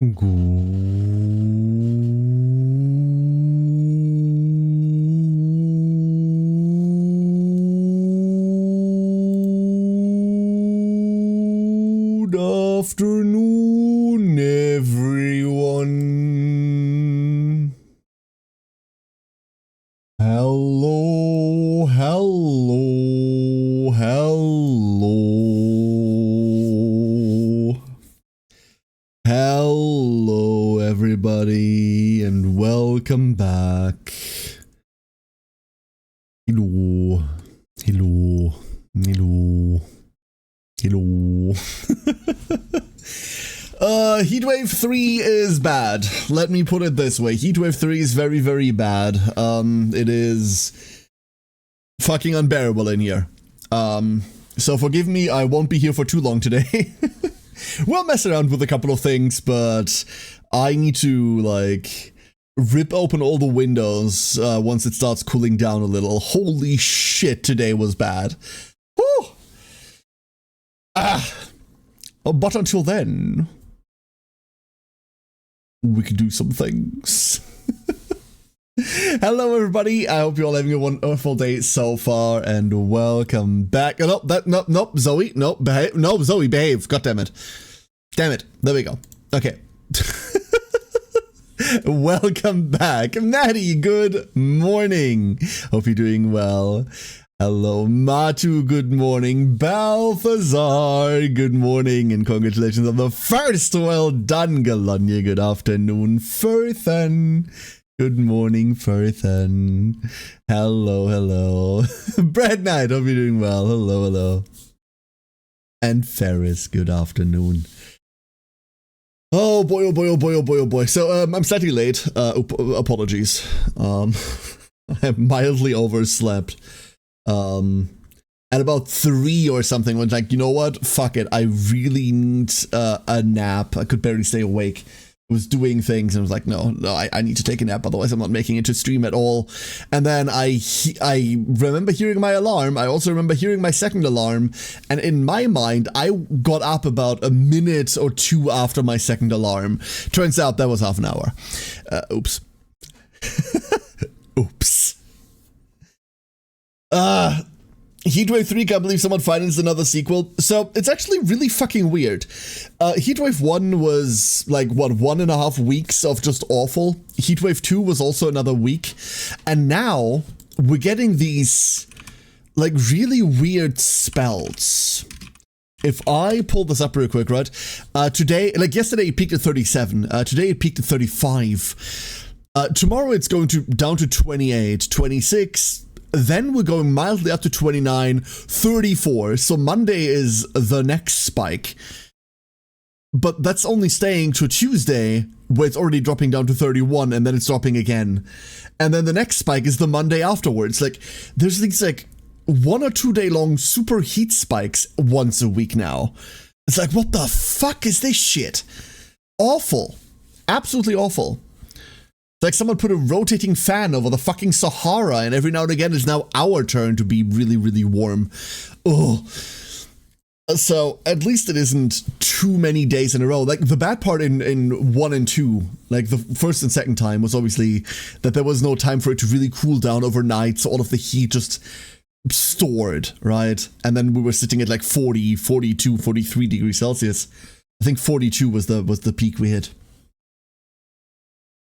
Good afternoon, everyone. Hello, hello, hello. Hello, everybody, and welcome back. Hello, hello, hello, hello. Heatwave 3 is bad. Let me put it this way. Heatwave 3 is very, very bad. It is fucking unbearable in here. So forgive me, I won't be here for too long today. We'll mess around with a couple of things, but I need to, like, rip open all the windows once it starts cooling down a little. Holy shit, today was bad. Whew. But until then, we can do some things. Hello, everybody. I hope you're all having a wonderful day so far, and welcome back. Oh, nope, Zoe, nope, behave. No, Zoe, behave. God damn it. Damn it. There we go. Okay. Welcome back. Maddie, good morning. Hope you're doing well. Hello, Matu, good morning. Balthazar, good morning, and congratulations on the first. Well done, Galonia. Good afternoon, Furthan. Good morning, Furthan. Hello, hello. Brad Knight, hope you're doing well. Hello, hello. And Ferris, good afternoon. Oh boy, oh boy, oh boy, oh boy, oh boy. So, I'm slightly late. Apologies. I have mildly overslept. At about 3 or something, I was like, you know what? Fuck it. I really need a nap. I could barely stay awake. I was doing things and I was like, no, I need to take a nap, otherwise I'm not making it to stream at all. And then I remember hearing my alarm. I also remember hearing my second alarm, and in my mind, I got up about a minute or two after my second alarm. Turns out that was half an hour. Oops. Oops. Heatwave 3, can't believe someone financed another sequel. So, it's actually really fucking weird. Heatwave 1 was, like, what, 1.5 weeks of just awful? Heatwave 2 was also another week. And now, we're getting these, like, really weird spells. If I pull this up real quick, right? Today, like, yesterday it peaked at 37. Today it peaked at 35. Tomorrow it's going down to 28, 26... Then we're going mildly up to 29, 34. So Monday is the next spike. But that's only staying to Tuesday, where it's already dropping down to 31, and then it's dropping again. And then the next spike is the Monday afterwards. Like, there's these, like, 1 or 2 day long super heat spikes once a week now. It's like, what the fuck is this shit? Awful. Absolutely awful. Like someone put a rotating fan over the fucking Sahara, and every now and again it's now our turn to be really, really warm. Oh. So at least it isn't too many days in a row. Like the bad part in 1 and 2, like the first and second time, was obviously that there was no time for it to really cool down overnight, so all of the heat just stored, right? And then we were sitting at like 40, 42, 43 degrees Celsius. I think 42 was the peak we hit.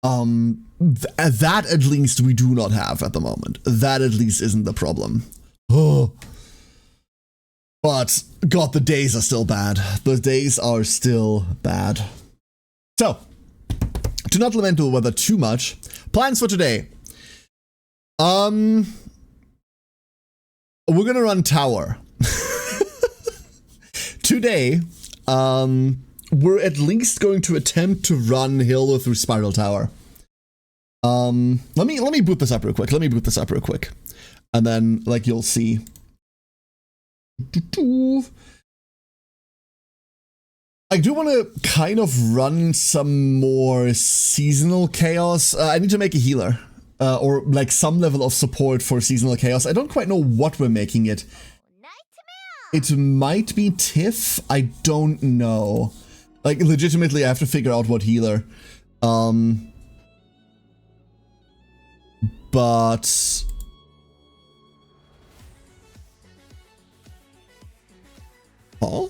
That at least we do not have at the moment. That at least isn't the problem. Oh. But, God, the days are still bad. The days are still bad. So, to not lament the weather too much, plans for today. We're gonna run tower. Today, we're at least going to attempt to run Hilde through Spiral Tower. Let me boot this up real quick. And then, like, you'll see. I do want to kind of run some more seasonal chaos. I need to make a healer. Or, like, some level of support for seasonal chaos. I don't quite know what we're making it. It might be Tiff. I don't know. Like, legitimately, I have to figure out what healer. But... Huh?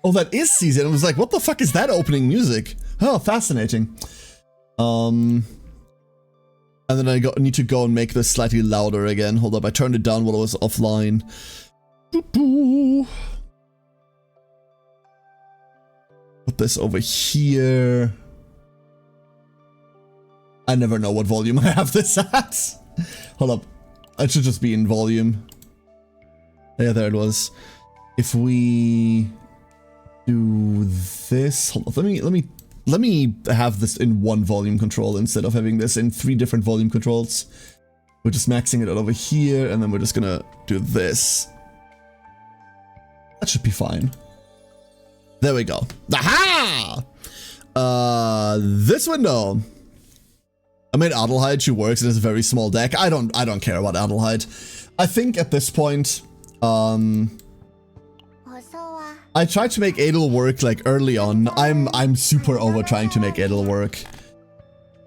Oh, that is season. I was like, what the fuck is that opening music? Oh, fascinating. And then I need to go and make this slightly louder again. Hold up, I turned it down while I was offline. Put this over here. I never know what volume I have this at. Hold up, it should just be in volume. Yeah, there it was. If we do this, hold on, let me have this in one volume control instead of having this in 3 different volume controls. We're just maxing it out over here, and then we're just gonna do this. That should be fine. There we go. Aha! This window. I made Adelheid. She works. It has a very small deck. I don't care about Adelheid. I think at this point, I tried to make Adel work like early on. I'm super over trying to make Adel work.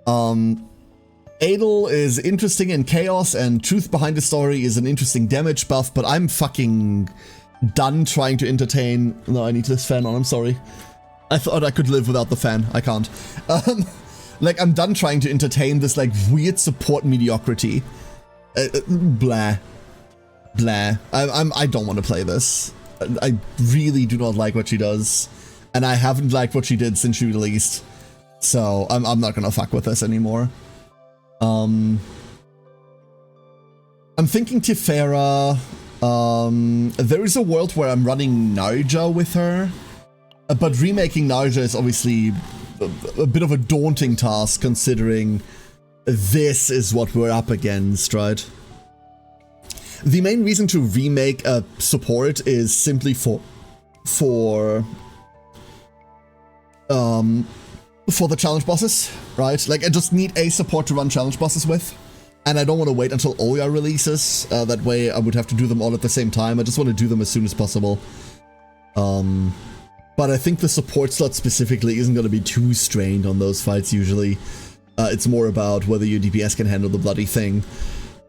Adel is interesting in chaos, and truth behind the story is an interesting damage buff, but I'm fucking done trying to entertain. No, I need this fan on, I'm sorry. I thought I could live without the fan. I can't. Like, I'm done trying to entertain this like weird support mediocrity. Blah. Blah. I don't want to play this. I really do not like what she does, and I haven't liked what she did since she released, so I'm not gonna fuck with this anymore. I'm thinking Tifera. There is a world where I'm running Narja with her, but remaking Narja is obviously a bit of a daunting task considering this is what we're up against, right? The main reason to remake a support is simply for the challenge bosses, right? Like, I just need a support to run challenge bosses with, and I don't want to wait until Oya releases. That way I would have to do them all at the same time. I just want to do them as soon as possible. But I think the support slot specifically isn't going to be too strained on those fights usually. It's more about whether your DPS can handle the bloody thing,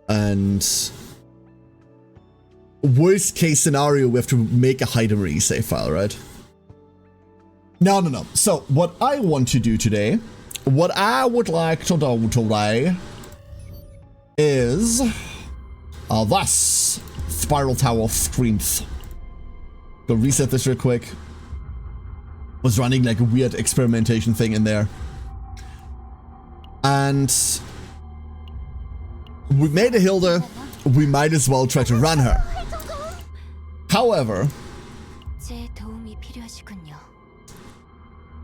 and worst case scenario, we have to make a Heidemery save file, right? No. So, what I want to do today, what I would like to do today, is this Spiral Tower of Strength. Go reset this real quick. Was running like a weird experimentation thing in there. And we made a Hilde, we might as well try to run her. However,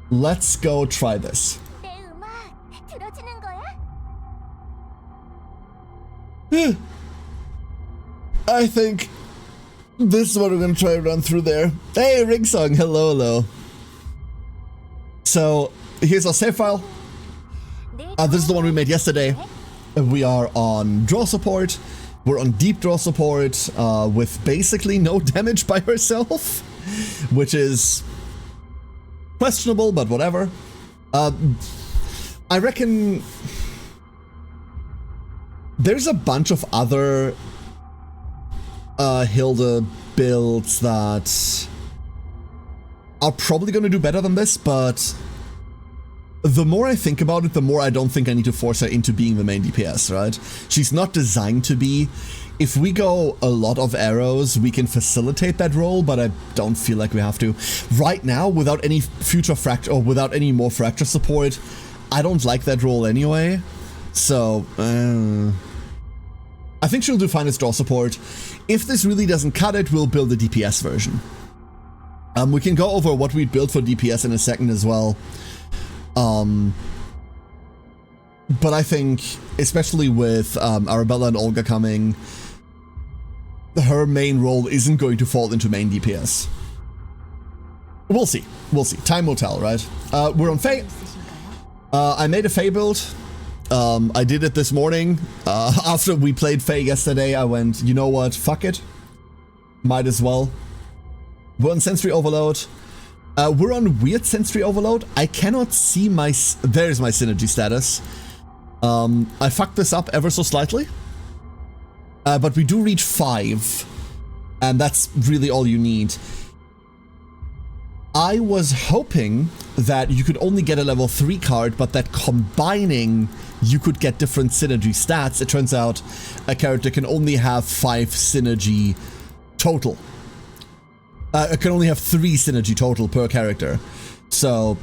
let's go try this. I think this is what we're gonna try to run through there. Hey, Ringsong, hello. So, here's our save file. This is the one we made yesterday. We are on draw support. We're on deep draw support with basically no damage by herself, which is questionable, but whatever. I reckon there's a bunch of other Hilde builds that are probably going to do better than this, but the more I think about it, the more I don't think I need to force her into being the main DPS, right? She's not designed to be. If we go a lot of arrows, we can facilitate that role, but I don't feel like we have to. Right now, without any future fracture, or without any more fracture support, I don't like that role anyway. So, I think she'll do fine as draw support. If this really doesn't cut it, we'll build a DPS version. We can go over what we built for DPS in a second as well. But I think, especially with Arabella and Olga coming, her main role isn't going to fall into main DPS. We'll see. Time will tell, right? We're on Faye. I made a Faye build. I did it this morning. After we played Faye yesterday, I went, you know what, fuck it. Might as well. We're on Sensory Overload. We're on Weird Sensory Overload. I cannot see my... There's my synergy status. I fucked this up ever so slightly. But we do reach 5. And that's really all you need. I was hoping that you could only get a level 3 card, but that combining you could get different synergy stats. It turns out a character can only have 5 synergy total. It can only have 3 synergy total per character. So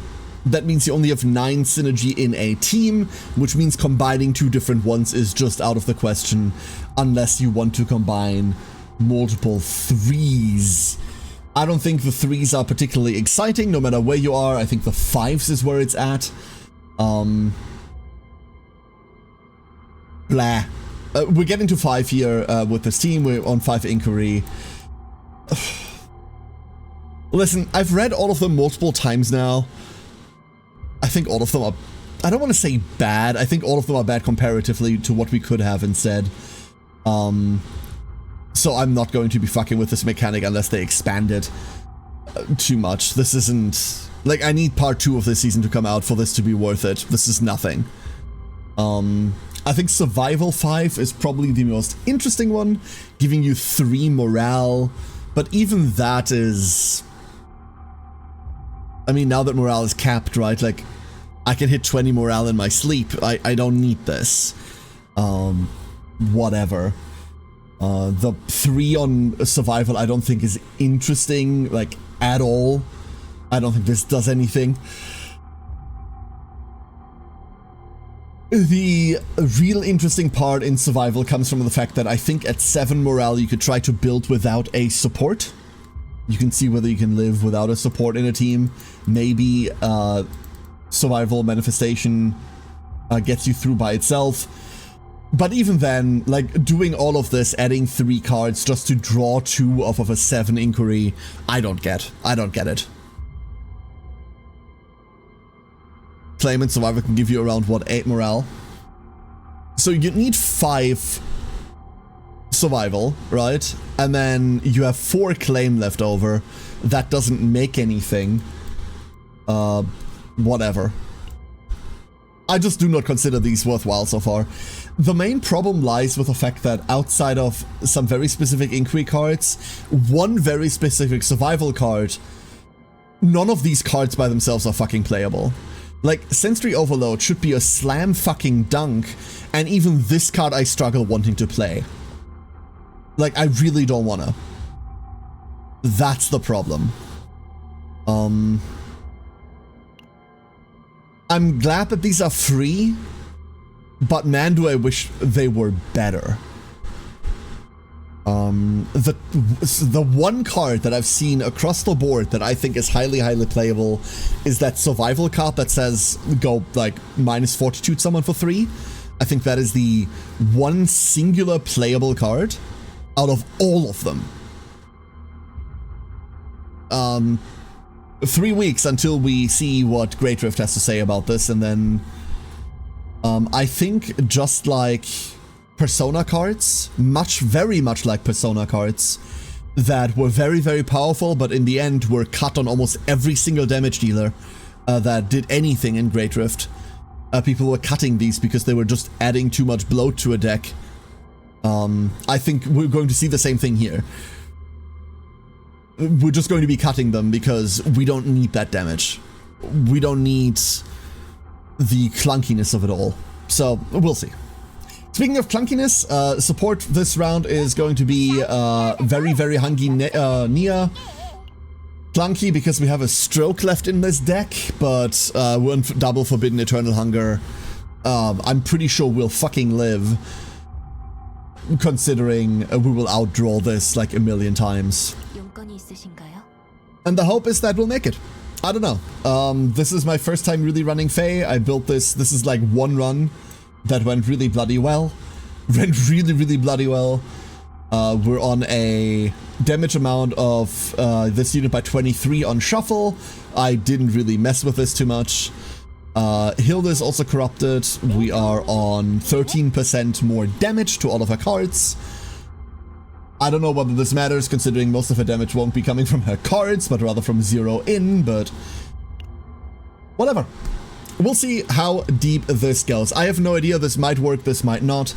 that means you only have 9 synergy in a team, which means combining 2 different ones is just out of the question unless you want to combine multiple 3s. I don't think the 3s are particularly exciting, no matter where you are. I think the 5s is where it's at. Blah. We're getting to 5 here with this team. We're on 5 Inquiry. Listen, I've read all of them multiple times now. I think all of them are... I don't want to say bad. I think all of them are bad comparatively to what we could have instead. So I'm not going to be fucking with this mechanic unless they expand it too much. This isn't... Like, I need part 2 of this season to come out for this to be worth it. This is nothing. I think Survival 5 is probably the most interesting one, giving you 3 morale. But even that is... I mean, now that morale is capped, right? Like, I can hit 20 morale in my sleep. I don't need this. Whatever. The 3 on survival I don't think is interesting, like, at all. I don't think this does anything. The real interesting part in survival comes from the fact that I think at 7 morale you could try to build without a support. You can see whether you can live without a support in a team. Maybe survival manifestation gets you through by itself. But even then, like, doing all of this, adding 3 cards just to draw 2 off of a 7 Inquiry, I don't get it. Claimant Survivor can give you around, what, 8 morale? So you need 5 survival, right? And then you have 4 claim left over. That doesn't make anything. Whatever. I just do not consider these worthwhile so far. The main problem lies with the fact that outside of some very specific Inquiry cards, one very specific survival card, none of these cards by themselves are fucking playable. Like, Sensory Overload should be a slam fucking dunk, and even this card I struggle wanting to play. Like, I really don't wanna. That's the problem. I'm glad that these are free, but man, do I wish they were better. The one card that I've seen across the board that I think is highly playable is that survival card that says go like minus fortitude someone for 3. I think that is the one singular playable card out of all of them. 3 weeks until we see what Great Rift has to say about this, and then I think just like Persona cards, very much like Persona cards, that were very powerful, but in the end were cut on almost every single damage dealer that did anything in Great Rift. People were cutting these because they were just adding too much bloat to a deck. I think we're going to see the same thing here. We're just going to be cutting them because we don't need that damage. We don't need the clunkiness of it all. So, we'll see. Speaking of clunkiness, support this round is going to be very hungry Nia. Clunky because we have a stroke left in this deck, but we're on double Forbidden Eternal Hunger. I'm pretty sure we'll fucking live, considering we will outdraw this like a million times. And the hope is that we'll make it. I don't know. This is my first time really running Fae. I built this. This is like one run that went really bloody well. Really bloody well. We're on a damage amount of this unit by 23 on shuffle. I didn't really mess with this too much. Hilde is also corrupted. We are on 13% more damage to all of our cards. I don't know whether this matters, considering most of her damage won't be coming from her cards, but rather from 0 in, but whatever. We'll see how deep this goes. I have no idea. This might work, this might not.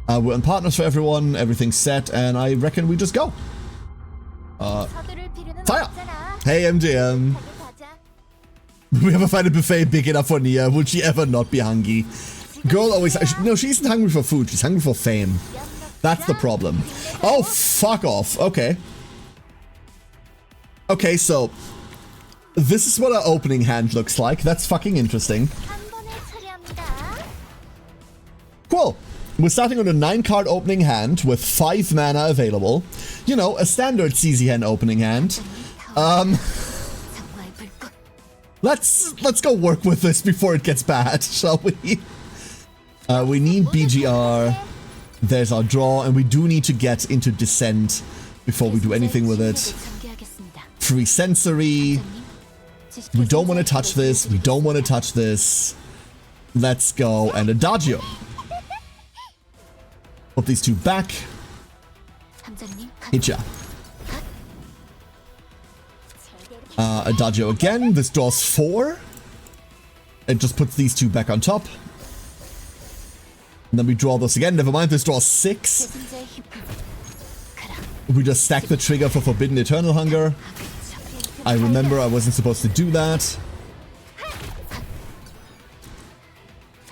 We're in partners for everyone, everything's set, and I reckon we just go. Fire! Hey, MGM. We ever find a buffet big enough for Nia? Would she ever not be hungry? Girl always... No, she isn't hungry for food. She's hungry for fame. That's the problem. Oh, fuck off. Okay. Okay, so... This is what our opening hand looks like. That's fucking interesting. Cool. We're starting on a 9-card opening hand with 5 mana available. You know, a standard CZ hand opening hand. Let's go work with this before it gets bad, shall we? We need BGR. There's our draw, and we do need to get into Descent before we do anything with it. Free Sensory. We don't want to touch this. We don't want to touch this. Let's go. And Adagio. Put these 2 back. Hitcha. Adagio again. This draws 4. It just puts these 2 back on top. And then we draw this again. Never mind, this draws 6. We just stack the trigger for Forbidden Eternal Hunger. I remember I wasn't supposed to do that.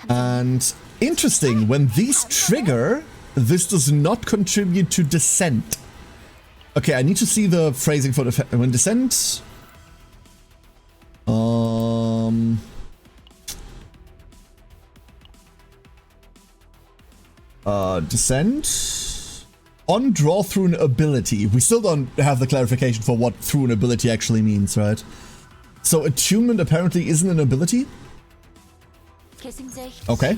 And interesting, when these trigger, this does not contribute to Descent. Okay, I need to see the phrasing for the when Descent. Descent on draw through an ability. We still don't have the clarification for what through an ability actually means, right? So attunement apparently isn't an ability. Okay,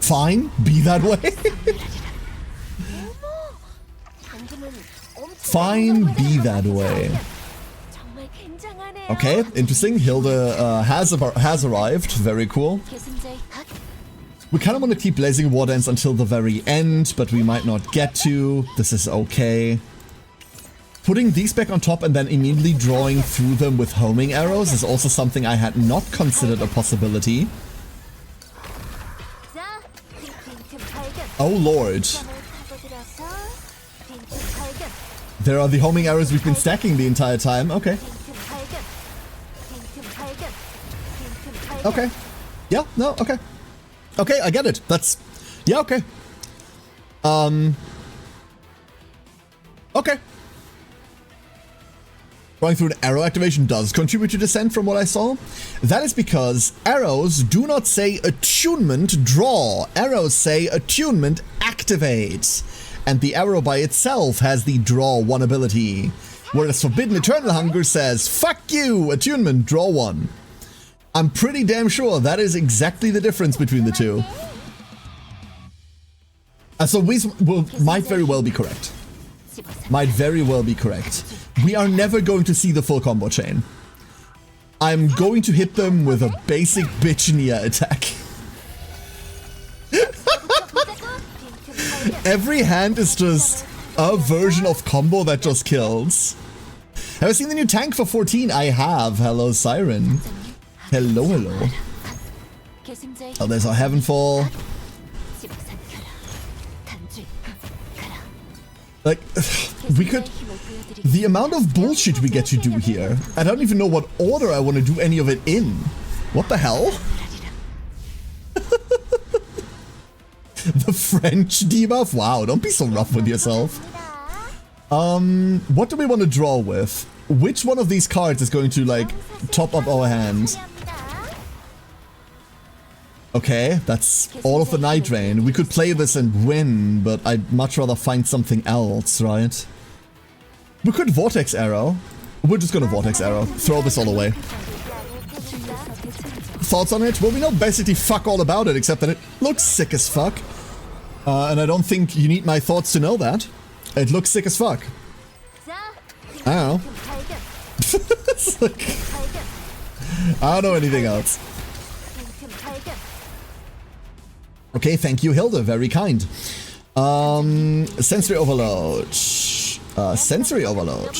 fine, be that way. Fine, be that way. Okay, interesting. Hilde has arrived. Very cool. We kind of want to keep Blazing War Dance until the very end, but we might not get to. This is okay. Putting these back on top and then immediately drawing through them with homing arrows is also something I had not considered a possibility. Oh lord. There are the homing arrows we've been stacking the entire time. Okay. Okay. Yeah, no, okay. Okay, I get it. That's... Yeah, okay. Okay. Going through an arrow activation does contribute to Descent from what I saw. That is because arrows do not say attunement draw. Arrows say attunement activate. And the arrow by itself has the draw 1 ability. Whereas Forbidden Eternal Hunger says, fuck you, attunement, draw 1. I'm pretty damn sure that is exactly the difference between the two. So we might very well be correct. Might very well be correct. We are never going to see the full combo chain. I'm going to hit them with a basic bitch Nia attack. Every hand is just a version of combo that just kills. Have I seen the new tank for 14? I have. Hello, Siren. Hello, hello. Oh, there's our Heavenfall. Like, we could... The amount of bullshit we get to do here. I don't even know what order I want to do any of it in. What the hell? The French debuff? Wow, don't be so rough with yourself. What do we want to draw with? Which one of these cards is going to, like, top up our hand? Okay, that's all of the Night Rain. We could play this and win, but I'd much rather find something else, right? We could Vortex Arrow. We're just gonna Vortex Arrow. Throw this all away. Thoughts on it? Well, we know basically fuck all about it, except that it looks sick as fuck. And I don't think you need my thoughts to know that. It looks sick as fuck. I don't know. It's like, I don't know anything else. Okay, thank you, Hilde. Very kind. Sensory overload. Sensory overload.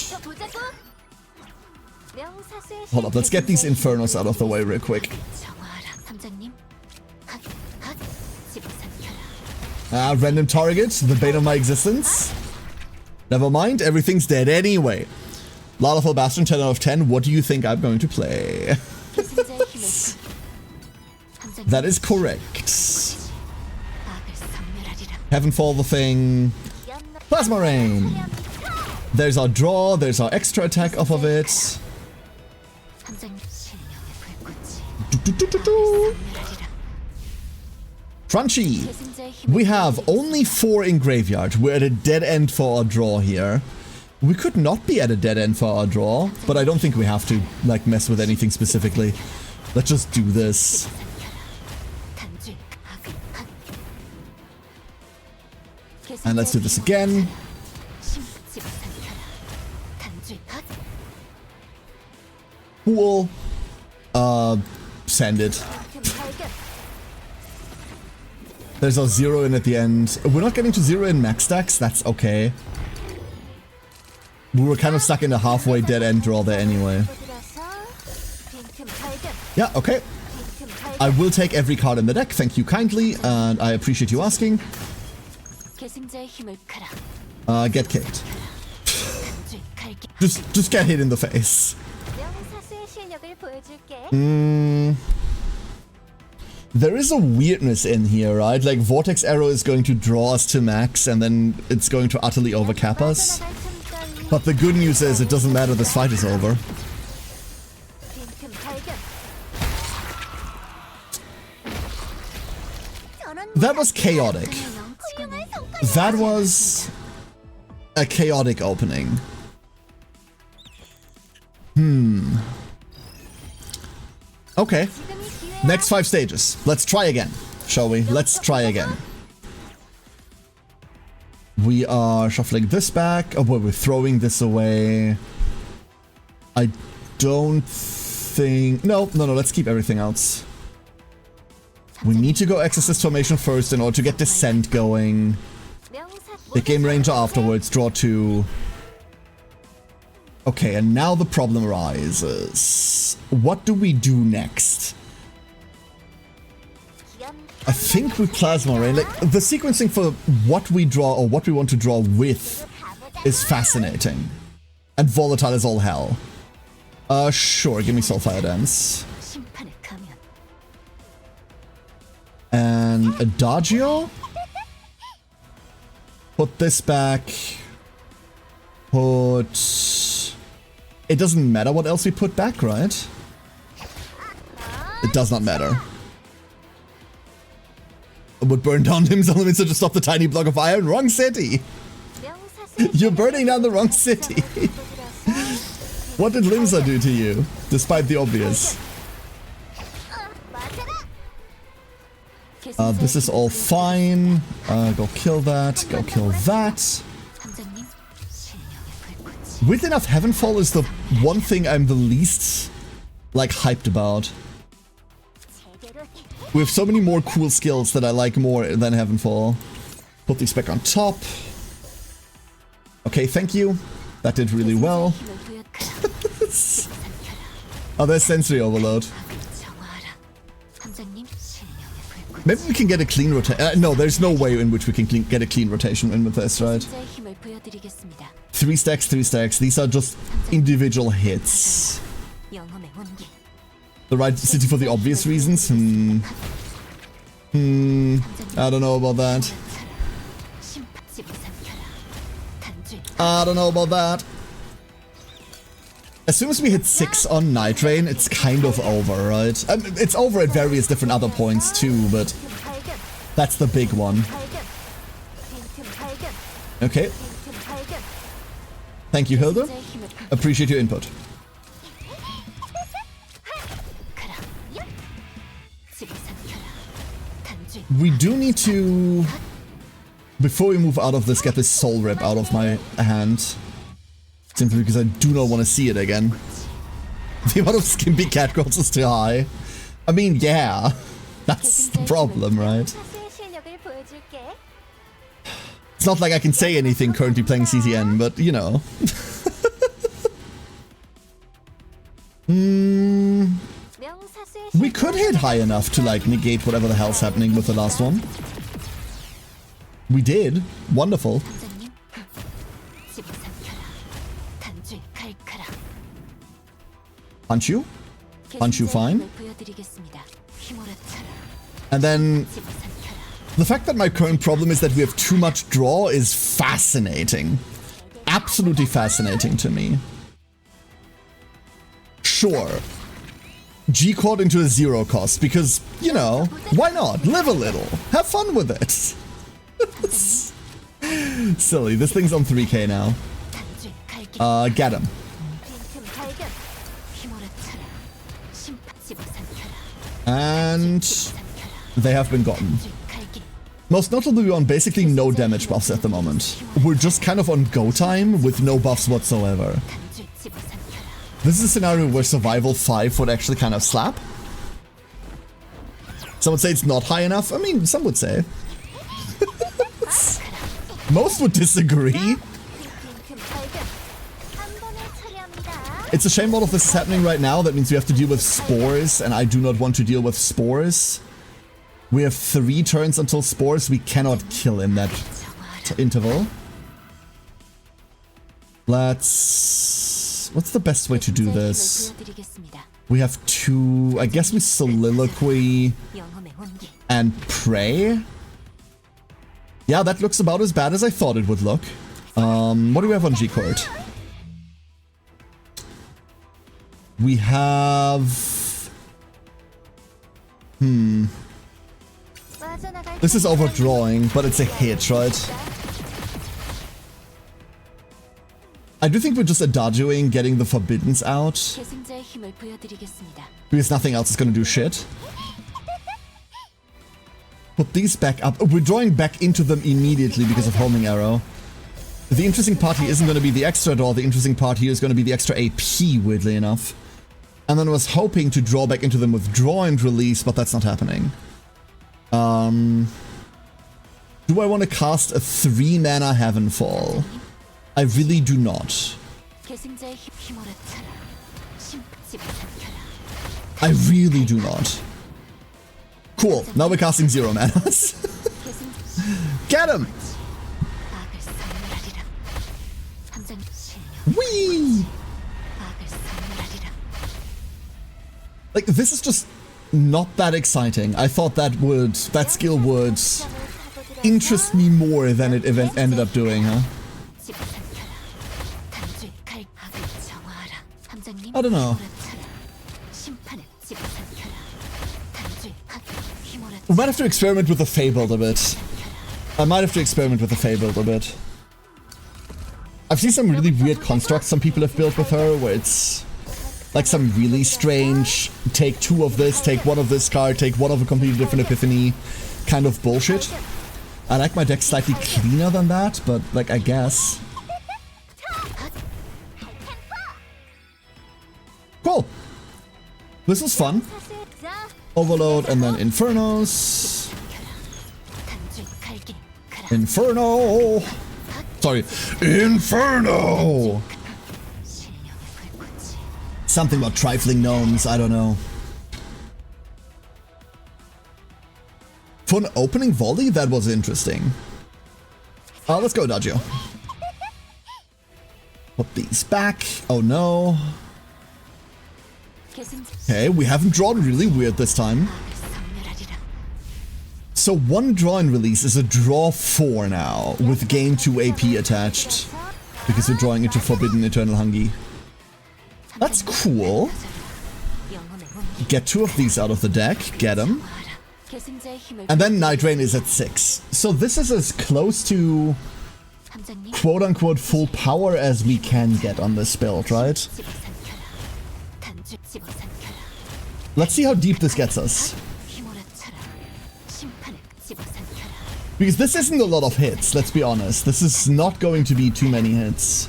Hold up, let's get these infernos out of the way real quick. Random target, the bane of my existence. Never mind, everything's dead anyway. Lalafell Bastion, 10 out of 10. What do you think I'm going to play? That is correct. Heavenfall the thing. Plasma Rain. There's our draw, there's our extra attack off of it. Crunchy. We have only 4 in graveyard. We're at a dead end for our draw here. We could not be at a dead end for our draw, but I don't think we have to, like, mess with anything specifically. Let's just do this. And let's do this again. Cool. Send it. There's a 0 in at the end. We're not getting to 0 in max stacks, that's okay. We were kind of stuck in a halfway dead end draw there anyway. Yeah, okay. I will take every card in the deck, thank you kindly, and I appreciate you asking. Get kicked. Just get hit in the face. There is a weirdness in here, right? Like, Vortex Arrow is going to draw us to max, and then it's going to utterly overcap us. But the good news is, it doesn't matter, this fight is over. That was chaotic. That was a chaotic opening. Okay. Next 5 stages. Let's try again, shall we? Let's try again. We are shuffling this back. Oh, well, we're throwing this away. I don't think... No, let's keep everything else. We need to go Exorcist Formation first in order to get Descent going. Big Game Ranger afterwards, draw 2. Okay, and now the problem arises. What do we do next? I think with Plasma Rain, like, the sequencing for what we draw or what we want to draw with is fascinating. And volatile as all hell. Sure, give me Soulfire Dance. And Adagio? Put this back. Put... It doesn't matter what else we put back, right? It does not matter. It would burn down Lim's elements to stop the tiny block of iron. Wrong city! You're burning down the wrong city! What did Limsa do to you? Despite the obvious. This is all fine. Go kill that. Go kill that. With enough, Heavenfall is the one thing I'm the least, like, hyped about. We have so many more cool skills that I like more than Heavenfall. Put these back on top. Okay, thank you. That did really well. Oh, there's Sensory Overload. Maybe we can get a clean rotation. No, there's no way in which we can get a clean rotation in with this, right? 3 stacks, 3 stacks. These are just individual hits. The right city for the obvious reasons? I don't know about that. I don't know about that. As soon as we hit 6 on Night Rain, it's kind of over, right? It's over at various different other points too, but that's the big one. Okay. Thank you, Hilde. Appreciate your input. We do need to, before we move out of this, get this Soul Rip out of my hand. Simply because I do not want to see it again. The amount of skimpy catcalls is too high. I mean, yeah. That's the problem, right? not like I can say anything currently playing CCN, but you know. We could hit high enough to like negate whatever the hell's happening with the last one. We did. Wonderful. Punch you? Punch you fine. And then the fact that my current problem is that we have too much draw is fascinating. Absolutely fascinating to me. Sure. G-Chord into a 0 cost because, you know, why not? Live a little. Have fun with it. Silly. This thing's on 3k now. Get him. And they have been gotten. Most notably, we're on basically no damage buffs at the moment. We're just kind of on go time with no buffs whatsoever. This is a scenario where survival 5 would actually kind of slap. Some would say it's not high enough. I mean, some would say. Most would disagree. It's a shame all of this is happening right now. That means we have to deal with spores, and I do not want to deal with spores. We have 3 turns until spores. We cannot kill in that interval. What's the best way to do this? We have 2... I guess we soliloquy and pray. Yeah, that looks about as bad as I thought it would look. What do we have on G-Chord? We have... This is overdrawing, but it's a hit, right? I do think we're just adaggioing getting the forbiddens out. Because nothing else is gonna do shit. Put these back up. Oh, we're drawing back into them immediately because of homing arrow. The interesting part here isn't gonna be the extra draw, the interesting part here is gonna be the extra AP, weirdly enough. And then I was hoping to draw back into them with draw and release, but that's not happening. Do I want to cast a 3-mana Heavenfall? I really do not. I really do not. Cool, now we're casting 0 manas. Get him! Whee! Like, this is just not that exciting. I thought that skill would interest me more than it ended up doing, huh? I don't know. We might have to experiment with the Fabled a bit. I might have to experiment with the Fabled a bit. I've seen some really weird constructs some people have built with her, where it's like some really strange, take 2 of this, take 1 of this card, take 1 of a completely different epiphany kind of bullshit. I like my deck slightly cleaner than that, but like, I guess. Cool. This was fun. Overload and then Infernos. Inferno! Sorry. Inferno! Something about trifling gnomes, I don't know. For an opening volley, that was interesting. Let's go, Adagio. Put these back. Oh no. Okay, we haven't drawn really weird this time. So 1 draw and release is a draw 4 now, with gain 2 AP attached. Because we're drawing into Forbidden Eternal Hungy. That's cool. Get 2 of these out of the deck, get them. And then Night Rain is at 6. So this is as close to quote-unquote full power as we can get on this build, right? Let's see how deep this gets us. Because this isn't a lot of hits, let's be honest. This is not going to be too many hits.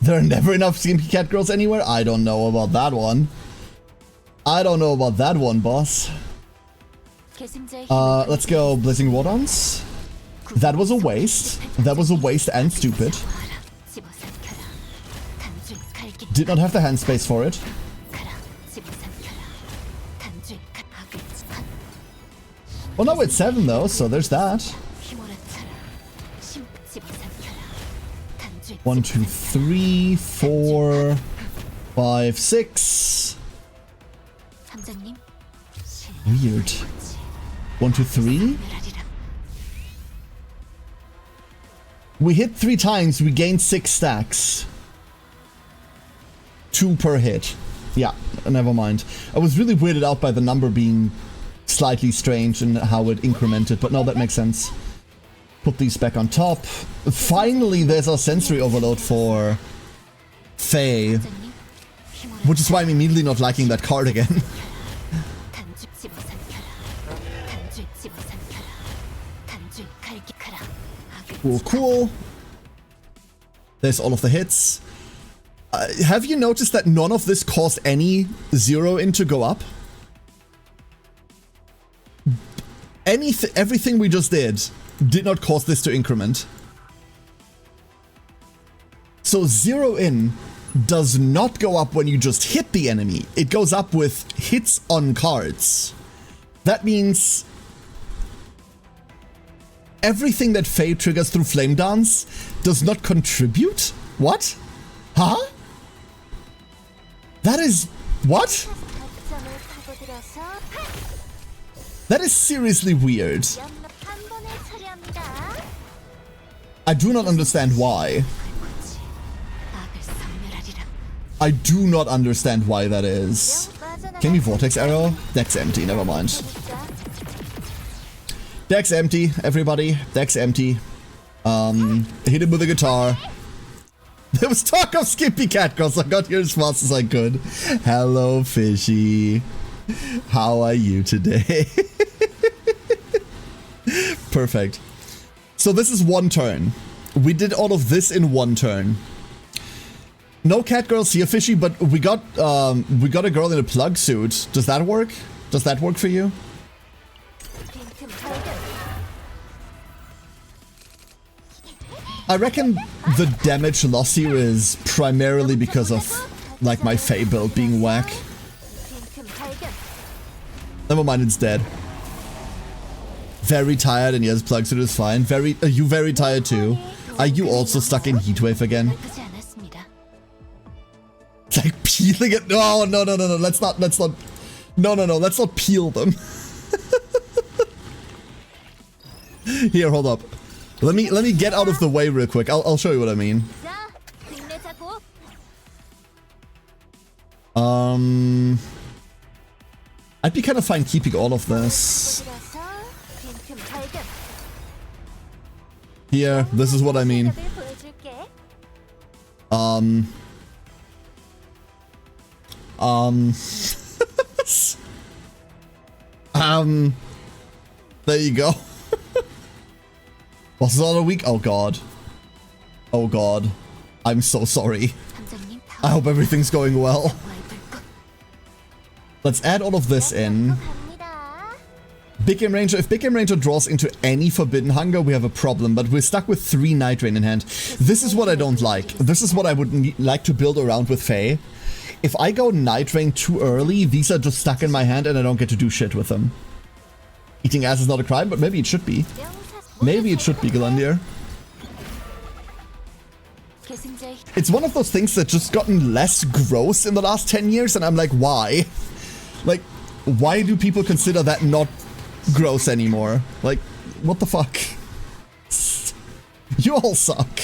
There are never enough Skimpy Cat Girls anywhere? I don't know about that one. I don't know about that one, boss. Let's go Blazing Wardons. That was a waste. That was a waste and stupid. Did not have the hand space for it. Well, no, it's 7 though, so there's that. 1, 2, 3, 4, 5, 6. Weird. 1, 2, 3. We hit 3 times, we gained 6 stacks. 2 per hit. Yeah, never mind. I was really weirded out by the number being slightly strange and how it incremented, but no, that makes sense. Put these back on top. Finally, there's our sensory overload for Faye, which is why I'm immediately not liking that card again. Cool, cool. There's all of the hits. Have you noticed that none of this caused any 0 to go up? Everything we just did not cause this to increment. So 0 does not go up when you just hit the enemy. It goes up with hits on cards. That means everything that Faye triggers through Flame Dance does not contribute? What? Huh? That is... what? That is seriously weird. I do not understand why. I do not understand why that is. Can we Vortex Arrow? Deck's empty, never mind. Deck's empty, everybody. Deck's empty. Hit him with a guitar. There was talk of Skippy Catcross. I got here as fast as I could. Hello, fishy. How are you today? Perfect. So this is 1 turn. We did all of this in 1 turn. No cat girls here, fishy, but we got a girl in a plug suit. Does that work? Does that work for you? I reckon the damage loss here is primarily because of, like, my Faye build being whack. Never mind, it's dead. Very tired, and yes, plug suit is fine. Are you very tired too? Are you also stuck in Heatwave again? Like peeling it? No, no, no, no, no. Let's not. No, no, no. Let's not peel them. Here, hold up. Let me get out of the way real quick. I'll show you what I mean. I'd be kind of fine keeping all of this. Here, this is what I mean. There you go. Was it all a week? Oh god. Oh god. I'm so sorry. I hope everything's going well. Let's add all of this in. Big Game Ranger. If Big Game Ranger draws into any Forbidden Hunger, we have a problem, but we're stuck with 3 Night Rain in hand. This is what I don't like. This is what I would like to build around with Faye. If I go Night Rain too early, these are just stuck in my hand and I don't get to do shit with them. Eating ass is not a crime, but maybe it should be. Maybe it should be, Galandir. It's one of those things that just gotten less gross in the last 10 years, and I'm like, why? Like, why do people consider that not gross anymore? Like, what the fuck? You all suck.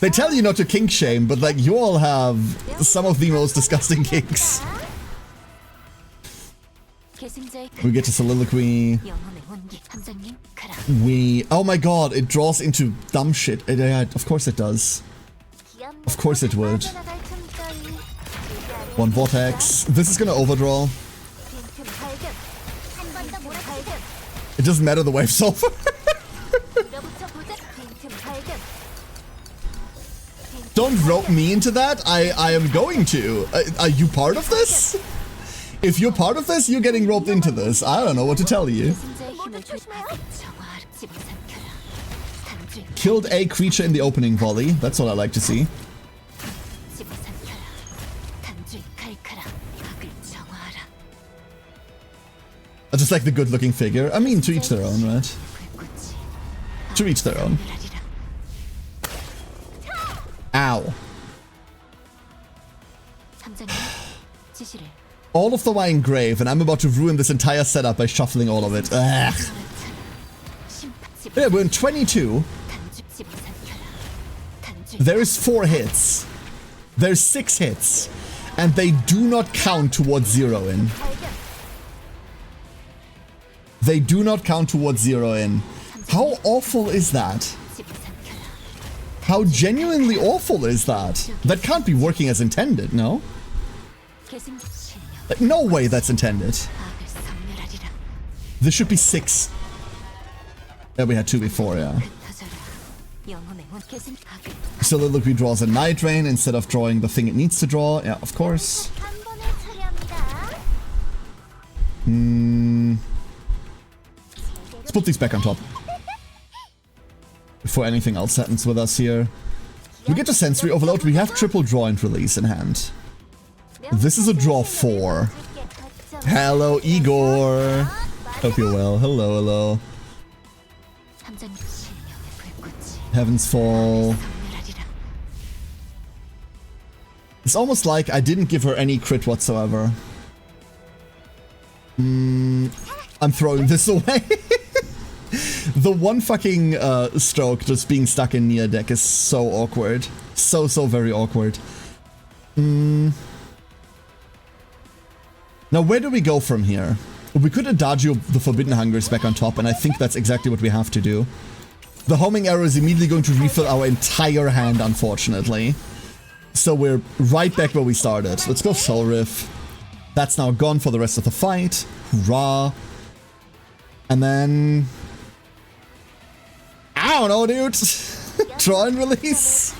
They tell you not to kink shame, but like, you all have some of the most disgusting kinks. We get to soliloquy. Oh my god, it draws into dumb shit. Yeah, of course it does. Of course it would. 1 Vortex. This is gonna overdraw. It doesn't matter the wave's over. Don't rope me into that. I am going to. Are you part of this? If you're part of this, you're getting roped into this. I don't know what to tell you. Killed a creature in the opening volley. That's what I like to see. I just like the good-looking figure. I mean, to each their own, right? To each their own. Ow. All of the Wine Grave, and I'm about to ruin this entire setup by shuffling all of it. Ugh. Yeah, we're in 22. There's 4 hits. There's 6 hits. And they do not count towards zero-in. They do not count towards zero-in. How awful is that? How genuinely awful is that? That can't be working as intended, no? Like, no way that's intended. This should be 6. Yeah, we had 2 before, yeah. Soliloquy draws a Night Rain instead of drawing the thing it needs to draw. Yeah, of course. Let's put these back on top. Before anything else happens with us here. We get to Sensory Overload. We have triple draw and release in hand. This is a draw 4. Hello, Igor. Hope you're well. Hello, hello. Heaven's Fall. It's almost like I didn't give her any crit whatsoever. I'm throwing this away. The one fucking stroke just being stuck in near deck is so awkward. So very awkward. Now, where do we go from here? We could Adagio the Forbidden Hungers back on top, and I think that's exactly what we have to do. The Homing Arrow is immediately going to refill our entire hand, unfortunately. So we're right back where we started. Let's go Soul Riff. That's now gone for the rest of the fight. Hurrah. And then... I don't know, dude. Draw and release.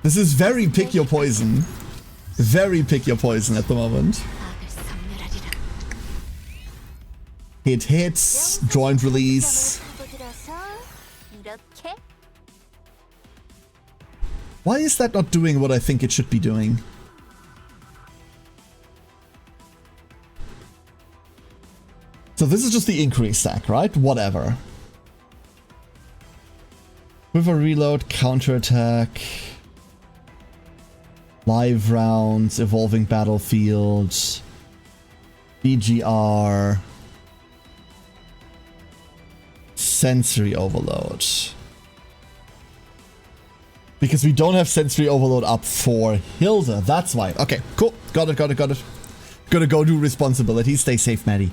This is very pick your poison. Very pick your poison at the moment. Hit hits, draw and release. Why is that not doing what I think it should be doing? So this is just the increase stack, right? Whatever. Quiver reload, counterattack. Live rounds, evolving battlefields. BGR. Sensory overload. Because we don't have sensory overload up for Hilde. That's why. Okay, cool. Got it. Gotta go do responsibilities. Stay safe, Maddie.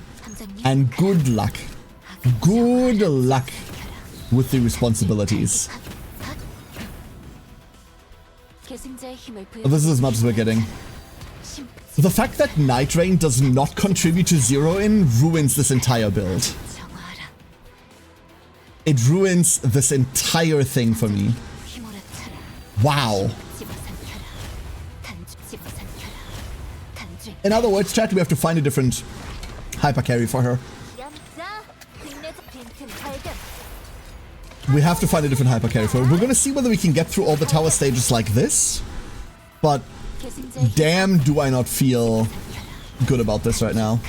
And good luck. Good luck with the responsibilities. This is as much as we're getting. The fact that Night Rain does not contribute to zero-in ruins this entire build. It ruins this entire thing for me. Wow. In other words, chat, we have to find a different hyper carry for her. We have to find a different hyper carry for her. We're gonna see whether we can get through all the tower stages like this. But damn, do I not feel good about this right now.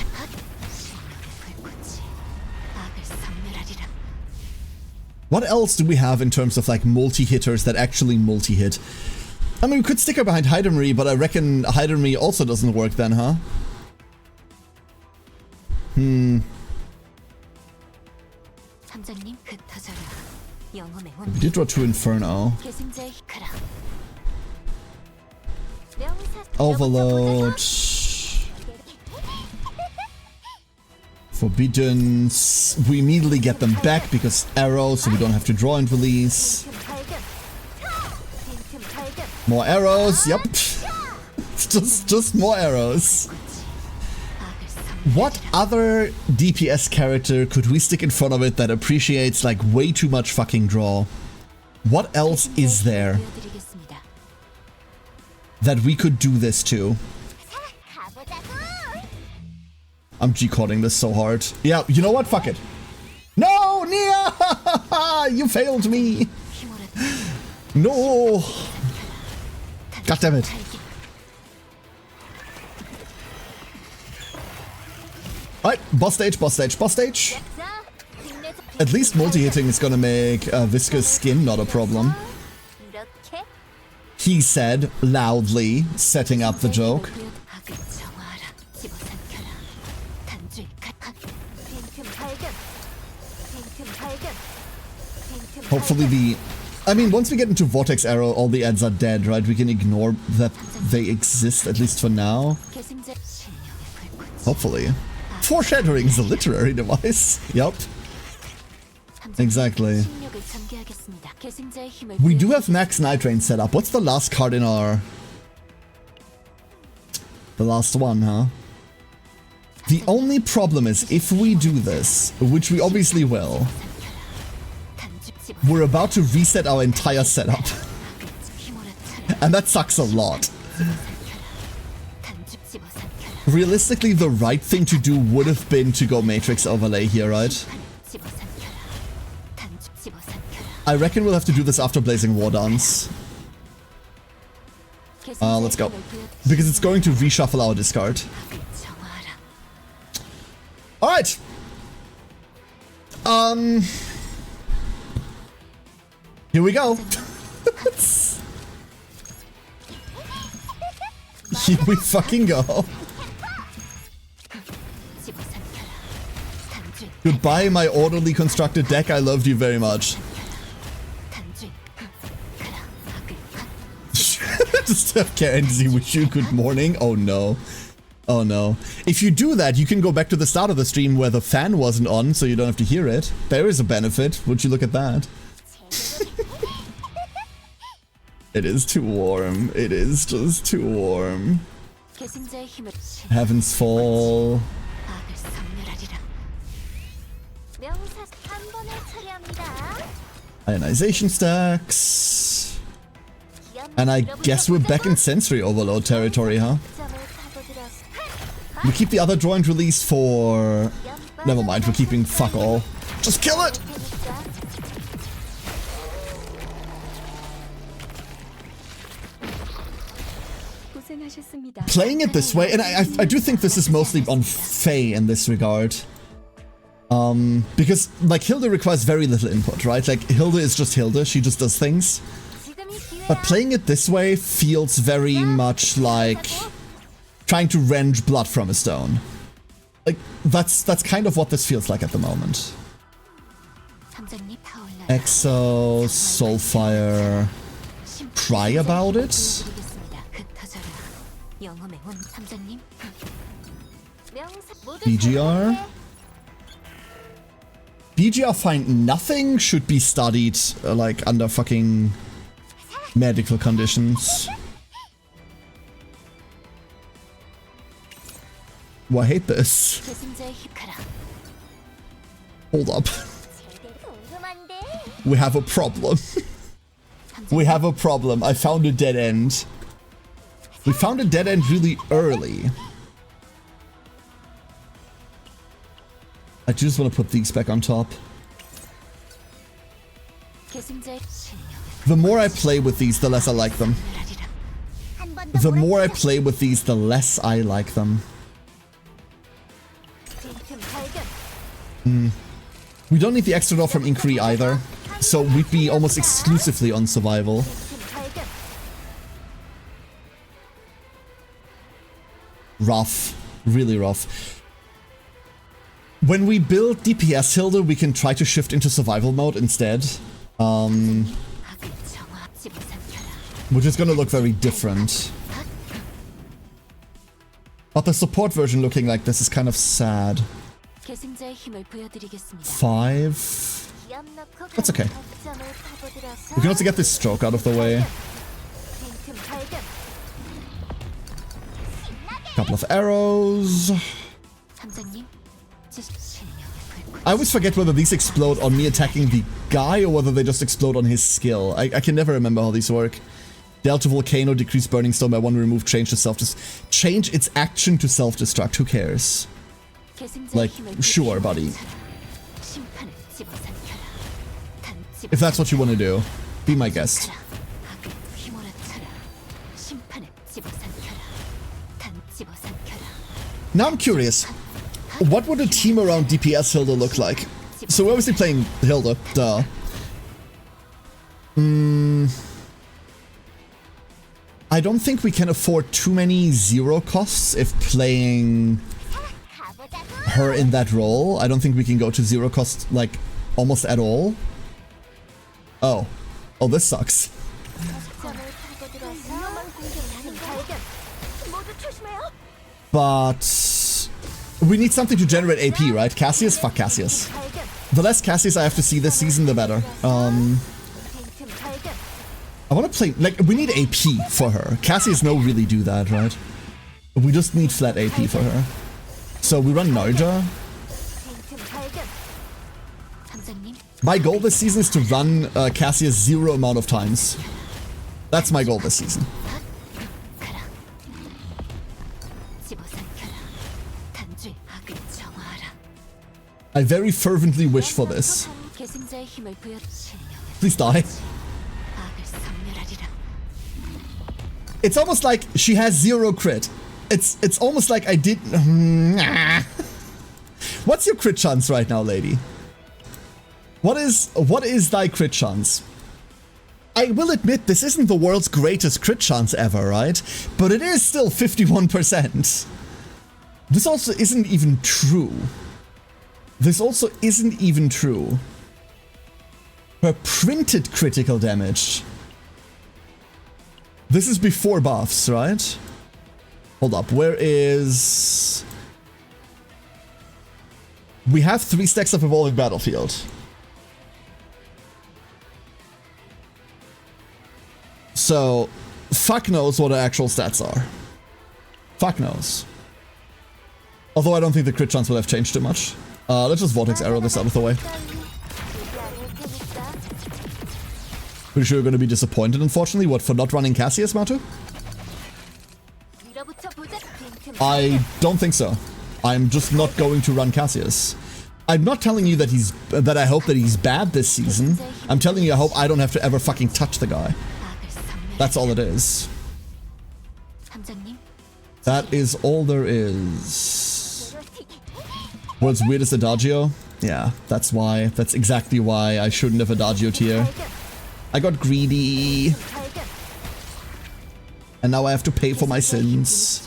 What else do we have in terms of like multi-hitters that actually multi-hit? I mean, we could stick her behind Heidenry, but I reckon Heidenry also doesn't work then, huh? We did draw 2 Inferno. Overload. Forbiddens. We immediately get them back because arrows, so we don't have to draw and release. More arrows, yep. just more arrows. What other DPS character could we stick in front of it that appreciates like way too much fucking draw? What else is there? that we could do this too. I'm G-coding this so hard. Yeah, you know what? Fuck it. No, Nia! You failed me. No. God damn it. Alright, boss stage, boss stage, boss stage. At least multi-hitting is gonna make Visca's skin not a problem. He said, loudly, setting up the joke. Hopefully the... I mean, once we get into Vortex Arrow, all the ads are dead, right? We can ignore that they exist, at least for now. Hopefully. Foreshadowing is a literary device. Yup. Exactly. We do have Max Night Rain set up. What's the last card in our... The last one, huh? The only problem is, if we do this, which we obviously will, we're about to reset our entire setup. And that sucks a lot. Realistically, the right thing to do would have been to go Matrix Overlay here, right? I reckon we'll have to do this after Blazing War Dance. Let's go. Because it's going to reshuffle our discard. Alright! Here we go. Here we fucking go. Goodbye, my orderly constructed deck. I loved you very much. Just have Karen wish you good morning. Oh no. Oh no. If you do that, you can go back to the start of the stream where the fan wasn't on, so you don't have to hear it. There is a benefit. Would you look at that? It is too warm. It is just too warm. Heavens Fall. Ionization stacks. And I guess we're back in Sensory Overload territory, huh? We keep the other joint release for... Never mind, we're keeping fuck all. Just kill it! Playing it this way, and I do think this is mostly on Faye in this regard. Because, like, Hilde requires very little input, right? Like, Hilde is just Hilde, she just does things. But playing it this way feels very much like trying to wrench blood from a stone. Like, that's kind of what this feels like at the moment. Exo, Soulfire, cry about it? BGR? BGR find nothing should be studied, like, under fucking medical conditions. Oh, I hate this. Hold up. We have a problem. We have a problem. I found a dead end. We found a dead end really early. I just want to put these back on top. The more I play with these, the less I like them. The more I play with these, the less I like them. We don't need the extra door from Inquiry either, so we'd be almost exclusively on survival. Rough. Really rough. When we build DPS Hilde, we can try to shift into survival mode instead. Which is gonna look very different. But the support version looking like this is kind of sad. 5. That's okay. We can also get this stroke out of the way. Couple of arrows. I always forget whether these explode on me attacking the guy or whether they just explode on his skill. I can never remember how these work. Delta Volcano, decrease Burning Stone by 1, remove, change to self-destruct. Change its action to self-destruct, who cares? Like, sure, buddy. If that's what you want to do, be my guest. Now I'm curious, what would a team around DPS Hilde look like? So we're obviously playing Hilde, duh. I don't think we can afford too many zero costs if playing her in that role. I don't think we can go to zero cost, like, almost at all. Oh. Oh, this sucks. But we need something to generate AP, right? Cassius? Fuck Cassius. The less Cassius I have to see this season, the better. I want to play... Like, we need AP for her. Cassius no really do that, right? We just need flat AP for her. So we run Narja. My goal this season is to run Cassius 0 amount of times. That's my goal this season. I very fervently wish for this. Please die. It's almost like she has 0 crit. It's almost like I did... What's your crit chance right now, lady? What is thy crit chance? I will admit this isn't the world's greatest crit chance ever, right? But it is still 51%. This also isn't even true. This also isn't even true. Her printed critical damage. This is before buffs, right? Hold up, where is... We have 3 stacks of Evolving Battlefield. So, fuck knows what her actual stats are. Fuck knows. Although I don't think the crit chance will have changed too much. Let's just Vortex Arrow this out of the way. Pretty sure you're going to be disappointed, unfortunately. What, for not running Cassius, Matu? I don't think so. I'm just not going to run Cassius. I'm not telling you that I hope that he's bad this season. I'm telling you I hope I don't have to ever fucking touch the guy. That's all it is. That is all there is. World's weirdest Adagio? Yeah, that's why. That's exactly why I shouldn't have Adagio'd here. I got greedy. And now I have to pay for my sins.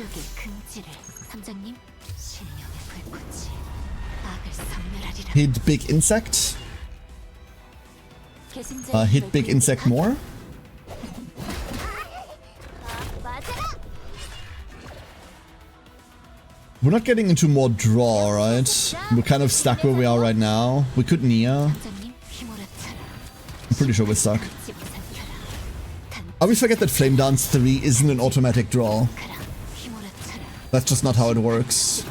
Hit big insect. Hit big insect more. We're not getting into more draw, right? We're kind of stuck where we are right now. We could Nia. I'm pretty sure we're stuck. I always forget that Flame Dance 3 isn't an automatic draw. That's just not how it works.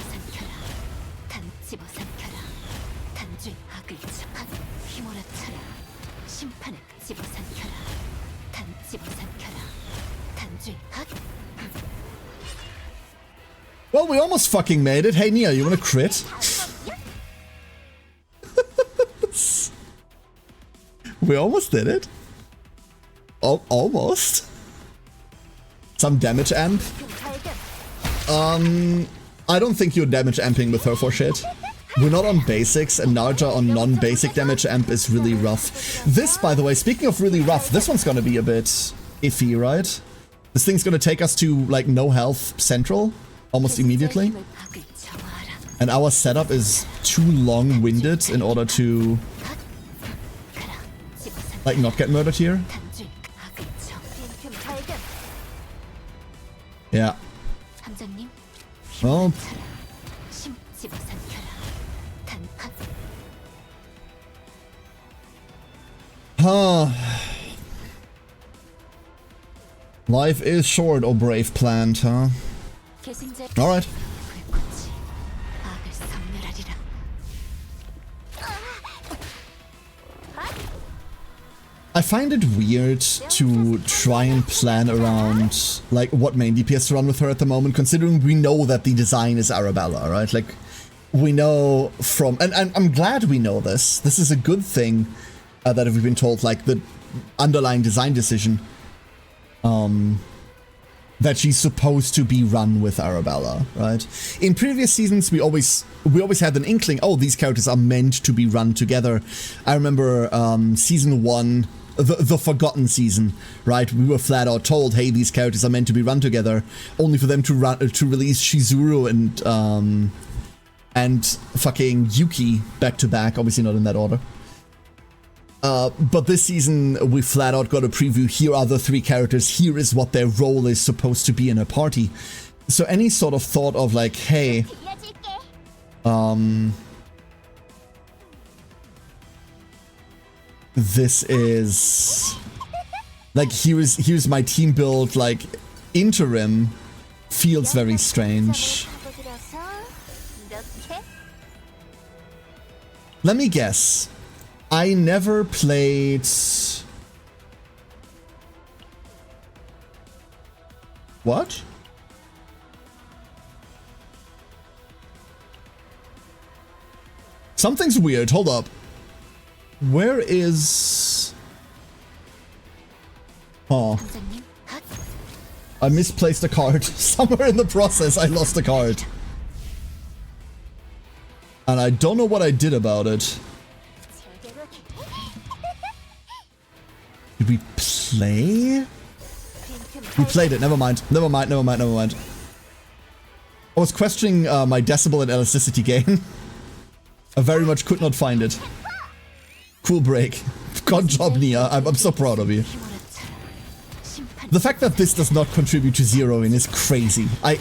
Well, we almost fucking made it. Hey, Nia, you wanna crit? We almost did it. Oh, almost. Some damage amp. I don't think you're damage amping with her for shit. We're not on basics, and Narja on non-basic damage amp is really rough. This, by the way, speaking of really rough, this one's gonna be a bit iffy, right? This thing's gonna take us to, like, no health central almost immediately. And our setup is too long-winded in order to, like, not get murdered here. Yeah. Well. Huh. Life is short, oh brave plant, huh? Alright. I find it weird to try and plan around like what main DPS to run with her at the moment, considering we know that the design is Arabella, right? Like we know from, and I'm glad we know this. This is a good thing that we've been told, like the underlying design decision, that she's supposed to be run with Arabella, right? In previous seasons, we always had an inkling, oh, these characters are meant to be run together. I remember season 1, the Forgotten season, right? We were flat out told, hey, these characters are meant to be run together, only for them to release Shizuru and fucking Yuki back to back, obviously not in that order. But this season, we flat out got a preview. Here are the 3 characters. Here is what their role is supposed to be in a party. So any sort of thought of like, hey, this is like, here's my team build, like interim, feels very strange. Let me guess. I never played... What? Something's weird. Hold up. Where is... Oh. I misplaced a card. Somewhere in the process, I lost a card. And I don't know what I did about it. Did we play? We played it. Never mind. Never mind. Never mind. Never mind. I was questioning my decibel and elasticity gain. I very much could not find it. Cool break. Good job, Nia. I'm so proud of you. The fact that this does not contribute to zeroing is crazy. Hate.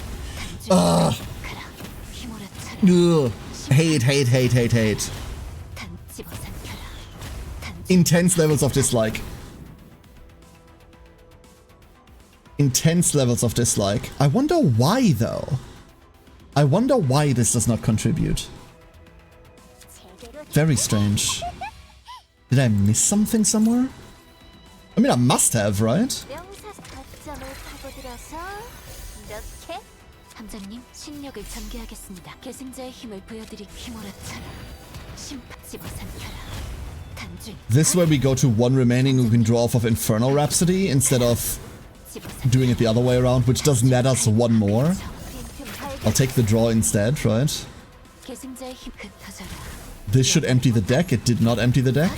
Intense levels of dislike. Intense levels of dislike. I wonder why, though. I wonder why this does not contribute. Very strange. Did I miss something somewhere? I mean, I must have, right? This is where we go to 1 remaining who can draw off of Infernal Rhapsody instead of doing it the other way around, which does net us 1 more. I'll take the draw instead, right? This should empty the deck. It did not empty the deck.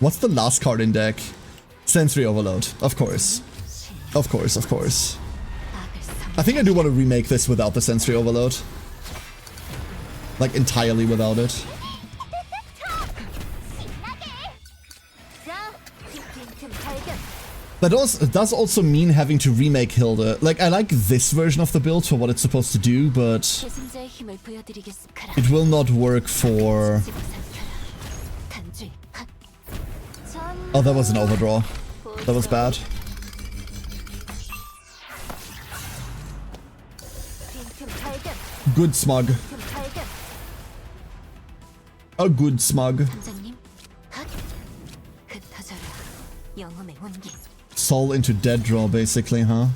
What's the last card in deck? Sensory Overload. Of course. Of course, of course. I think I do want to remake this without the Sensory Overload. Like, entirely without it. That does also mean having to remake Hilde. Like, I like this version of the build for what it's supposed to do, but it will not work for... Oh, that was an overdraw. That was bad. Good smug. A good smug. Soul into dead draw, basically, huh?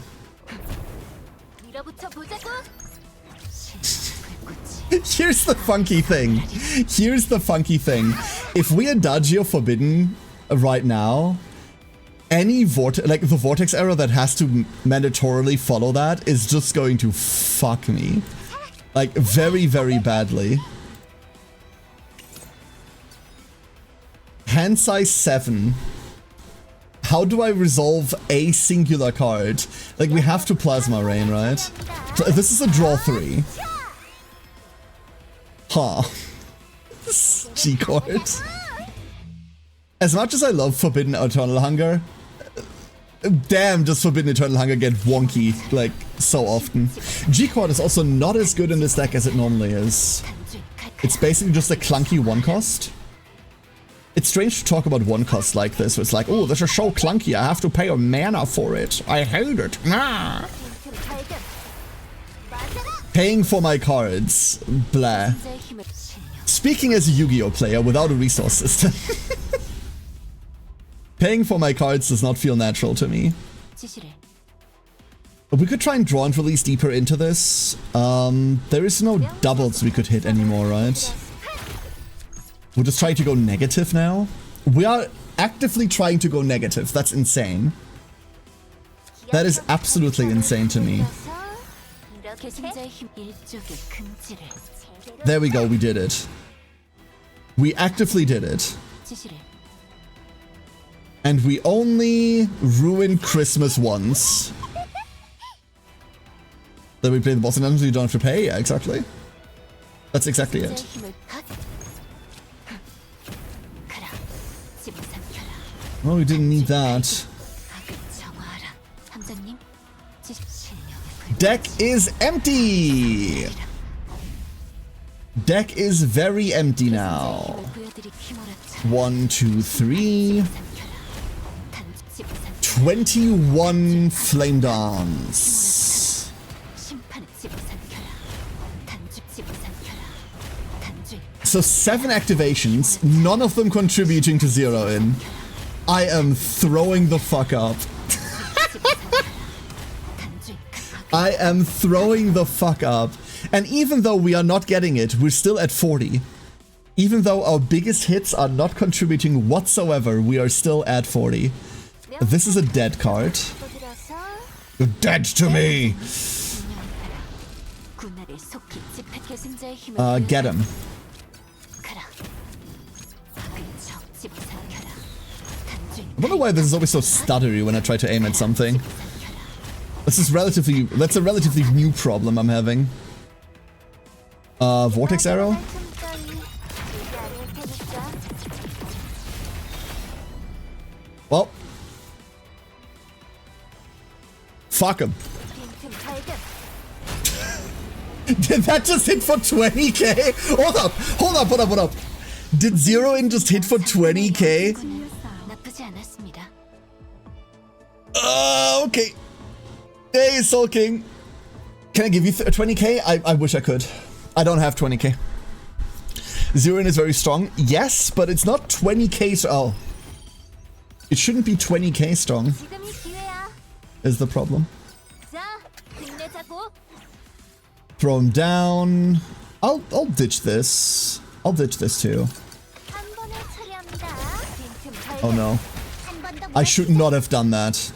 Here's the funky thing. Here's the funky thing. If we Adagio Forbidden right now, any vortex, like the vortex arrow that has to mandatorily follow that is just going to fuck me. Like, very, very badly. Hand size 7. How do I resolve a singular card? Like, we have to Plasma Rain, right? This is a draw 3. Huh. G-Chord. As much as I love Forbidden Eternal Hunger, damn, does Forbidden Eternal Hunger get wonky, like, so often. G-Chord is also not as good in this deck as it normally is. It's basically just a clunky 1-cost. It's strange to talk about 1-cost like this, where it's like, oh, this is so clunky, I have to pay a mana for it. I hate it. Nah. Paying for my cards. Blah. Speaking as a Yu-Gi-Oh player without a resource system. Paying for my cards does not feel natural to me. We could try and draw and release deeper into this. There is no doubles we could hit anymore, right? We're just trying to go negative now. We are actively trying to go negative. That's insane. That is absolutely insane to me. There we go, we did it. We actively did it. And we only ruined Christmas once. Then we play the boss and you don't have to pay? Yeah, exactly. That's exactly it. Oh, we didn't need that. Deck is empty! Deck is very empty now. 1, 2, 3. 21 Flame Dance. So 7 activations, none of them contributing to 0 in. I am throwing the fuck up. I am throwing the fuck up. And even though we are not getting it, we're still at 40. Even though our biggest hits are not contributing whatsoever, we are still at 40. This is a dead card. You're dead to me! Get him. I wonder why this is always so stuttery when I try to aim at something. That's a relatively new problem I'm having. Vortex arrow? Well. Fuck him. Did that just hit for 20k? Hold up. Did 0 in just hit for 20k? Okay. Hey, Soul King. Can I give you 20k? I wish I could. I don't have 20k. 0 in is very strong. Yes, but it's not 20k. Oh. It shouldn't be 20k strong. Is the problem. Throw him down. I'll ditch this. I'll ditch this too. Oh no. I should not have done that.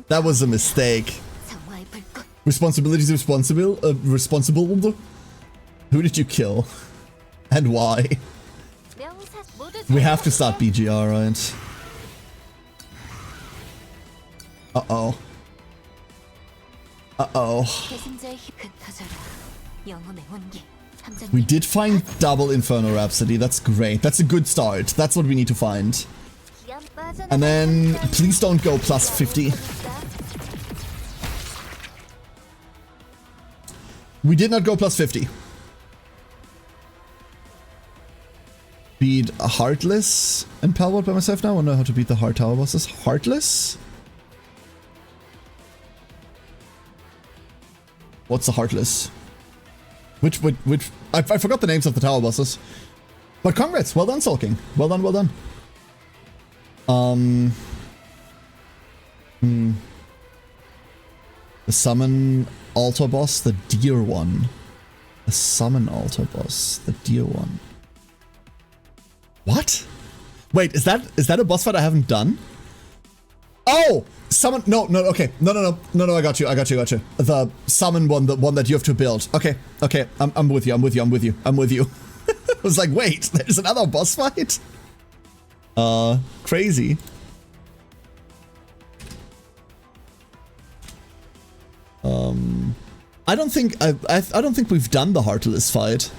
That was a mistake. Responsibilities responsible? Who did you kill? And why? We have to start BGR, right? Uh-oh. Uh-oh. We did find double Inferno Rhapsody. That's great. That's a good start. That's what we need to find. And then, please don't go plus 50. We did not go plus 50. Beat Heartless and Palworld by myself now. I know how to beat the hard tower bosses. Heartless? What's the Heartless? Which, I forgot the names of the tower bosses. But congrats, well done, Soul King. Well done, well done. The summon altar boss, the deer one. The summon altar boss, the deer one. What? Wait, is that a boss fight I haven't done? Oh! Summon, no, okay. No, I got you. The summon one, the one that you have to build. Okay, I'm with you. I was like, wait, there's another boss fight? Crazy. I don't think we've done the Heartless fight.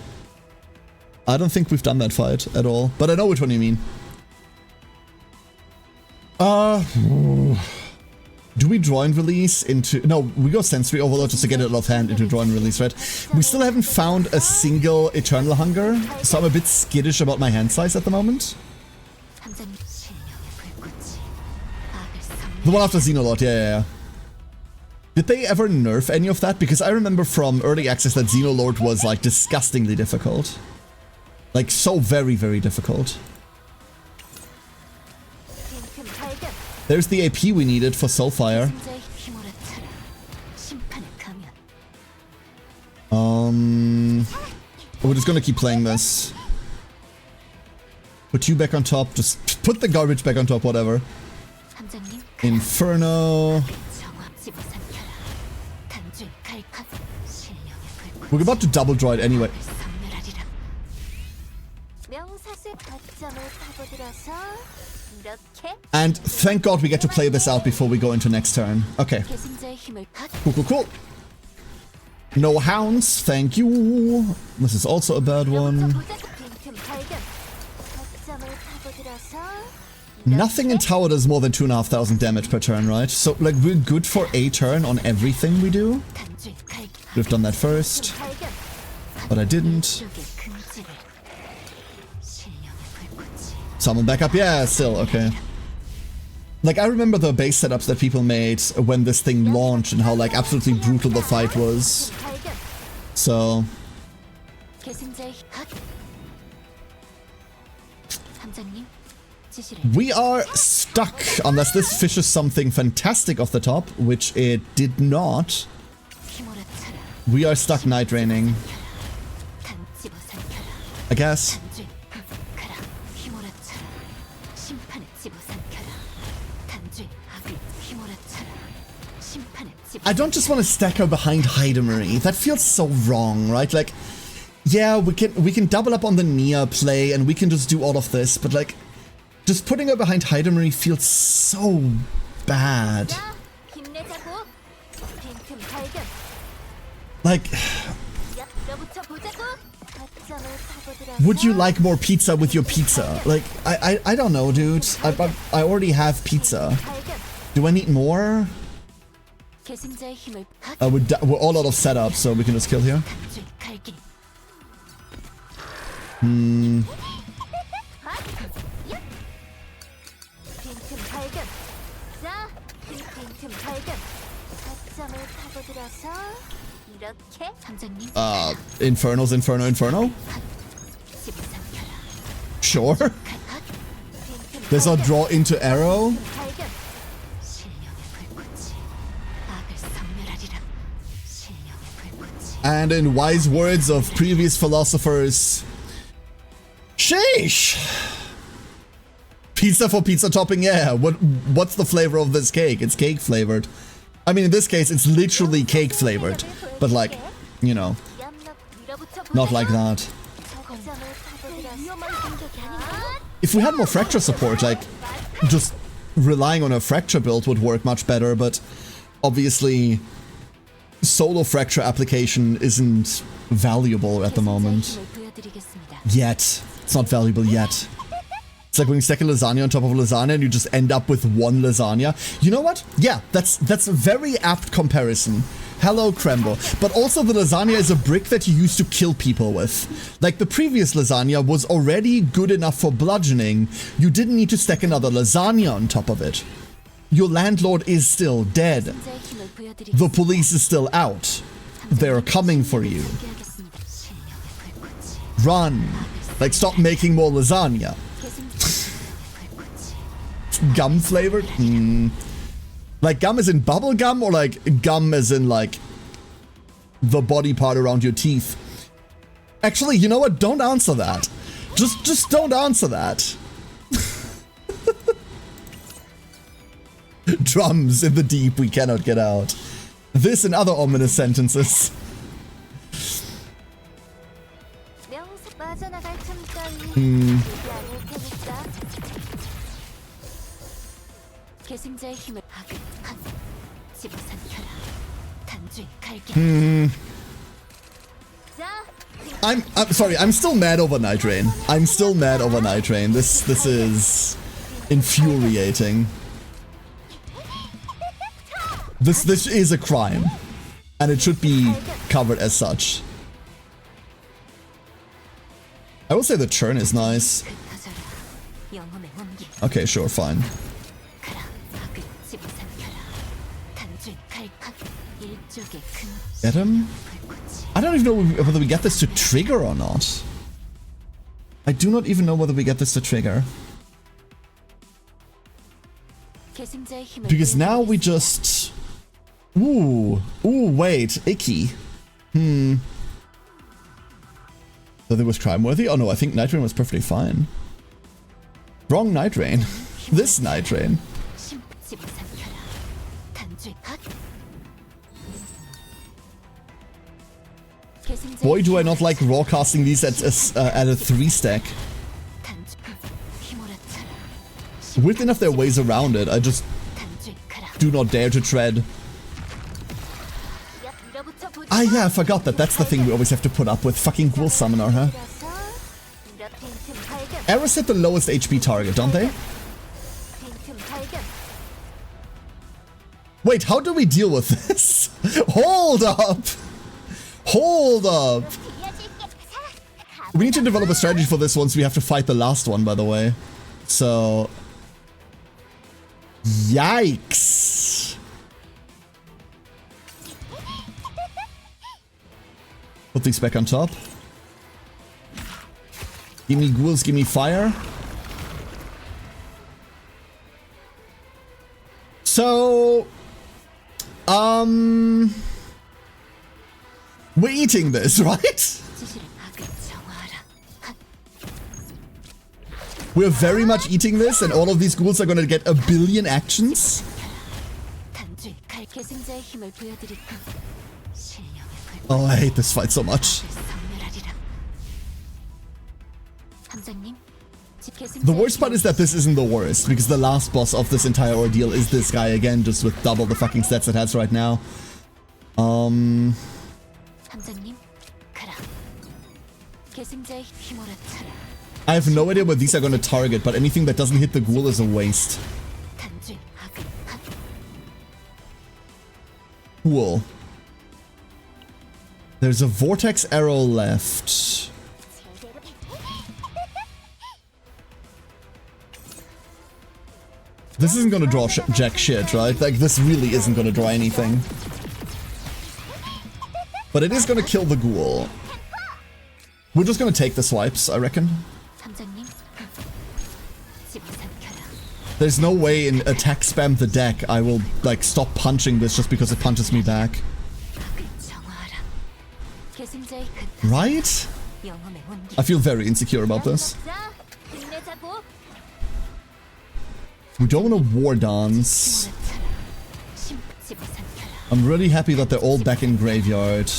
I don't think we've done that fight at all, but I know which one you mean. Do we draw and release into... No, we go Sensory Overload just to get it offhand into draw and release, right? We still haven't found a single Eternal Hunger, so I'm a bit skittish about my hand size at the moment. The one after Xenolot, yeah. Did they ever nerf any of that? Because I remember from early access that Xenolot was, like, disgustingly difficult. Like, so very, very difficult. There's the AP we needed for Soulfire. We're just gonna keep playing this. Put you back on top. Just put the garbage back on top, whatever. Inferno. We're about to double draw it anyway. And thank God we get to play this out before we go into next turn. Okay. Cool, cool, cool. No hounds, thank you. This is also a bad one. Nothing in tower does more than 2,500 damage per turn, right? So, like, we're good for a turn on everything we do. Could have done that first, but I didn't. Summon back up, yeah, still, okay. Like, I remember the base setups that people made when this thing launched and how, like, absolutely brutal the fight was. So... we are stuck, unless this fishes something fantastic off the top, which it did not. We are stuck Night Raining, I guess. I don't just want to stack her behind Hidemarie. That feels so wrong, right? Like, yeah, we can double up on the Nia play and we can just do all of this, but like, just putting her behind Hidemarie feels so bad. Like, would you like more pizza with your pizza? Like, I don't know, dude. I already have pizza. Do I need more? We're all out of setup, so we can just kill here. Inferno's Inferno? Sure. There's a draw into arrow. And in wise words of previous philosophers, sheesh! Pizza for pizza topping, yeah. What's the flavor of this cake? It's cake flavored. I mean, in this case, it's literally cake flavored. But like, you know, not like that. If we had more fracture support, like, just relying on a fracture build would work much better, but obviously solo fracture application isn't valuable at the moment. Yet. It's not valuable yet. It's like when you stack a lasagna on top of a lasagna and you just end up with one lasagna. You know what? Yeah, that's a very apt comparison. Hello, Krembo. But also the lasagna is a brick that you use to kill people with. Like the previous lasagna was already good enough for bludgeoning. You didn't need to stack another lasagna on top of it. Your landlord is still dead. The police is still out. They're coming for you. Run. Like, stop making more lasagna. Gum flavored? Like gum as in bubble gum, or like gum as in like the body part around your teeth? Actually, you know what? Don't answer that. Just don't answer that. Drums in the deep we cannot get out. This and other ominous sentences. I'm sorry, I'm still mad over Night Rain. I'm still mad over Night Rain. This is infuriating. This is a crime, and it should be covered as such. I will say the churn is nice. Okay, sure, fine. Get him? I don't even know whether we get this to trigger or not. I do not even know whether we get this to trigger. Because now we just... Ooh, wait, icky. So there was crime-worthy? Oh no, I think Night Rain was perfectly fine. Wrong Night Rain. This Night Rain. Boy, do I not like raw casting these at a 3-stack. Weird enough, there are ways around it. I just do not dare to tread. Ah yeah, I forgot that. That's the thing we always have to put up with. Fucking Ghoul Summoner, huh? Arrows hit the lowest HP target, don't they? Wait, how do we deal with this? Hold up! Hold up! We need to develop a strategy for this once we have to fight the last one, by the way. So... Yikes! Put these back on top. Give me ghouls, give me fire. So... We're eating this, right? We're very much eating this, and all of these ghouls are gonna get a billion actions. Oh, I hate this fight so much. The worst part is that this isn't the worst, because the last boss of this entire ordeal is this guy again, just with double the fucking stats it has right now. I have no idea what these are going to target, but anything that doesn't hit the ghoul is a waste. Cool. There's a vortex arrow left. This isn't gonna draw jack shit, right? Like, this really isn't gonna draw anything. But it is gonna kill the ghoul. We're just gonna take the swipes, I reckon. There's no way in attack spam the deck I will, like, stop punching this just because it punches me back. Right? I feel very insecure about this. We don't want to war dance. I'm really happy that they're all back in graveyard.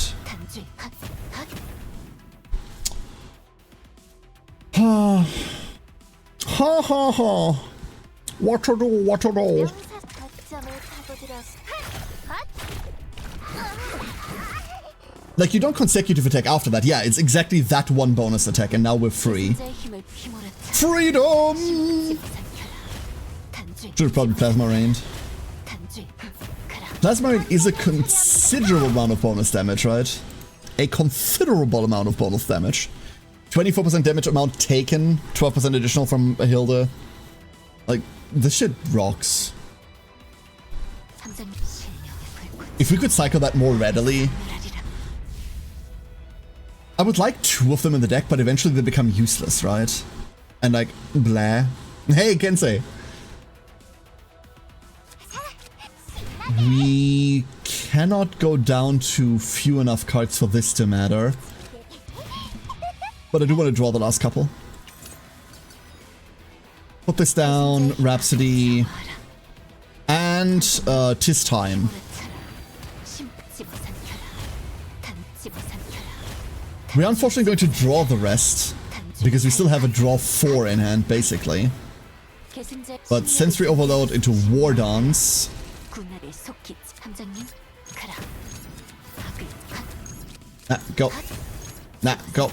Ha ha ha. What to do, what to do. Like, you don't consecutive attack after that. Yeah, it's exactly that one bonus attack, and now we're free. Freedom! Should have probably Plasma Rained. Plasma Rain is a considerable amount of bonus damage, right? A considerable amount of bonus damage. 24% damage amount taken, 12% additional from Hilde. Like, this shit rocks. If we could cycle that more readily... I would like 2 of them in the deck, but eventually they become useless, right? And like, blah. Hey, Kensei! We cannot go down to few enough cards for this to matter. But I do want to draw the last couple. Put this down, Rhapsody, and Tis Time. We're unfortunately going to draw the rest, because we still have a draw 4 in hand, basically. But Sensory Overload into War Dance. Go. Nah, go.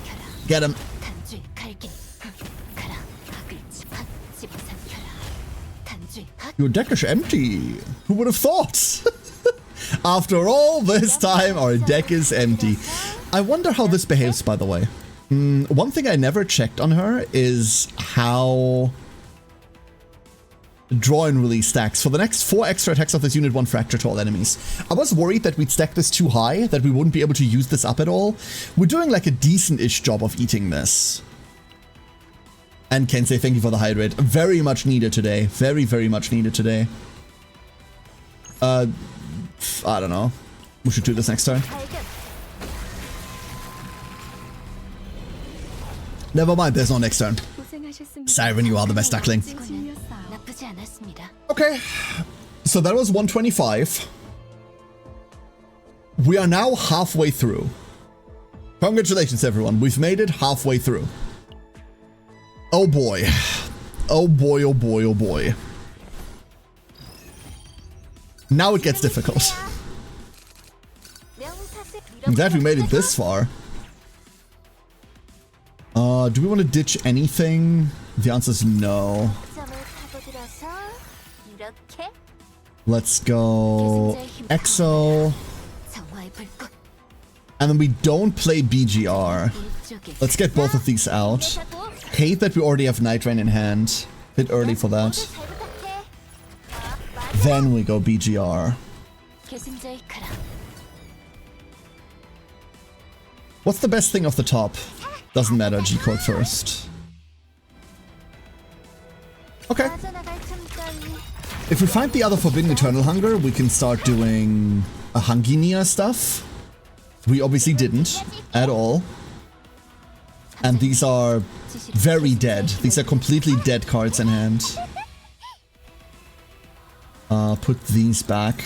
Get him. Your deck is empty. Who would have thought? After all this time, our deck is empty. I wonder how this behaves, by the way. One thing I never checked on her is how draw and release stacks. For the next 4 extra attacks of this unit, 1 fracture to all enemies. I was worried that we'd stack this too high, that we wouldn't be able to use this up at all. We're doing like a decent-ish job of eating this. And Kensei, thank you for the hydrate. Very much needed today. Very, very much needed today. I don't know. We should do this next turn. Never mind, there's no next turn. Siren, you are the best duckling. Okay, so that was 125. We are now halfway through. Congratulations, everyone. We've made it halfway through. Oh boy. Oh boy, oh boy, oh boy. Now it gets difficult. I'm glad we made it this far. Do we want to ditch anything? The answer is no. Let's go EXO. And then we don't play BGR. Let's get both of these out. Hate that we already have Night Rain in hand. Bit early for that. Then we go BGR. What's the best thing off the top? Doesn't matter, G-Code first. Okay. If we find the other Forbidden Eternal Hunger, we can start doing a Hunginia stuff. We obviously didn't at all. And these are very dead. These are completely dead cards in hand. Put these back.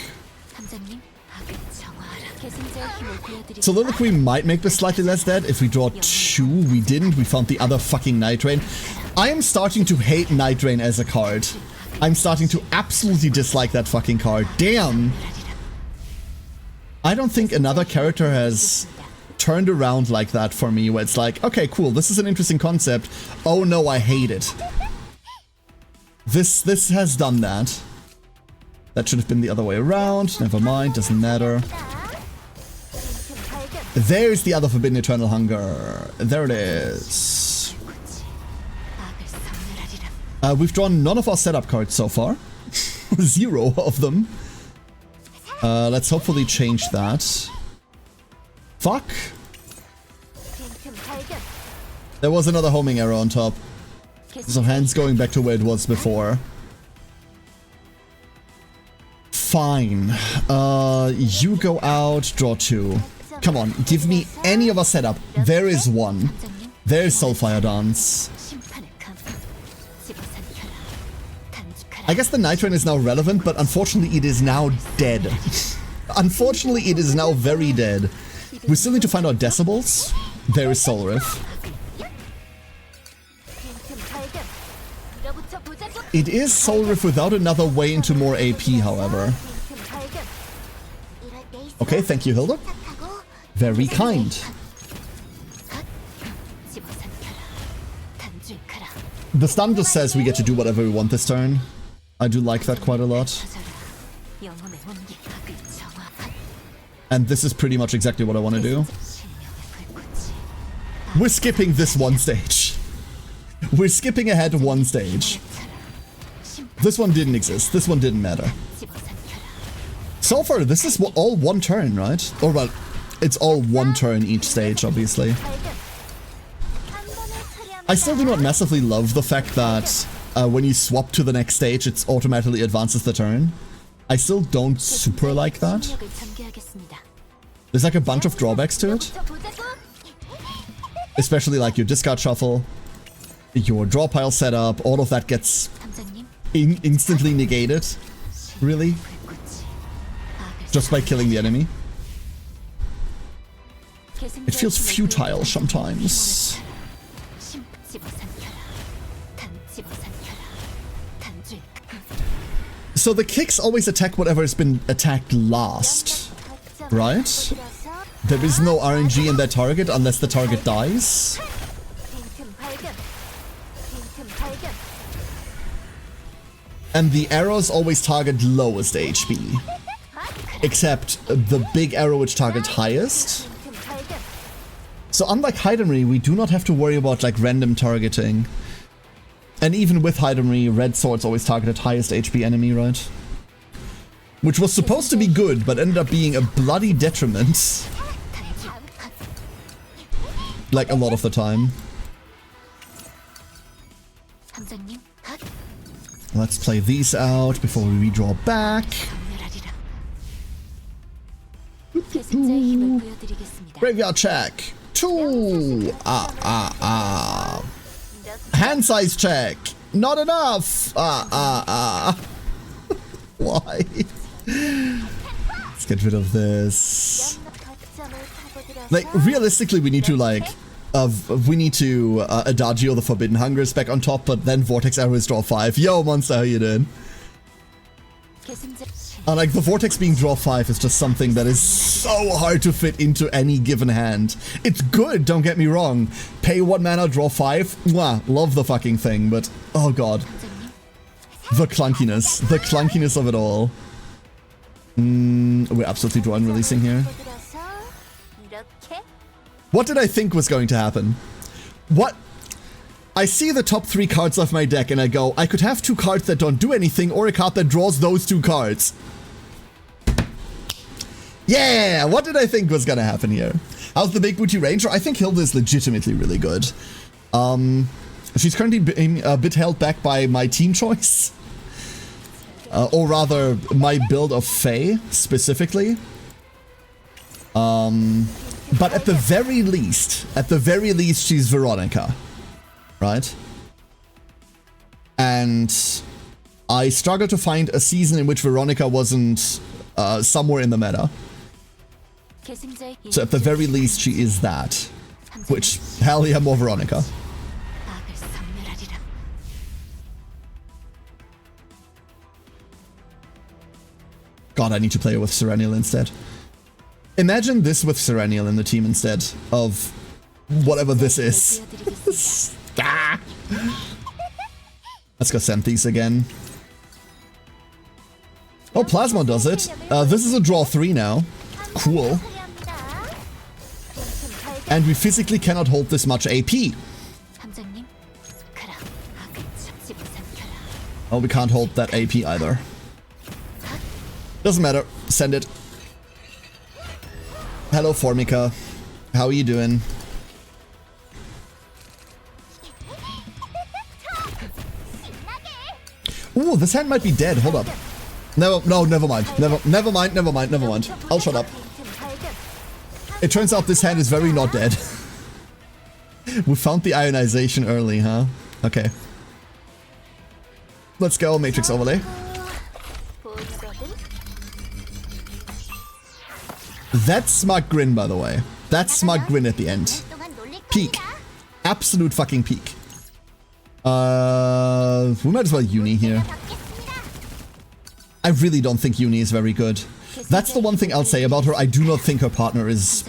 Soliloquy might make this slightly less dead. If we draw 2, we didn't. We found the other fucking Night Rain. I am starting to hate Night Rain as a card. I'm starting to absolutely dislike that fucking card. Damn! I don't think another character has turned around like that for me, where it's like, okay, cool, this is an interesting concept. Oh no, I hate it. This has done that. That should have been the other way around. Never mind, doesn't matter. There's the other Forbidden Eternal Hunger. There it is. We've drawn none of our setup cards so far. 0 of them. Let's hopefully change that. Fuck. There was another homing arrow on top. So hands going back to where it was before. Fine. You go out, draw 2. Come on, give me any of a setup. There is one. There is Soulfire Dance. I guess the Night Rain is now relevant, but unfortunately it is now dead. Unfortunately it is now very dead. We still need to find out decibels. There is Soul Riff. It is Soul Riff without another way into more AP, however. Okay, thank you, Hilde. Very kind. The stun just says we get to do whatever we want this turn. I do like that quite a lot. And this is pretty much exactly what I want to do. We're skipping this one stage. We're skipping ahead one stage. This one didn't exist. This one didn't matter. So far, this is all one turn, right? Or well, it's all one turn each stage, obviously. I still do not massively love the fact that when you swap to the next stage, it automatically advances the turn. I still don't super like that. There's like a bunch of drawbacks to it. Especially like your discard shuffle, your draw pile setup, all of that gets instantly negated, really. Just by killing the enemy. It feels futile sometimes. So the kicks always attack whatever has been attacked last, right? There is no RNG in that target unless the target dies. And the arrows always target lowest HP. Except the big arrow which targets highest. So unlike Heidenry, we do not have to worry about like random targeting. And even with Heidenry, red swords always targeted highest HP enemy, right? Which was supposed to be good, but ended up being a bloody detriment. Like a lot of the time. Let's play these out before we redraw back. Graveyard check. 2. Hand size check. Not enough. Why? Let's get rid of this. Like, realistically, we need to, like, Adagio the Forbidden Hunger is back on top, but then Vortex Arrow is draw 5. Yo, Monster, how you doing? Like, the Vortex being draw 5 is just something that is so hard to fit into any given hand. It's good, don't get me wrong. Pay 1 mana, draw 5. Mwah, love the fucking thing, but oh god. The clunkiness of it all. We're absolutely drawing releasing here. What did I think was going to happen? What? I see the top 3 cards of my deck and I go, I could have 2 cards that don't do anything or a card that draws those 2 cards. Yeah, what did I think was gonna happen here? How's the Big Booty Ranger? I think Hilde is legitimately really good. She's currently being a bit held back by my team choice. Or rather, my build of Fae, specifically. But at the very least, she's Veronica. Right? And I struggle to find a season in which Veronica wasn't somewhere in the meta. So at the very least, she is that. Which, hell yeah, more Veronica. God, I need to play it with Serenial instead. Imagine this with Serenial in the team instead of whatever this is. Let's go send these again. Oh, Plasma does it. This is a draw 3 now. Cool. And we physically cannot hold this much AP. Oh, we can't hold that AP either. Doesn't matter. Send it. Hello, Formica. How are you doing? Ooh, this hand might be dead. Hold up. No, never mind. Never mind. I'll shut up. It turns out this hand is very not dead. We found the ionization early, huh? Okay. Let's go, Matrix Overlay. That's Smart Grin, by the way. That's Smart Grin at the end. Peak. Absolute fucking peak. We might as well Uni here. I really don't think Uni is very good. That's the one thing I'll say about her. I do not think her partner is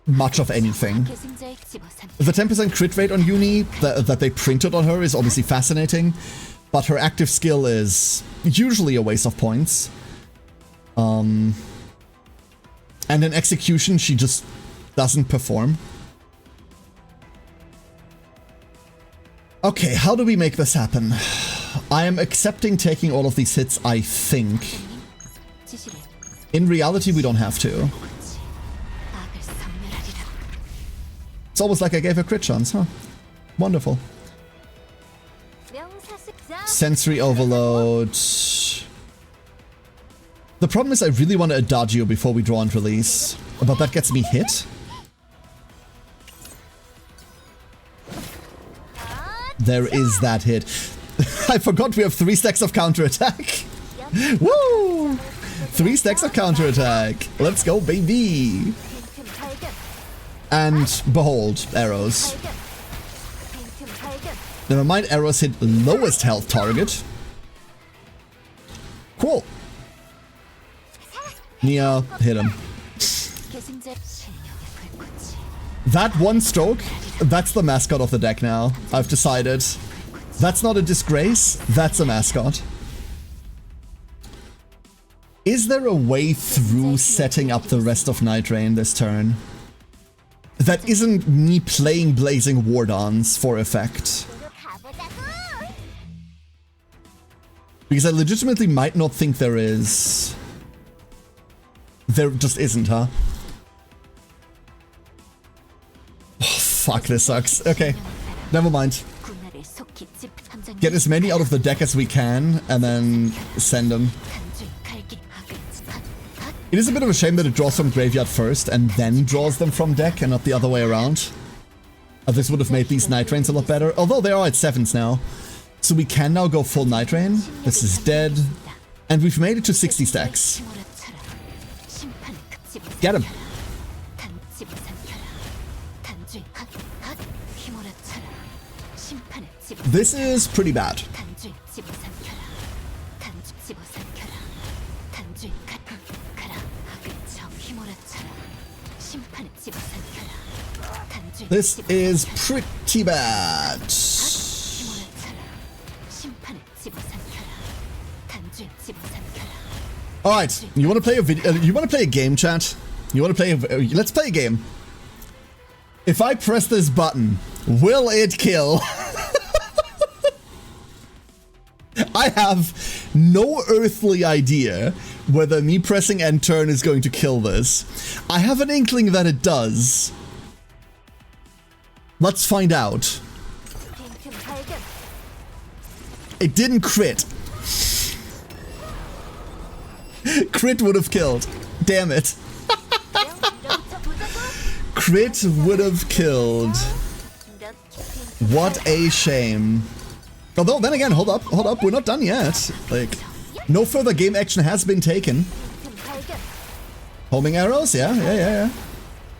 much of anything. The 10% crit rate on Uni that they printed on her is obviously fascinating, but her active skill is usually a waste of points. And in execution, she just doesn't perform. Okay, how do we make this happen? I am accepting taking all of these hits, I think. In reality, we don't have to. It's almost like I gave her crit chance, huh? Wonderful. Sensory Overload. The problem is I really want to Adagio before we draw and release, but that gets me hit. There is that hit. I forgot we have 3 stacks of counterattack. Woo! 3 stacks of counterattack. Let's go, baby. And behold, arrows. Never mind, arrows hit lowest health target. Cool. Nia, hit him. That one stroke, that's the mascot of the deck now. I've decided. That's not a disgrace, that's a mascot. Is there a way through setting up the rest of Night Rain this turn that isn't me playing Blazing War Dance for effect? Because I legitimately might not think there is. There just isn't, huh? Oh, fuck, this sucks. Okay, never mind. Get as many out of the deck as we can, and then send them. It is a bit of a shame that it draws from graveyard first and then draws them from deck and not the other way around. This would have made these Night Rains a lot better, although they are at 7s now. So we can now go full Night Rain. This is dead. And we've made it to 60 stacks. Get him. This is pretty bad. This is pretty bad. All right, you want to play a video? You want to play a game, chat? You want to play? Let's play a game. If I press this button, will it kill? I have no earthly idea whether me pressing end turn is going to kill this. I have an inkling that it does. Let's find out. It didn't crit. Crit would have killed. Damn it. Crit would have killed. What a shame. Although, then again, hold up, we're not done yet. Like, no further game action has been taken. Homing arrows, yeah.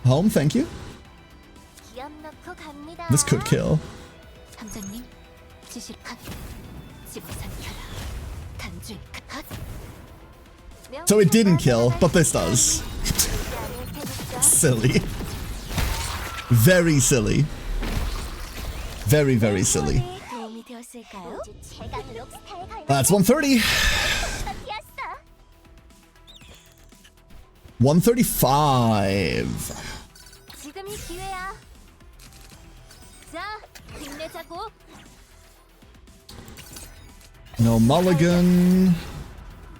Home, thank you. This could kill. So it didn't kill, but this does. Silly. Very silly. Very, very silly. That's 130. 135. No mulligan.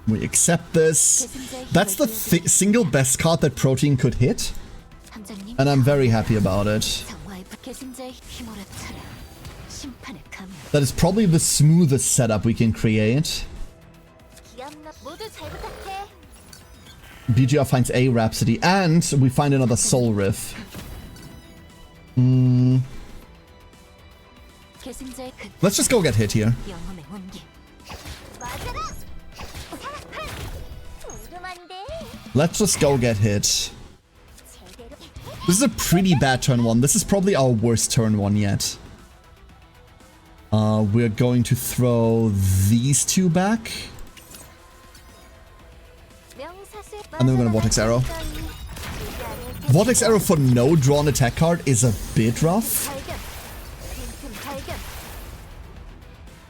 We accept this. That's the single best card that Protein could hit. And I'm very happy about it. That is probably the smoothest setup we can create. BGR finds a Rhapsody, and we find another Soul Riff. Let's just go get hit here. Let's just go get hit. This is a pretty bad turn 1. This is probably our worst turn 1 yet. We're going to throw these two back. And then we're gonna Vortex Arrow. Vortex Arrow for no drawn attack card is a bit rough.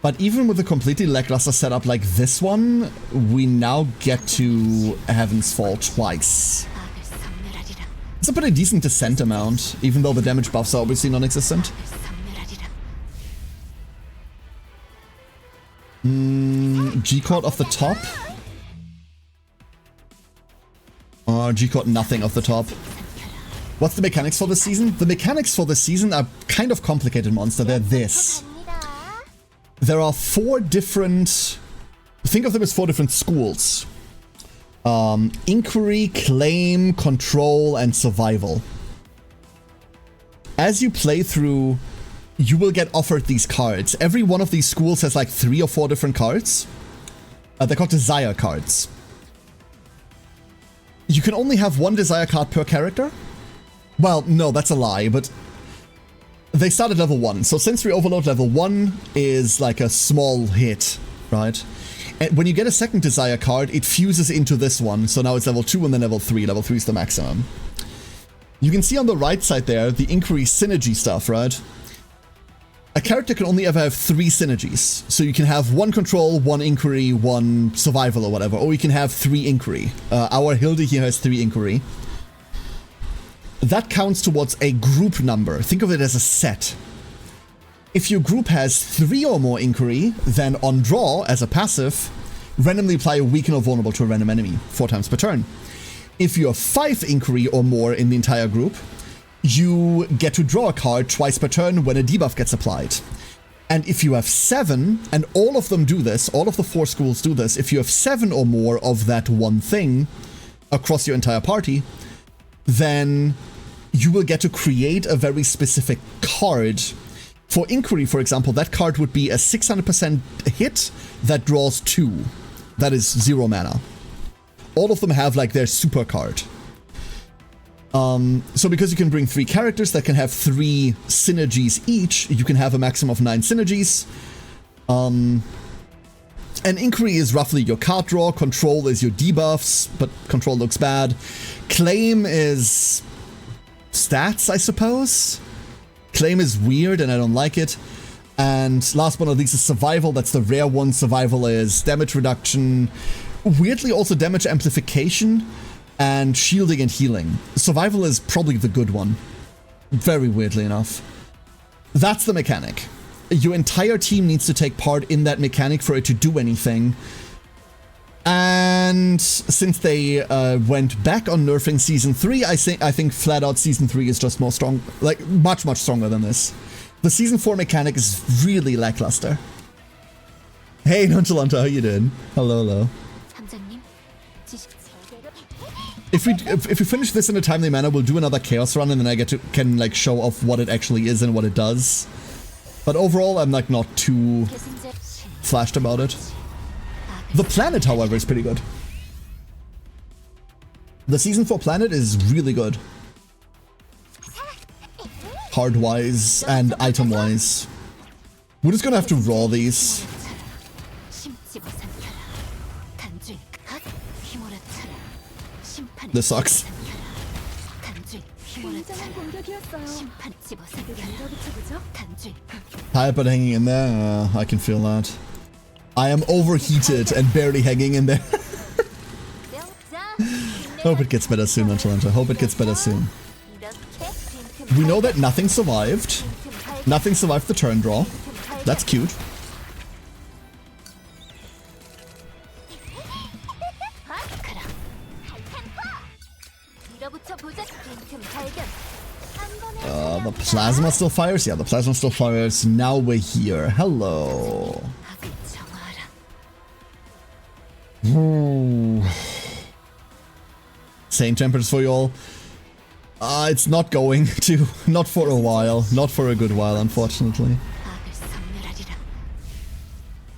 But even with a completely lackluster setup like this one, we now get to Heaven's Fall twice. It's a pretty decent descent amount, even though the damage buffs are obviously non-existent. G-Chord off the top. G-Chord nothing off the top. What's the mechanics for this season? The mechanics for this season are kind of complicated, Monster. They're this. There are 4 different... Think of them as 4 different schools. Inquiry, Claim, Control, and Survival. As you play through, you will get offered these cards. Every one of these schools has like 3 or 4 different cards. They're called Desire cards. You can only have 1 Desire card per character. Well, no, that's a lie, but... They start at level 1, so Sensory Overload level 1 is like a small hit, right? And when you get a second Desire card, it fuses into this one, so now it's level 2 and then level 3. Level 3 is the maximum. You can see on the right side there, the Inquiry synergy stuff, right? A character can only ever have 3 synergies, so you can have 1 Control, 1 Inquiry, 1 Survival or whatever, or you can have 3 Inquiry. Our Hilde here has 3 Inquiry. That counts towards a group number. Think of it as a set. If your group has 3 or more Inquiry, then on draw, as a passive, randomly apply a weaken or vulnerable to a random enemy, 4 times per turn. If you have 5 Inquiry or more in the entire group, you get to draw a card twice per turn when a debuff gets applied. And if you have 7, and all of them do this, all of the 4 schools do this, if you have 7 or more of that one thing, across your entire party, then you will get to create a very specific card. For Inquiry, for example, that card would be a 600% hit that draws 2. That is 0 mana. All of them have like their super card. So because you can bring 3 characters that can have 3 synergies each, you can have a maximum of 9 synergies. And Inquiry is roughly your card draw, Control is your debuffs, but Control looks bad. Claim is stats, I suppose. Claim is weird and I don't like it. And last but not least is Survival, that's the rare one. Survival is damage reduction, weirdly also damage amplification, and shielding and healing. Survival is probably the good one, very weirdly enough. That's the mechanic. Your entire team needs to take part in that mechanic for it to do anything. And since they went back on nerfing Season 3, I think flat out Season 3 is just more strong, like much stronger than this. The Season 4 mechanic is really lackluster. Hey Nonchalanta, how you doing? Hello. If we finish this in a timely manner, we'll do another Chaos run, and then I can like show off what it actually is and what it does. But overall, I'm like not too flashed about it. The planet, however, is pretty good. The Season 4 planet is really good. Card-wise and item-wise. We're just gonna have to raw these. This sucks. Tired but hanging in there. I can feel that. I am overheated and barely hanging in there. Hope it gets better soon, Atalanta. Hope it gets better soon. We know that nothing survived. Nothing survived the turn draw. That's cute. The plasma still fires? Yeah, the plasma still fires. Now we're here. Hello. Ooh. Same temperatures for you all. It's not going to. Not for a while. Not for a good while, unfortunately.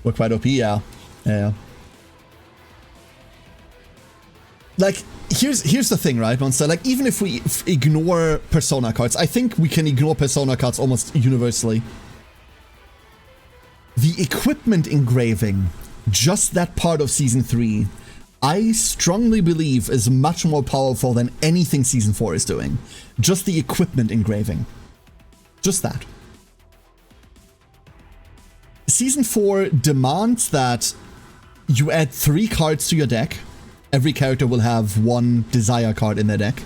We're quite OP, yeah. Yeah. Like, here's the thing, right, Monster? Like, even if we ignore Persona cards, I think we can ignore Persona cards almost universally. The equipment engraving, just that part of Season 3, I strongly believe is much more powerful than anything Season 4 is doing. Just the equipment engraving. Just that. Season 4 demands that you add 3 cards to your deck. Every character will have 1 desire card in their deck.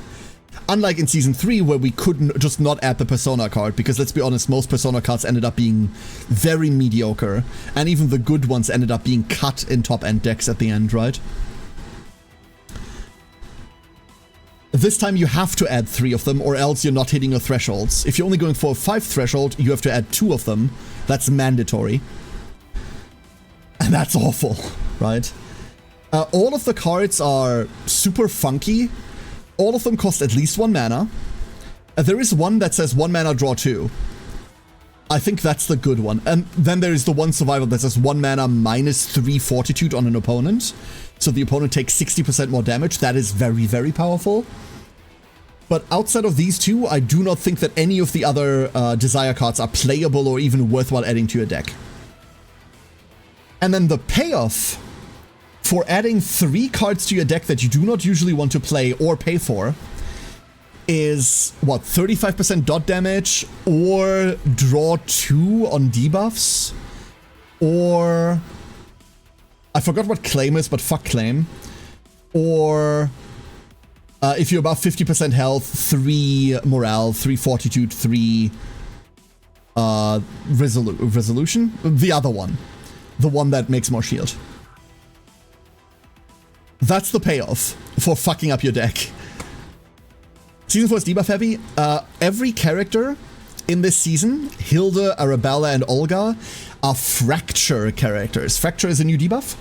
Unlike in Season 3, where we couldn't just not add the Persona card, because let's be honest, most Persona cards ended up being very mediocre, and even the good ones ended up being cut in top-end decks at the end, right? This time you have to add 3 of them, or else you're not hitting your thresholds. If you're only going for a 5 threshold, you have to add 2 of them. That's mandatory. And that's awful, right? All of the cards are super funky. All of them cost at least 1 mana. There is one that says 1 mana, draw 2. I think that's the good one. And then there is the one survival that says 1 mana minus 3 fortitude on an opponent. So the opponent takes 60% more damage. That is very, very powerful. But outside of these two, I do not think that any of the other desire cards are playable or even worthwhile adding to your deck. And then the payoff for adding 3 cards to your deck that you do not usually want to play or pay for is, what, 35% dot damage, or draw 2 on debuffs, or I forgot what claim is, but fuck claim, or if you're above 50% health, 3 morale, 3 fortitude, 3 resolution, the other one, the one that makes more shield. That's the payoff for fucking up your deck. Season 4 is debuff heavy. Every character in this season, Hilde, Arabella, and Olga, are fracture characters. Fracture is a new debuff.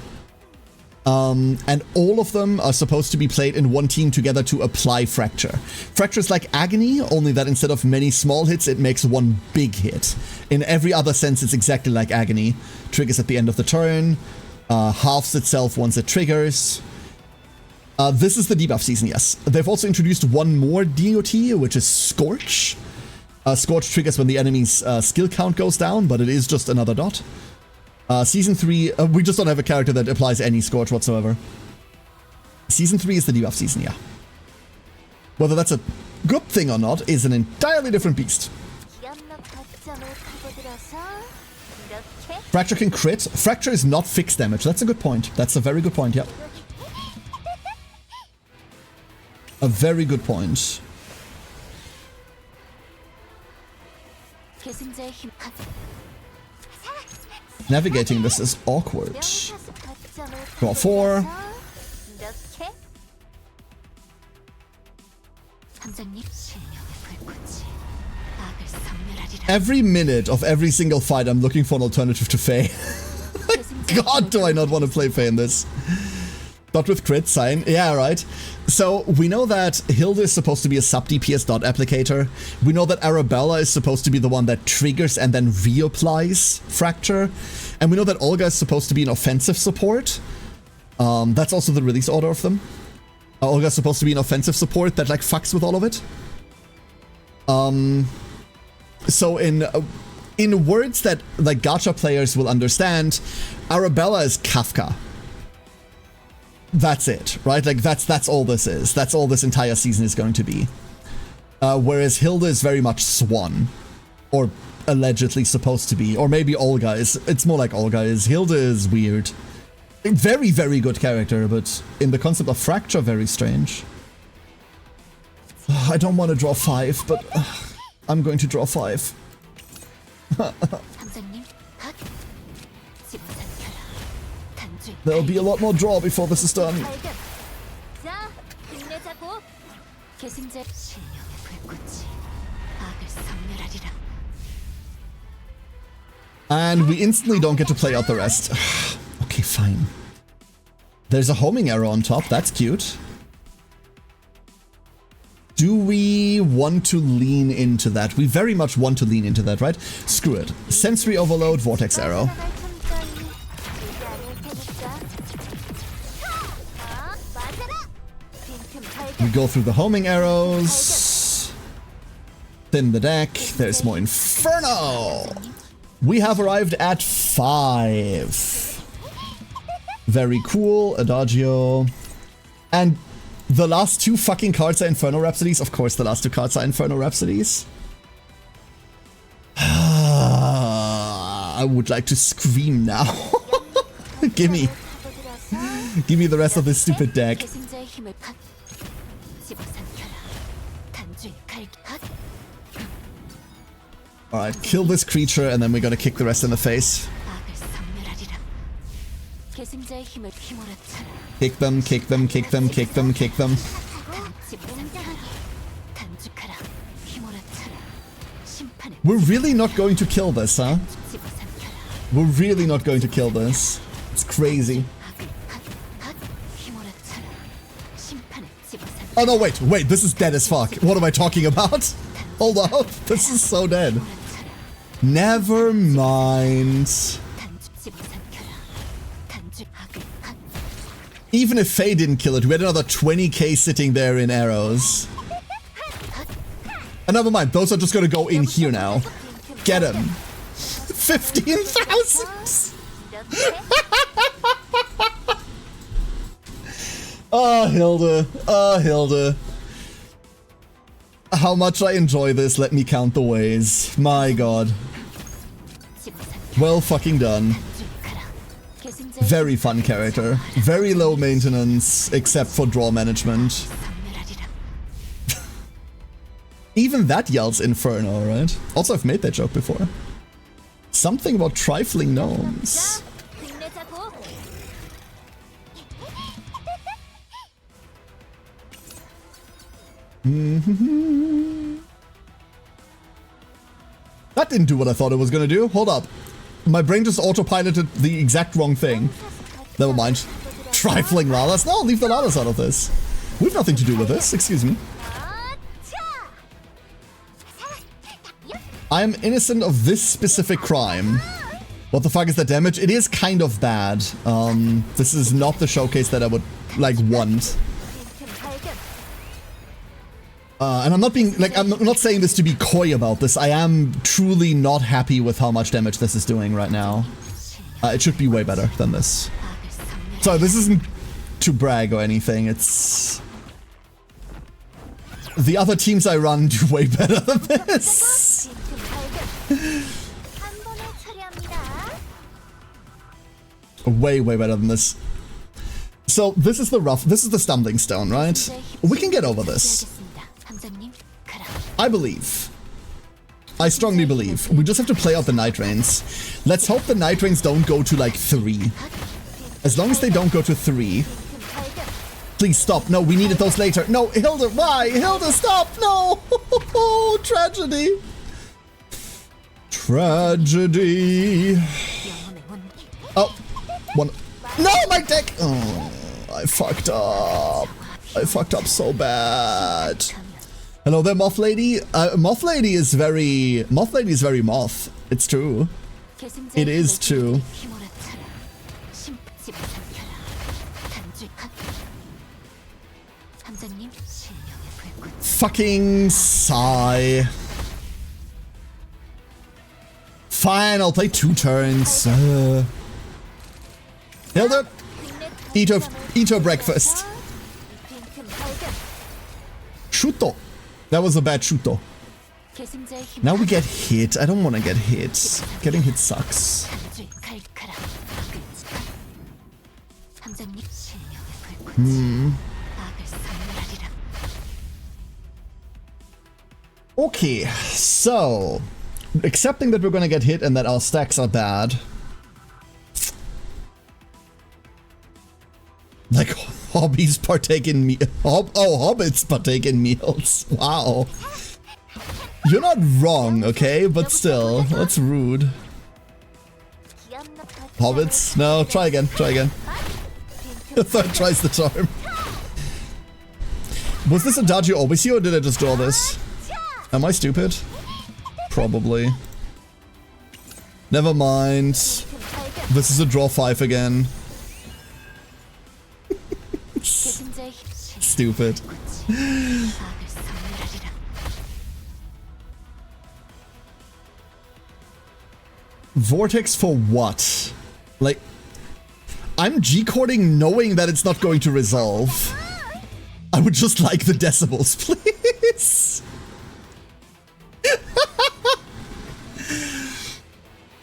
And all of them are supposed to be played in one team together to apply Fracture. Fracture is like Agony, only that instead of many small hits, it makes one big hit. In every other sense, it's exactly like Agony. Triggers at the end of the turn, halves itself once it triggers. This is the debuff season, yes. They've also introduced one more DOT, which is Scorch. Scorch triggers when the enemy's skill count goes down, but it is just another dot. Season 3, we just don't have a character that applies any Scorch whatsoever. Season 3 is the debuff season, yeah. Whether that's a good thing or not is an entirely different beast. Fracture can crit. Fracture is not fixed damage. That's a good point. That's a very good point, yeah. A very good point. Navigating this is awkward. Draw 4. Every minute of every single fight, I'm looking for an alternative to Faye. God, do I not want to play Faye in this. Dot with crit sign. Yeah, right. So we know that Hilde is supposed to be a sub DPS dot applicator. We know that Arabella is supposed to be the one that triggers and then reapplies Fracture. And we know that Olga is supposed to be an offensive support. That's also the release order of them. Olga is supposed to be an offensive support that like fucks with all of it. So in words that like gacha players will understand, Arabella is Kafka. That's it, right? Like that's all this is. That's all this entire season is going to be. Whereas Hilde is very much Swan, or allegedly supposed to be, or maybe Olga is. It's more like Olga is. Hilde is weird. Very, very good character, but in the concept of Fracture, very strange. I don't want to draw 5, but I'm going to draw 5. There'll be a lot more draw before this is done. And we instantly don't get to play out the rest. Okay, fine. There's a homing arrow on top. That's cute. Do we want to lean into that? We very much want to lean into that, right? Screw it. Sensory Overload, Vortex Arrow. We go through the homing arrows. Thin the deck. There's more Inferno. We have arrived at 5. Very cool. Adagio. And the last 2 fucking cards are Inferno Rhapsodies. Of course, the last 2 cards are Inferno Rhapsodies. I would like to scream now. Gimme. Gimme the rest of this stupid deck. Alright, kill this creature and then we're gonna kick the rest in the face. Kick them, kick them, kick them, kick them, kick them. We're really not going to kill this, huh? We're really not going to kill this. It's crazy. Oh no, wait, this is dead as fuck. What am I talking about? Hold up, this is so dead. Never mind. Even if Faye didn't kill it, we had another 20k sitting there in arrows. And never mind, those are just gonna go in here now. Get him. 15,000! Oh, Hilde. Oh, Hilde. How much I enjoy this, let me count the ways. My god. Well fucking done. Very fun character. Very low maintenance, except for draw management. Even that yells Inferno, right? Also, I've made that joke before. Something about trifling gnomes. That didn't do what I thought it was gonna do. Hold up. My brain just autopiloted the exact wrong thing. Never mind. Trifling Lalas? No, leave the Lalas out of this. We have nothing to do with this, excuse me. I am innocent of this specific crime. What the fuck is that damage? It is kind of bad. This is not the showcase that I would, like, want. And I'm not being, like, I'm not saying this to be coy about this. I am truly not happy with how much damage this is doing right now. It should be way better than this. So this isn't to brag or anything. It's... The other teams I run do way better than this. Way better than this. So this is the stumbling stone, right? We can get over this. I believe. I strongly believe. We just have to play out the night rains. Let's hope the night rains don't go to like 3. As long as they don't go to 3. Please stop. No, we needed those later. No, Hilde, why? Hilde, stop. No. Tragedy. Tragedy. Oh. One. No, my deck. Oh, I fucked up. I fucked up so bad. Hello there, Moth Lady. Moth Lady is very moth. It's true. It is true. Fucking sigh. Fine, I'll play 2 turns. Hilde, eat her breakfast. Shuto. That was a bad shuto. Now we get hit. I don't want to get hit. Getting hit sucks. Okay, so accepting that we're gonna get hit and that our stacks are bad. Like hobbies partake in hobbits partake in meals. Wow. You're not wrong, okay? But still, that's rude. Hobbits? No, try again, try again. Third tries the charm. Was this a dodge you always see, or did I just draw this? Am I stupid? Probably. Never mind. This is a draw 5 again. Stupid. Vortex for what? Like, I'm G-cording knowing that it's not going to resolve. I would just like the decibels, please.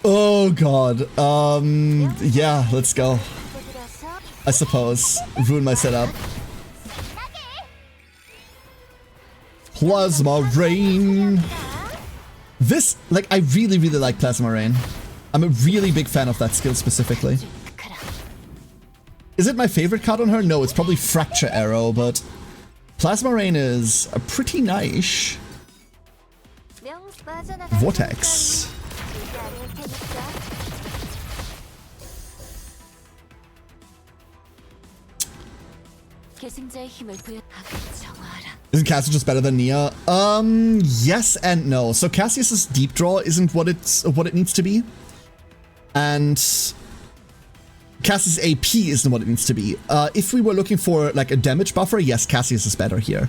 Oh god. Yeah, let's go. I suppose. Ruin my setup. Plasma Rain. This, like, I really like Plasma Rain. I'm a really big fan of that skill specifically. Is it my favorite card on her? No, it's probably Fracture Arrow, but Plasma Rain is a pretty nice. Vortex. Isn't Cassius just better than Nia? Yes and no. So Cassius's deep draw isn't what it needs to be, and Cassius' AP isn't what it needs to be. If we were looking for like a damage buffer, yes, Cassius is better here.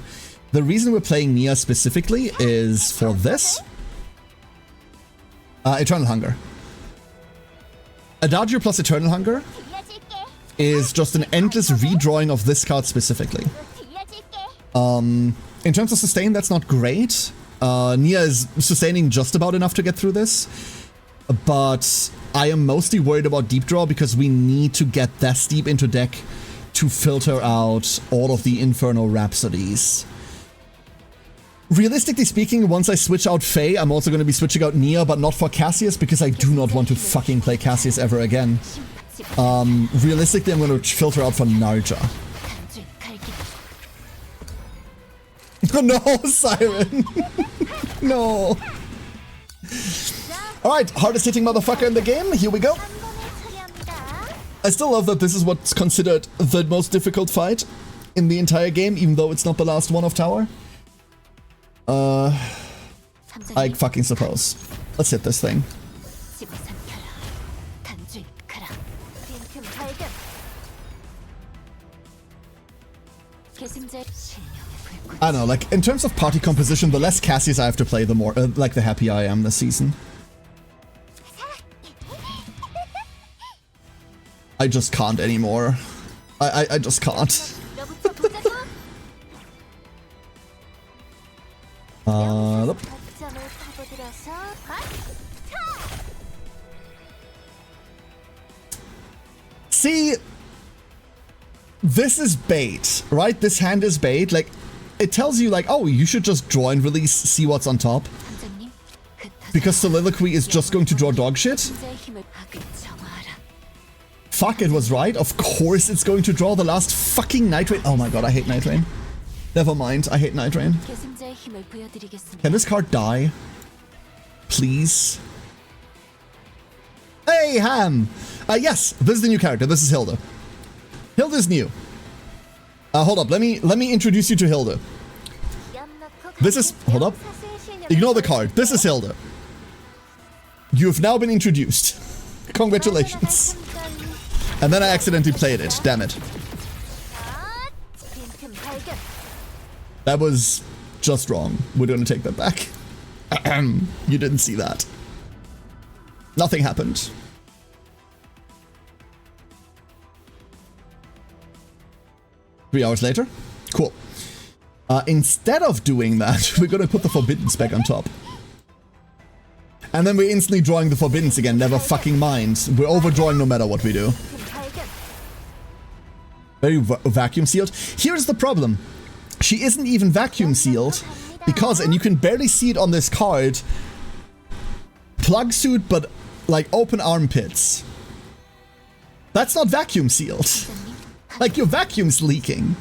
The reason we're playing Nia specifically is for this. Eternal Hunger. Adagio plus Eternal Hunger is just an endless redrawing of this card specifically. In terms of sustain, that's not great. Nia is sustaining just about enough to get through this, but I am mostly worried about deep draw because we need to get this deep into deck to filter out all of the Infernal Rhapsodies. Realistically speaking, once I switch out Faye, I'm also going to be switching out Nia, but not for Cassius, because I do not want to fucking play Cassius ever again. Realistically, I'm going to filter out for Narja. No, Siren! No! Alright, hardest hitting motherfucker in the game, here we go. I still love that this is what's considered the most difficult fight in the entire game, even though it's not the last one of tower. I fucking suppose. Let's hit this thing. I don't know, like, in terms of party composition, the less Cassius I have to play, the more, like, the happier I am this season. I just can't anymore. I just can't. Nope. See, this is bait, right? This hand is bait. Like, it tells you, like, oh, you should just draw and release, see what's on top. Because Soliloquy is just going to draw dog shit. Fuck, it was right. Of course it's going to draw the last fucking Night Rain. Oh my god, I hate Night Rain. Never mind, I hate Night Rain. Can this card die? Please? Hey, Ham! Yes, this is the new character. This is Hilde. Hilde is new. Hold up, let me introduce you to Hilde. This is... hold up. Ignore the card. This is Hilde. You have now been introduced. Congratulations. And then I accidentally played it. Damn it. That was just wrong. We're gonna take that back. You didn't see that. Nothing happened. Three hours later? Cool. Instead of doing that, we're gonna put the Forbiddens back on top. And then we're instantly drawing the Forbiddens again, never fucking mind. We're overdrawing no matter what we do. Very vacuum sealed. Here's the problem. She isn't even vacuum sealed because, and you can barely see it on this card, plug suit but like open armpits. That's not vacuum sealed. Like your vacuum's leaking.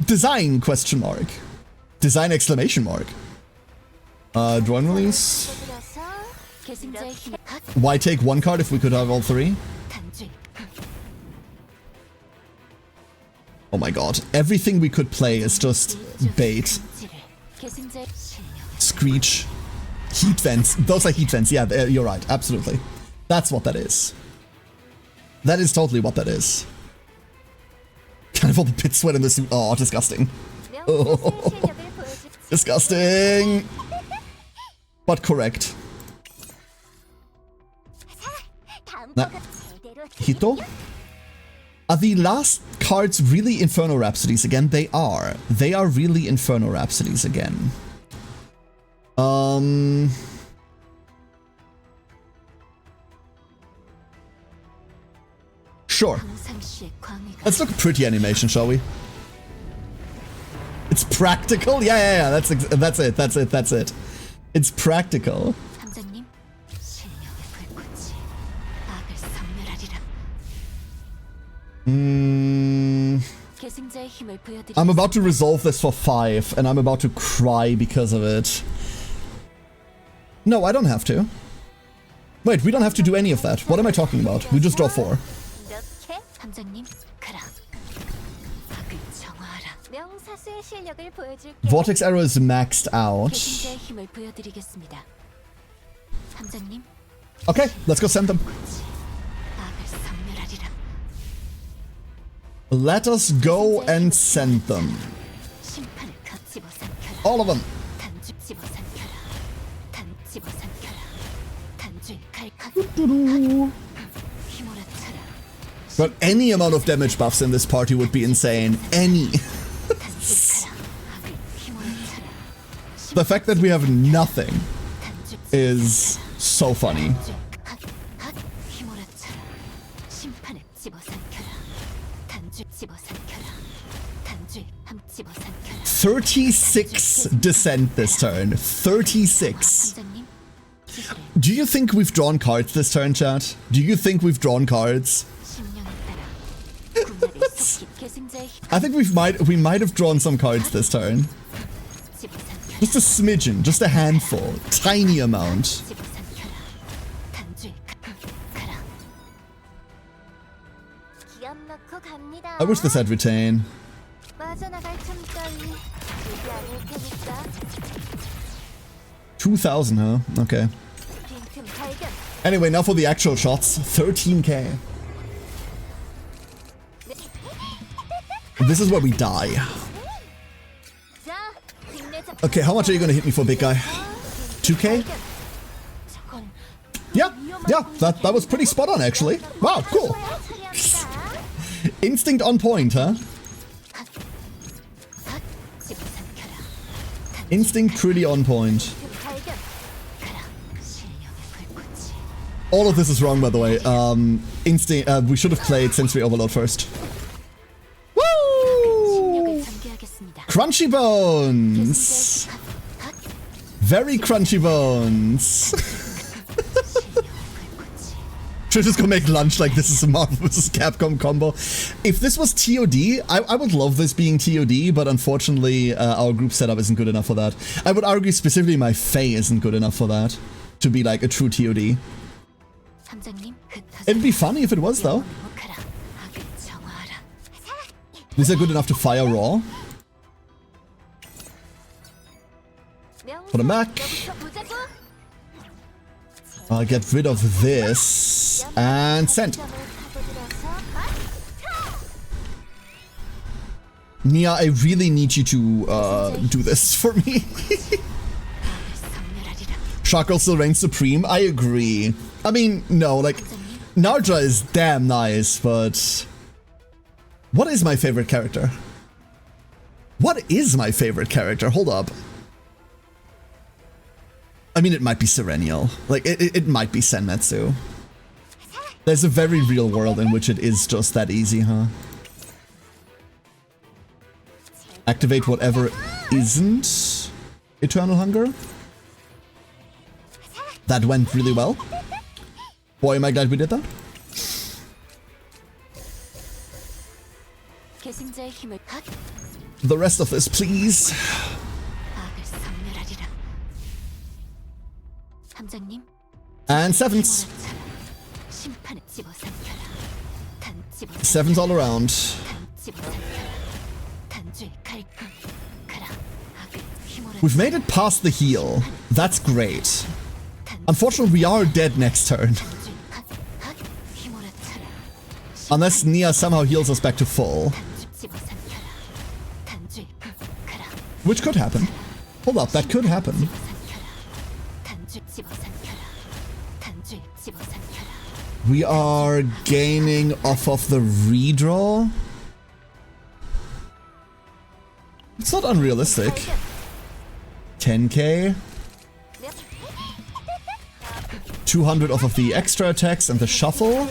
Design question mark. Design exclamation mark. Draw and release. Why take one card if we could have all three? Oh my god. Everything we could play is just bait. Screech. Heat vents. Those are heat vents. Yeah, you're right. Absolutely. That's what that is. That is totally what that is. Kind of all the pit sweat in the suit. Oh, disgusting. Oh, disgusting. But correct. Nah. Hito? Are the last cards really Inferno Rhapsodies again? They are. They are really Inferno Rhapsodies again. Sure. Let's look at pretty animation, shall we? It's practical? Yeah. That's it. It's practical. I'm about to resolve this for 5, and I'm about to cry because of it. No, I don't have to. Wait, we don't have to do any of that. What am I talking about? We just draw 4. Vortex Arrow is maxed out. Okay, let's go send them. Let us go and send them. All of them. But any amount of damage buffs in this party would be insane. Any. The fact that we have nothing is so funny. 36 descent this turn. 36. Do you think we've drawn cards this turn, chat? Do you think we've drawn cards? I think we might have drawn some cards this turn. Just a smidgen, just a handful, tiny amount. I wish this had retain. 2,000, huh? Okay. Anyway, now for the actual shots. 13k. This is where we die. Okay, how much are you gonna hit me for, big guy? 2k? Yeah, that was pretty spot on, actually. Wow, cool. Instinct on point, huh? Instinct pretty on point. All of this is wrong, by the way. Instinct, we should have played Sensory Overload first. Woo! Crunchy bones! Very crunchy bones. Should just go make lunch like this is a Marvel vs. Capcom combo. If this was TOD, I would love this being TOD, but unfortunately our group setup isn't good enough for that. I would argue specifically my Fae isn't good enough for that, to be like a true TOD. It'd be funny if it was, though. These are good enough to fire raw. Put them back. I'll get rid of this and send. Nia, I really need you to do this for me. Shackle still reigns supreme. I agree. I mean, no, like, Narja is damn nice, but what is my favorite character? What is my favorite character? Hold up. I mean, it might be Serenial. Like, it might be Senmetsu. There's a very real world in which it is just that easy, huh? Activate whatever isn't Eternal Hunger. That went really well. Boy, am I glad we did that. The rest of this, please. And sevens. Sevens all around. We've made it past the heal. That's great. Unfortunately, we are dead next turn. Unless Nia somehow heals us back to full. Which could happen. Hold up, that could happen. We are gaining off of the redraw. It's not unrealistic. 10k. 200 off of the extra attacks and the shuffle.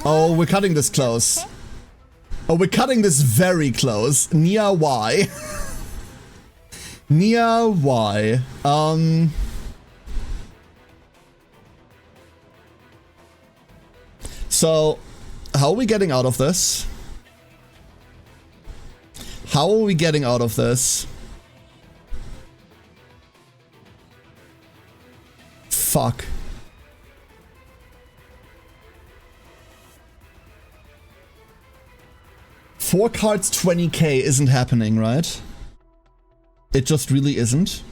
Oh, we're cutting this close. Oh, we're cutting this very close. Nia, why? Nia, why? So, how are we getting out of this? How are we getting out of this? Fuck. Four cards 20k isn't happening, right? It just really isn't.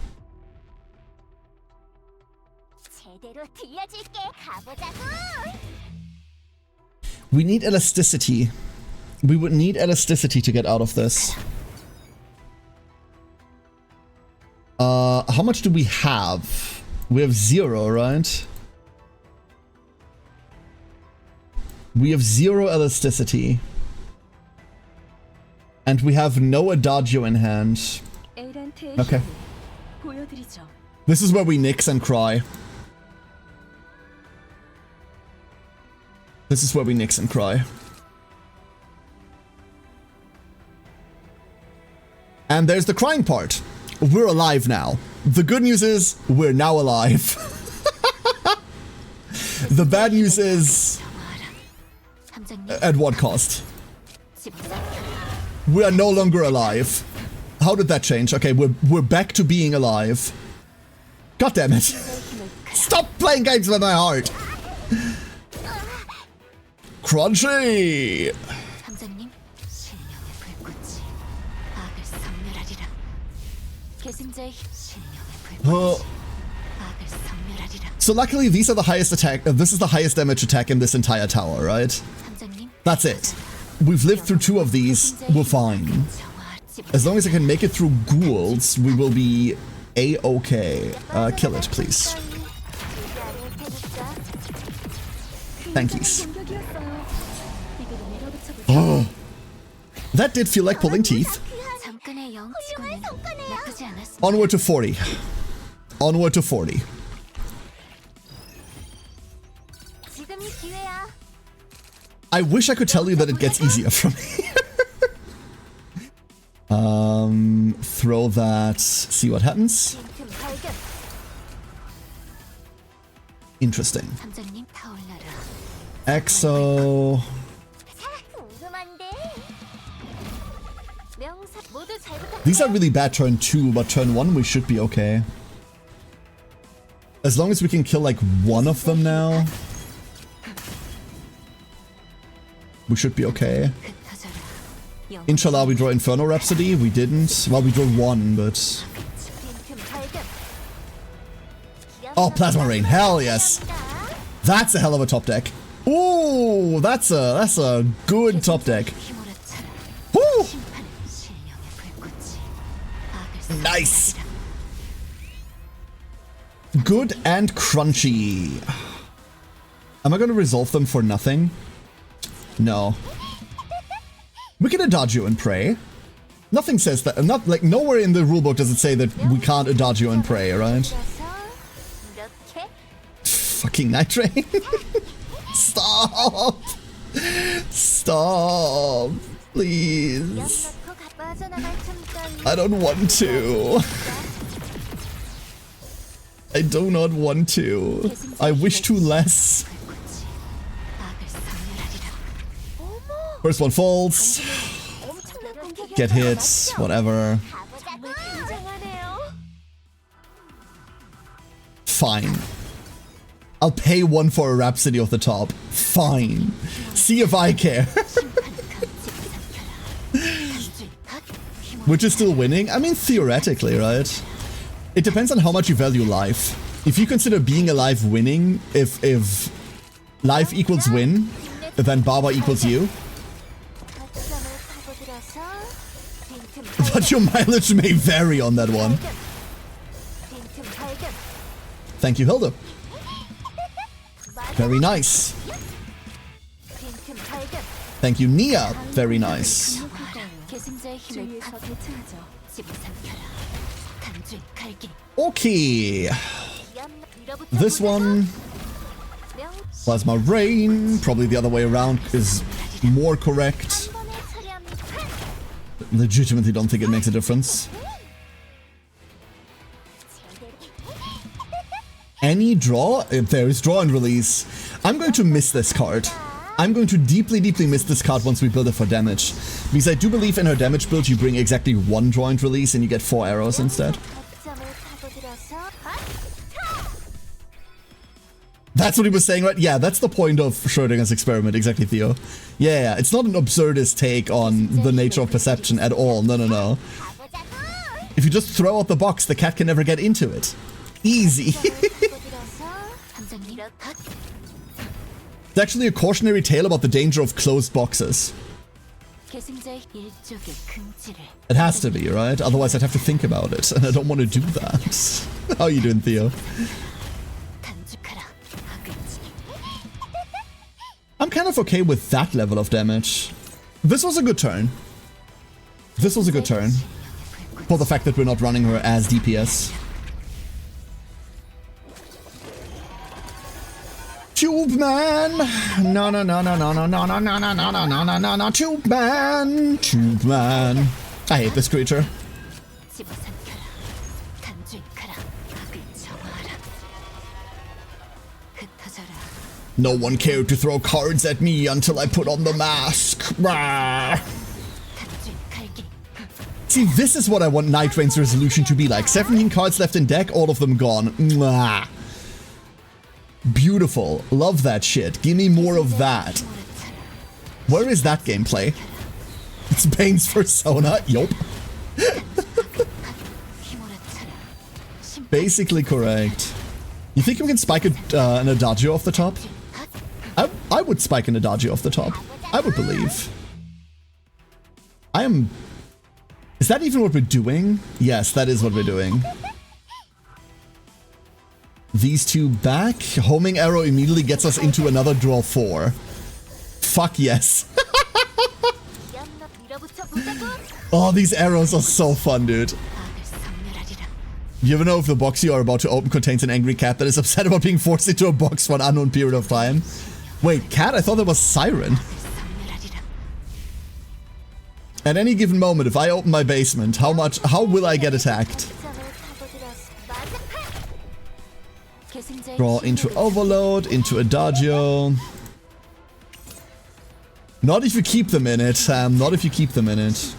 We need elasticity. We would need elasticity to get out of this. How much do we have? We have 0, right? We have 0 elasticity. And we have no Adagio in hand. Okay. This is where we nix and cry. This is where we nix and cry. And there's the crying part. We're alive now. The good news is, we're now alive. The bad news is... at what cost? We are no longer alive. How did that change? Okay, we're back to being alive. God damn it. Stop playing games with my heart. crunchy! 함장님, 신령의 불꽃이 악을 섬멸하리라. 계승자의 신령의 불꽃이 악을 섬멸하리라. So luckily these are the highest attack, this is the highest damage attack in this entire tower, right? 함장님, That's it. We've lived through 2 of these, we're fine. As long as I can make it through ghouls, we will be a-okay. Kill it, please. Thank yous. Oh, that did feel like pulling teeth. 잠깐의 영치고는 나쁘지 않았어. Onward to 40. Onward to 40. 지금이 기회야. I wish I could tell you that it gets easier from here. Throw that, see what happens. Interesting. 함장님 타올라라. Exo. 명사 모두 잘 부탁해. These are really bad turn 2, but turn 1 we should be okay. As long as we can kill like one of them now, we should be okay. Inshallah we draw Inferno Rhapsody. We didn't. Well, we drew 1, but... Oh, Plasma Rain. Hell yes. That's a hell of a top deck. Ooh, that's a good top deck. Woo! Nice. Good and crunchy. Am I going to resolve them for nothing? No. We can Adagio and pray. Nothing says that. Not like nowhere in the rulebook does it say that we can't Adagio and pray, right? Fucking Night Rain. Stop. Stop. Please. I don't want to. I do not want to. I wish to less. First one falls. Get hit. Whatever. Fine. I'll pay 1 for a Rhapsody off the top. Fine. See if I care. Which is still winning? I mean, theoretically, right? It depends on how much you value life. If you consider being alive winning, if life equals win, then Baba equals you. But your mileage may vary on that one. Thank you, Hilde. Very nice. Thank you, Nia. Very nice. Okay. This one. Plasma Rain. Probably the other way around is more correct. Legitimately don't think it makes a difference. Any draw? There is draw and release. I'm going to miss this card. I'm going to deeply, deeply miss this card once we build it for damage. Because I do believe in her damage build you bring exactly 1 draw and release and you get 4 arrows instead. That's what he was saying, right? Yeah, that's the point of Schrödinger's experiment, exactly, Theo. Yeah, it's not an absurdist take on the nature of perception at all. No, no, no. If you just throw out the box, the cat can never get into it. Easy. It's actually a cautionary tale about the danger of closed boxes. It has to be, right? Otherwise I'd have to think about it, and I don't want to do that. How are you doing, Theo? I'm kind of okay with that level of damage. This was a good turn. This was a good turn. For the fact that we're not running her as DPS. Tube Man! No, no, no, no, no, no, no, no, no, no, no, no, no, no, no, no, Tube Man! Tube Man. I hate this creature. No one cared to throw cards at me until I put on the mask. Rah. See, this is what I want Night Rain's resolution to be like. 17 cards left in deck, all of them gone. Mwah. Beautiful. Love that shit. Give me more of that. Where is that gameplay? It's Bane's persona. Yup. Basically correct. You think we can spike an adagio off the top? I would spike an adagio off the top. I would believe. Is that even what we're doing? Yes, that is what we're doing. These two back. Homing arrow immediately gets us into another draw 4. Fuck yes. Oh, these arrows are so fun, dude. You ever know if the box you are about to open contains an angry cat that is upset about being forced into a box for an unknown period of time? Wait, cat? I thought that was siren. At any given moment, if I open my basement, how will I get attacked? Draw into overload, into adagio. Not if you keep them in it, Sam. Not if you keep them in it.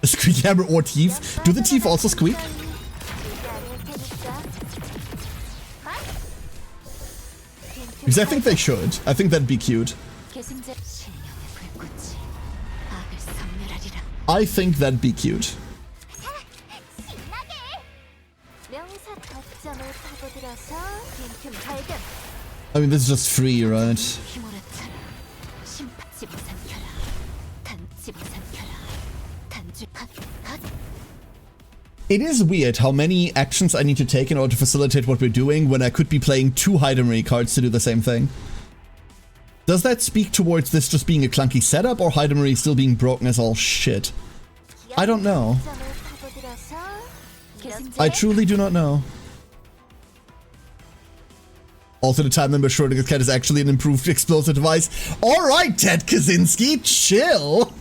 A squeak hammer or teeth? Do the teeth also squeak? Because I think they should. I think that'd be cute. I think that'd be cute. I mean, this is just free, right? It is weird how many actions I need to take in order to facilitate what we're doing when I could be playing 2 Heidemery cards to do the same thing. Does that speak towards this just being a clunky setup or Heidemery still being broken as all shit? I don't know. I truly do not know. Also, the time limit Schrodinger's cat is actually an improved explosive device. Alright, Ted Kaczynski, chill!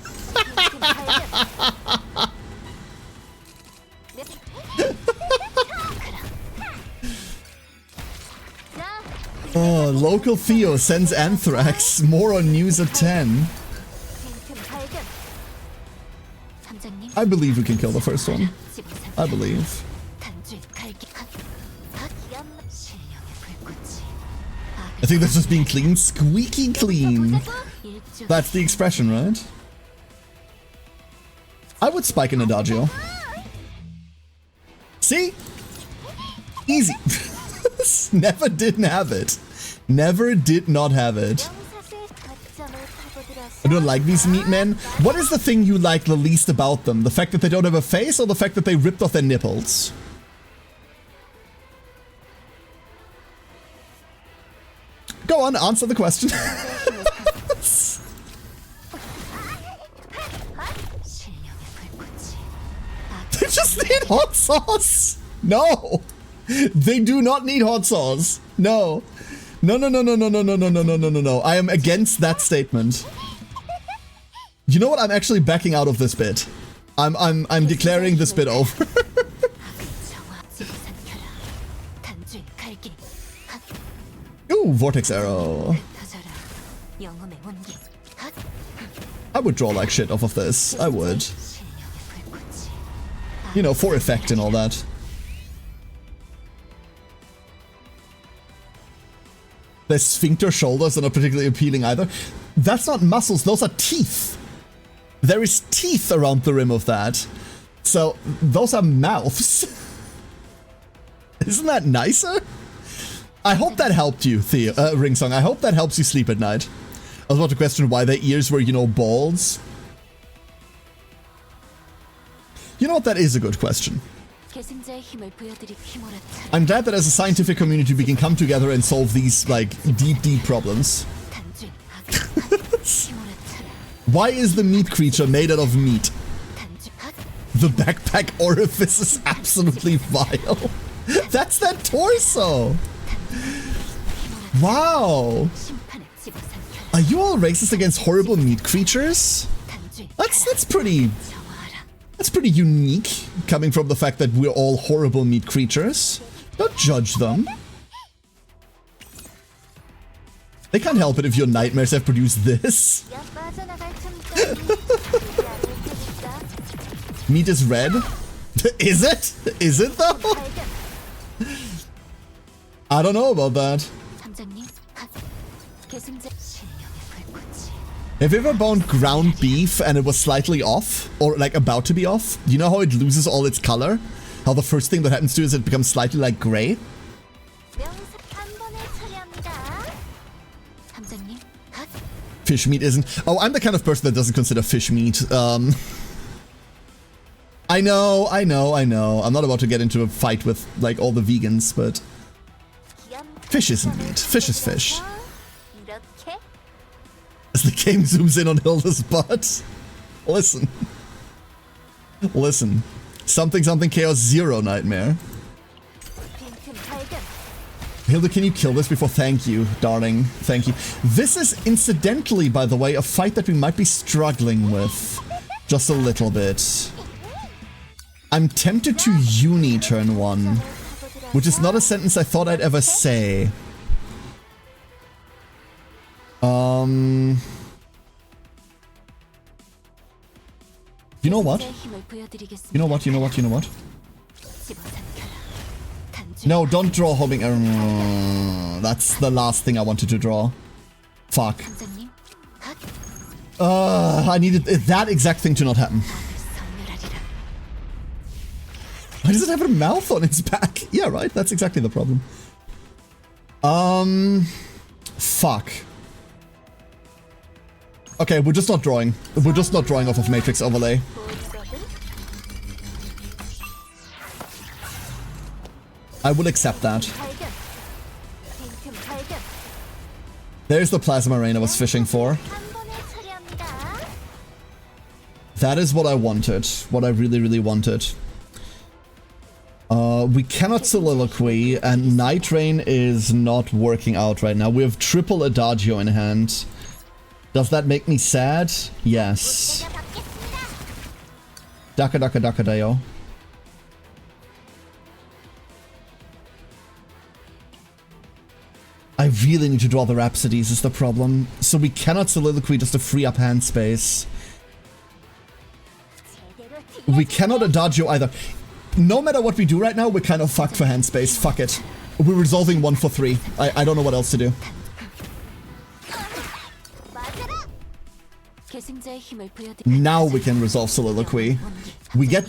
Oh, local Theo sends Anthrax. More on news at 10. I believe we can kill the first one. I believe. I think that's just being clean. Squeaky clean. That's the expression, right? I would spike an adagio. See? Easy. Never didn't have it. Never did not have it. I don't like these meat men. What is the thing you like the least about them? The fact that they don't have a face or the fact that they ripped off their nipples? Go on, answer the question. They just need hot sauce. No. They do not need hot sauce. No. No, no, no, no, no, no, no, no, no, no, no, no, no. I am against that statement. You know what? I'm actually backing out of this bit. I'm declaring this bit over. Ooh, vortex arrow. I would draw like shit off of this. I would. You know, for effect and all that. Their sphincter shoulders are not particularly appealing either. That's not muscles, those are teeth. There is teeth around the rim of that. So, those are mouths. Isn't that nicer? I hope that helped you, Theo, Ringsong. I hope that helps you sleep at night. I was about to question why their ears were, you know, balls. You know what, that is a good question. I'm glad that as a scientific community we can come together and solve these, like, deep, deep problems. Why is the meat creature made out of meat? The backpack orifice is absolutely vile. That's that torso! Wow! Are you all racist against horrible meat creatures? That's pretty unique, coming from the fact that we're all horrible meat creatures. Don't judge them. They can't help it if your nightmares have produced this. Meat is red? Is it? Is it though? I don't know about that. 함장님, 계승자 실력의 불꽃이. Have you ever bound ground beef and it was slightly off? Or like about to be off? You know how it loses all its color? How the first thing that happens to it is it becomes slightly like gray? 명사 한 번에 처리합니다. 함장님, Fish meat isn't. Oh, I'm the kind of person that doesn't consider fish meat. I know. I'm not about to get into a fight with like all the vegans, but fish isn't meat. Fish is fish. 이렇게 As the game zooms in on Hilda's butt. Listen. Listen. Something chaos 0 nightmare. 빈틈 발견. Hilde, can you kill this before? Thank you, darling. Thank you. This is incidentally, by the way, a fight that we might be struggling with. Just a little bit. I'm tempted to uni turn 1. Which is not a sentence I thought I'd ever say. You know what? You know what? No, don't draw homing. That's the last thing I wanted to draw. Fuck. 함장님, I needed that exact thing to not happen. 선멸하리라. Why does it have a mouth on its back? Yeah, right. That's exactly the problem. Fuck. Okay, we're just not drawing. We're just not drawing off of Matrix Overlay. I will accept that. 발견. 빈틈 발견. There's the plasma rain I was fishing for. 한 번에 처리합니다. That is what I wanted. What I really wanted. We cannot soliloquy, and Night Rain is not working out right now. We have triple Adagio in hand. Does that make me sad? Yes. 받겠습니다. Daka dayo. I really need to draw the Rhapsodies is the problem. So we cannot soliloquy just to free up hand space. 제대로 We cannot Adagio either. No matter what we do right now, we're kind of fucked for hand space. Fuck it. We're resolving 1 for 3. I don't know what else to do. 맞아라. 계승자의 힘을 보여드리. Now we can resolve soliloquy. We get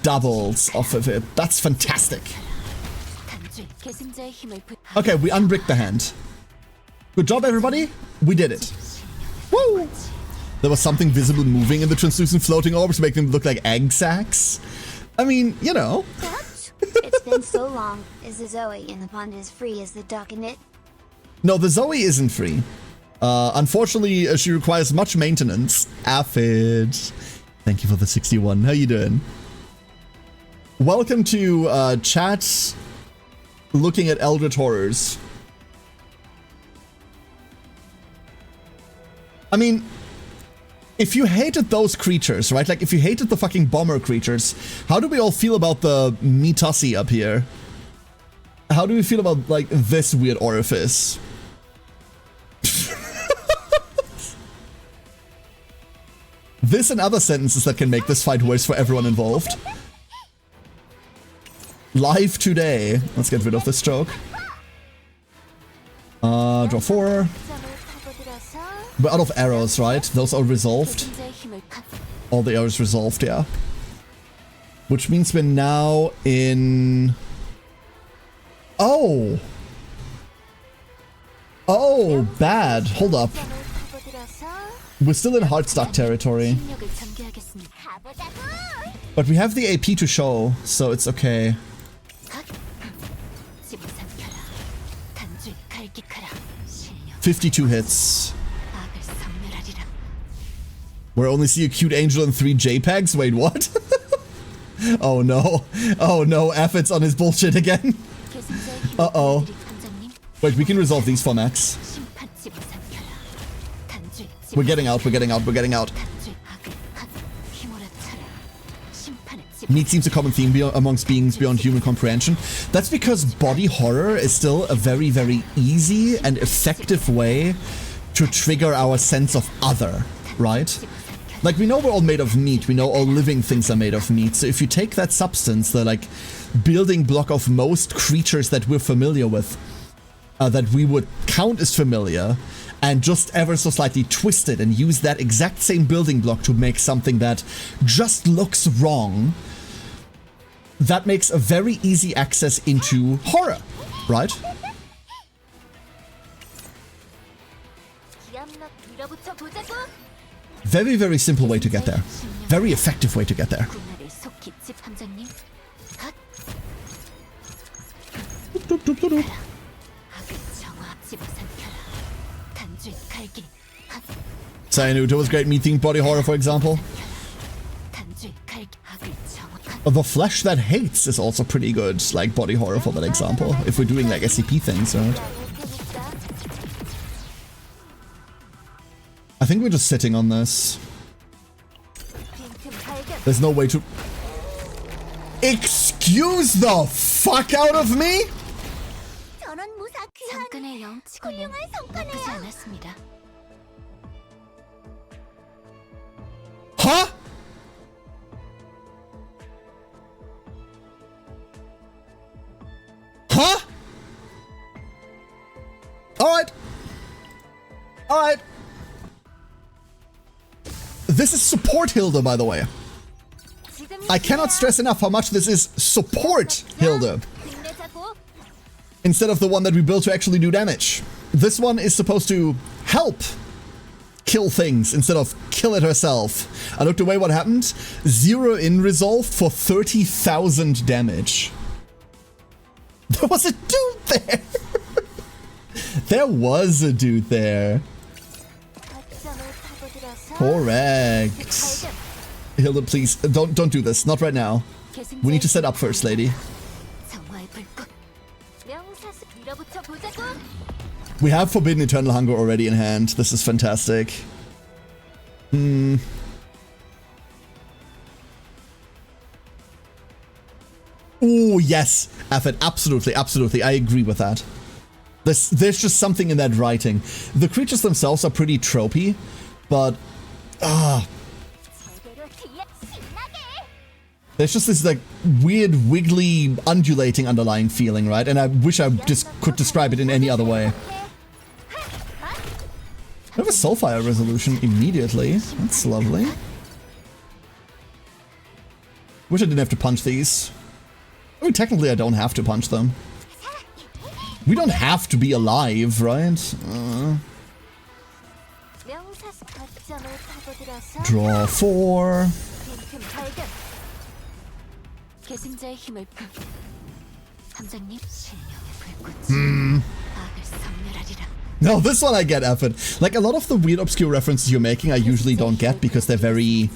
doubles off of it. That's fantastic. 단줄 계승자의 힘을 Okay, we unbricked the hand. Good job, everybody. We did it. Woo! There was something visible moving in the translucent floating orbs, making them look like egg sacs. I mean, you know. It's been so long. Is the Zoe in the pond as free as the duck in it? No, the Zoe isn't free. Unfortunately, she requires much maintenance. Aphid. Thank you for the 61. How you doing? Welcome to chat looking at Eldritch Horrors. I mean, if you hated those creatures, right? Like, if you hated the fucking bomber creatures, how do we all feel about the Mitasi up here? How do we feel about, like, this weird orifice? This and other sentences that can make this fight worse for everyone involved. Live today. Let's get rid of this joke. Draw 4. We're out of arrows, right? Those are resolved. 계승자의 힘을 All the arrows resolved, yeah. Which means we're now in... Oh! Oh, bad. Hold up. We're still in Heartstock territory. 힘력을 전개하겠습니다. 가보자고. But we have the AP to show, so it's okay. 집어삼켜라. 단줄 갈기카라. 실력 52 hits. 악을 섬멸하리라. Where I only see a cute angel and 3 JPEGs? Wait, what? Oh no. Oh no, Aphid's on his bullshit again. 계승자의 힘을 Uh-oh. 보여드리 함장님. Wait, we can resolve these for Max. 심판 집어삼켜라. 단줄 We're getting out, we're getting out, we're getting out. 단줄 악을 휘몰아쳐라. 심판을 Meat seems a common theme amongst beings beyond human comprehension. That's because body horror is still a very, very easy and effective way to trigger our sense of other, right? Like, we know we're all made of meat. We know all living things are made of meat. So if you take that substance, the, like, building block of most creatures that we're familiar with, that we would count as familiar, and just ever so slightly twist it and use that exact same building block to make something that just looks wrong, that makes a very easy access into horror, right? Very, very simple way to get there. Very effective way to get there. Cyanuta was great meat-themed body horror, for example. The Flesh That Hates is also pretty good, like, body horror for that example, if we're doing, like, SCP things, right? I think we're just sitting on this. There's no way to... Excuse the fuck out of me?! 잠깐의 영치고는 나쁘지 않았습니다. Huh? Huh? Alright. Alright. This is support Hilde, by the way. I cannot stress enough how much this is support Hilde, instead of the one that we built to actually do damage. This one is supposed to help kill things instead of kill it herself. I looked away, what happened? 0 in resolve for 30,000 damage. There was a dude there! There was a dude there. Correct. Hilde, please, don't do this. Not right now. We need to set up first, lady. We have Forbidden Eternal Hunger already in hand. This is fantastic. Ooh, yes. Effort. Absolutely, absolutely. I agree with that. There's just something in that writing. The creatures themselves are pretty tropey, but... there's just this, like, weird, wiggly, undulating underlying feeling, right? And I wish I just could describe it in any other way. We have a Soulfire resolution immediately. That's lovely. Wish I didn't have to punch these. I mean, technically I don't have to punch them. We don't have to be alive, right? Draw 4. No, this one I get, effort. Like, a lot of the weird obscure references you're making I usually don't get because they're very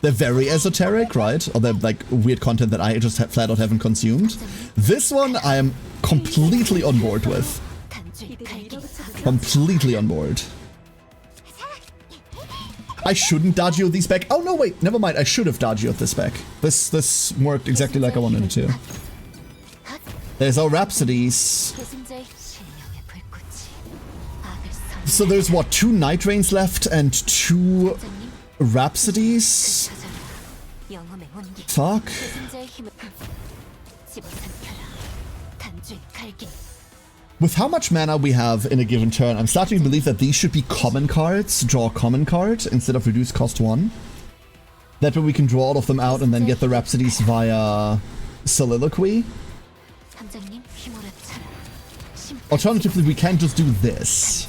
esoteric, right? Or they're like weird content that I just flat out haven't consumed. This one I am completely on board with. Completely on board. I shouldn't Dagio these back. Oh no, wait, never mind. I should have Dagio'd this back. This worked exactly like I wanted it to. There's our Rhapsodies. So there's what, 2 Night Rains left and 2 Rhapsodies? Fuck. With how much mana we have in a given turn, I'm starting to believe that these should be common cards. Draw a common card instead of reduced cost 1. That way we can draw all of them out and then get the Rhapsodies via Soliloquy. Alternatively, we can just do this.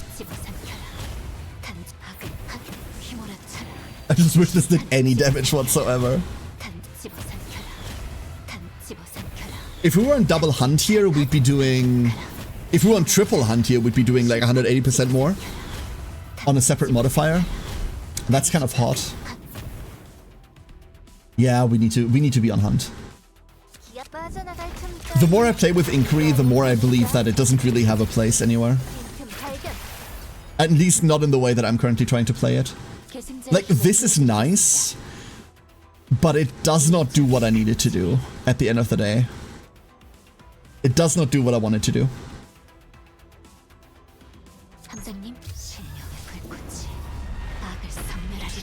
I just wish this did any damage whatsoever. If we were on double hunt here, we'd be doing... If we were on triple hunt here, we'd be doing like 180% more on a separate modifier. That's kind of hot. Yeah, we need to be on hunt. The more I play with Inquiry, the more I believe that it doesn't really have a place anywhere. At least not in the way that I'm currently trying to play it. Like, this is nice, but it does not do what I need it to do at the end of the day. It does not do what I want it to do.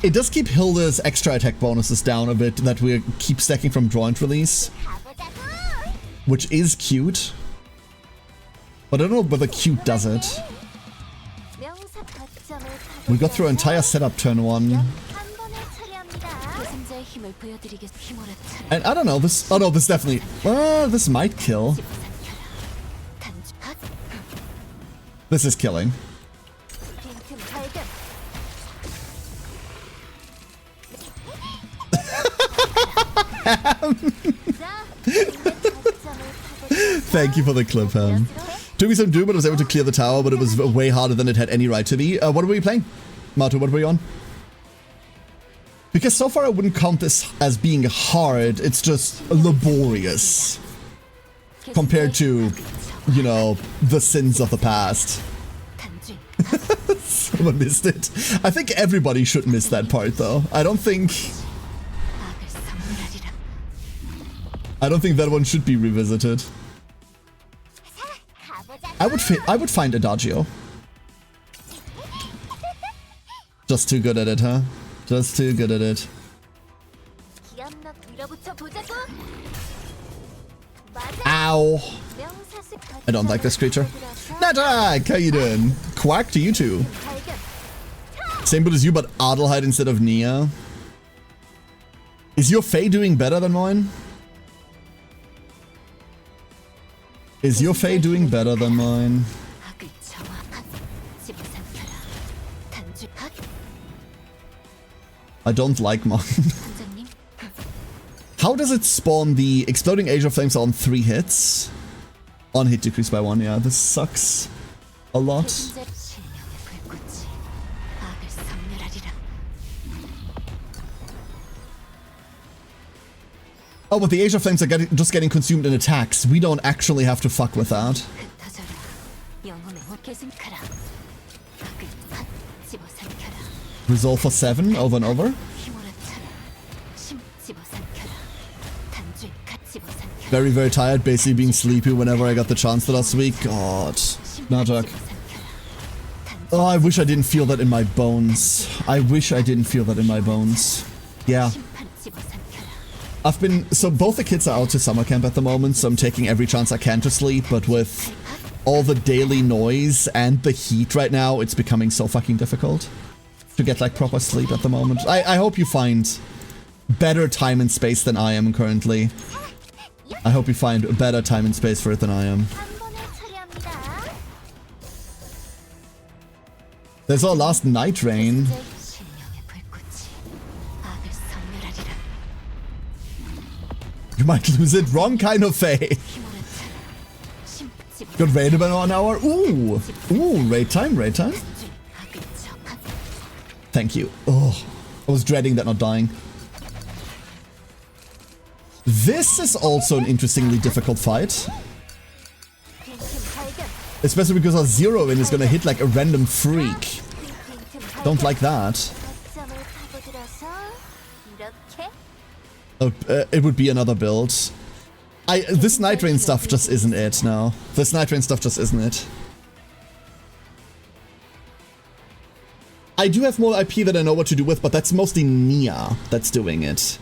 It does keep Hilde's extra attack bonuses down a bit that we keep stacking from Joint Release, which is cute. But I don't know whether cute does it. We got through our entire setup turn 1. And I don't know, this... Oh no, this definitely... this might kill. This is killing. Thank you for the clip, Ham. Took me some doom, but I was able to clear the tower, but it was way harder than it had any right to be. What were you playing? Mato, what were you on? Because so far I wouldn't count this as being hard, it's just laborious. Compared to, you know, the sins of the past. Someone missed it. I think everybody should miss that part, though. I don't think that one should be revisited. I would find Adagio. Just too good at it, huh? Just too good at it. Ow! I don't like this creature. Nadak, how you doing? Quack to you too. Same build as you, but Adelheid instead of Nia. Is your Fae doing better than mine? Is your Fae doing better than mine? I don't like mine. How does it spawn the Exploding Age of Flames on 3 hits? On hit decrease by 1, yeah, this sucks a lot. Oh, but the Age of Flames are just getting consumed in attacks. We don't actually have to fuck with that. Resolve for 7 over and over. Very, very tired, basically being sleepy whenever I got the chance the last week. God. Najak. Oh, I wish I didn't feel that in my bones. I wish I didn't feel that in my bones. Yeah. So both the kids are out to summer camp at the moment, so I'm taking every chance I can to sleep, but with all the daily noise and the heat right now, it's becoming so fucking difficult to get like proper sleep at the moment. I hope you find better time and space than I am currently. I hope you find better time and space for it than I am. There's our last night rain. You might lose it. Wrong kind of Fae. Got raid about an hour. Ooh. Ooh, raid time, raid time. Thank you. Oh, I was dreading that not dying. This is also an interestingly difficult fight. Especially because our zero in is gonna hit like a random freak. Don't like that. It would be another build. This Night Rain stuff just isn't it now. This Night Rain stuff just isn't it. I do have more IP that I know what to do with, but that's mostly Nia that's doing it.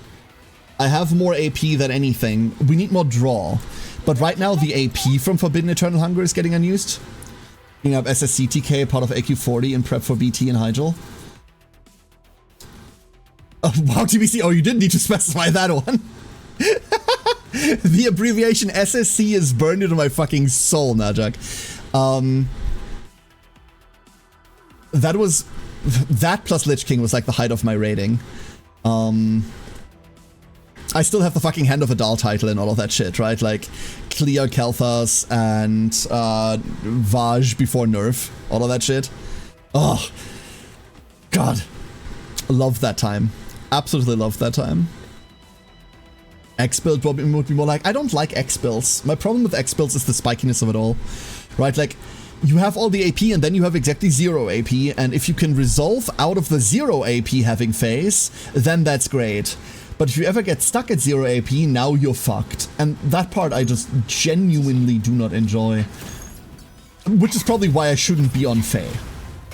I have more AP than anything. We need more draw. But right now the AP from Forbidden Eternal Hunger is getting unused. You have SSCTK, part of AQ40 and prep for BT and Hyjal. Oh, wow, TBC. Oh, you didn't need to specify that one. The abbreviation SSC is burned into my fucking soul, Najak. That plus Lich King was like the height of my rating. I still have the fucking Hand of Adal title and all of that shit, right? Like, clear Kel'Thas and Vaj before nerf. All of that shit. Oh. God. Love that time. Absolutely love that time. X-Build would be more like... I don't like X-Builds. My problem with X-Builds is the spikiness of it all. Right? Like, you have all the AP and then you have exactly 0 AP. And if you can resolve out of the 0 AP having phase, then that's great. But if you ever get stuck at 0 AP, now you're fucked. And that part I just genuinely do not enjoy. Which is probably why I shouldn't be on Fae.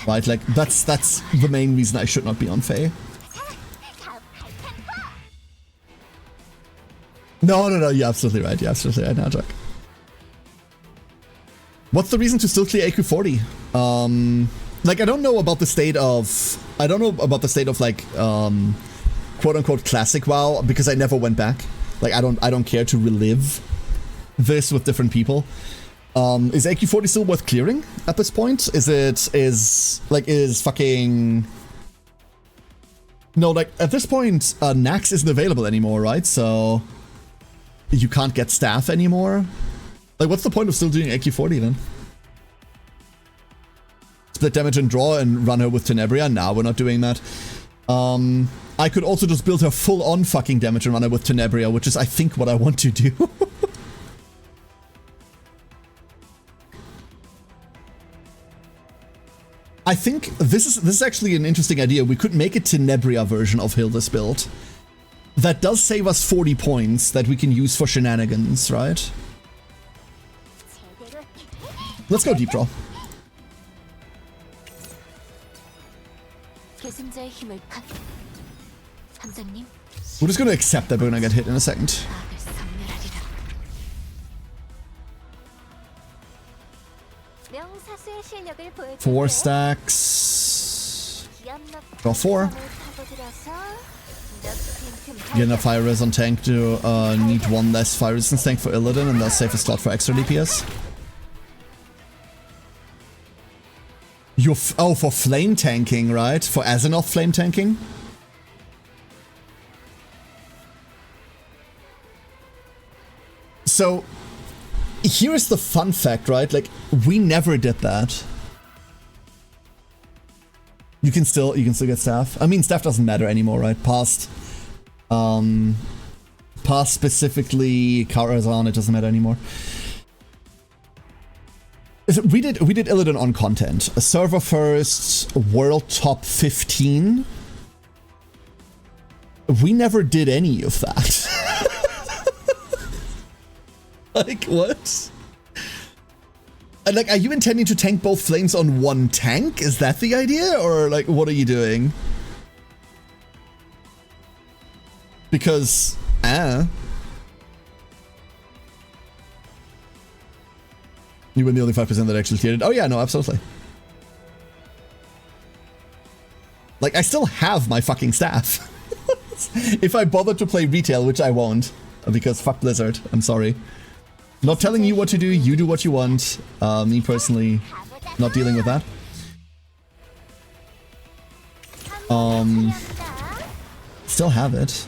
Right? Like, that's the main reason I should not be on Fae. No, you're absolutely right. You're absolutely right now, Jack. What's the reason to still clear AQ40? Like, I don't know about the state of... like, quote-unquote classic WoW, because I never went back. Like, I don't care to relive this with different people. Is AQ40 still worth clearing at this point? Is fucking... No, like, at this point, Nax isn't available anymore, right? So, you can't get staff anymore. Like, what's the point of still doing AQ40 then? Split damage and draw and run her with Tenebria? Nah, we're not doing that. I could also just build her full-on fucking damage and run her with Tenebria, which is, I think, what I want to do. I think this is actually an interesting idea. We could make a Tenebria version of Hilde's build. That does save us 40 points that we can use for shenanigans, right? Let's go deep draw. We're just gonna accept that we're gonna get hit in a second. 4 stacks. Draw 4. Get enough fire res on tank to need 1 less fire resistance tank for Illidan, and thus save a slot for extra DPS. Oh, for flame tanking, right? For Azeroth flame tanking? So, here's the fun fact, right? Like, we never did that. You can still get staff. I mean, staff doesn't matter anymore, right? Past specifically Karazhan, it doesn't matter anymore. We did Illidan on content. A server first, world top 15. We never did any of that. Like, what? And like, are you intending to tank both flames on one tank? Is that the idea? Or like, what are you doing? Because, you were the only 5% that actually cleared it. Oh yeah, no, absolutely. Like, I still have my fucking staff. If I bother to play retail, which I won't, because fuck Blizzard, I'm sorry. Not telling you what to do, you do what you want. Me personally, not dealing with that. Still have it.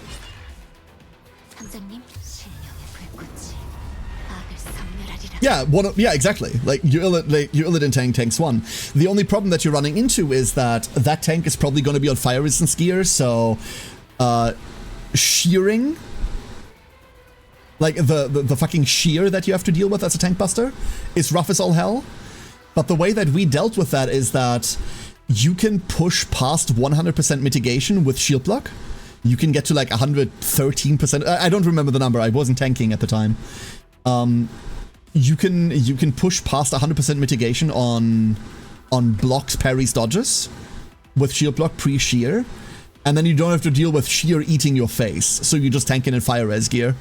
Yeah, yeah, exactly. Like, your Illidan tank tanks 1. The only problem that you're running into is that that tank is probably going to be on fire resistance gear, so shearing, like the fucking shear that you have to deal with as a tank buster, is rough as all hell. But the way that we dealt with that is that you can push past 100% mitigation with shield block. You can get to like 113%. I don't remember the number. I wasn't tanking at the time. You can push past 100% mitigation on blocks, parries, dodges with shield block pre-shear, and then you don't have to deal with shear eating your face. So you just tank it in fire res gear.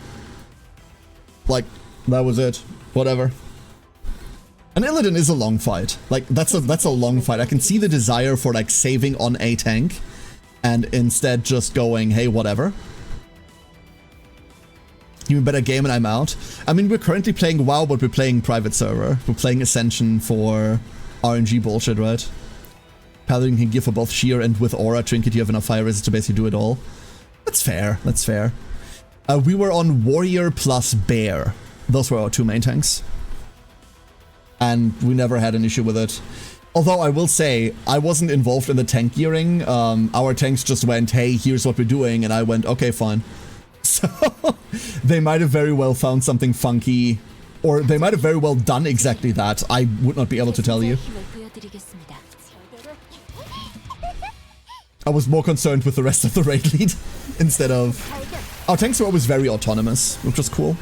Like, that was it. Whatever. And Illidan is a long fight. Like, that's a long fight. I can see the desire for like saving on a tank and instead just going, hey, whatever. You better game and I'm out. I mean, we're currently playing WoW, but we're playing private server. We're playing Ascension for RNG bullshit, right? Paladin can give for both sheer and with aura trinket. You have enough fire resist to basically do it all. That's fair. That's fair. We were on Warrior plus Bear. Those were our 2 main tanks. And we never had an issue with it. Although I will say, I wasn't involved in the tank gearing. Our tanks just went, hey, here's what we're doing. And I went, okay, fine. So they might have very well found something funky, or they might have very well done exactly that. I would not be able to tell you. I was more concerned with the rest of the raid lead instead of... Our tanks were always very autonomous, which was cool.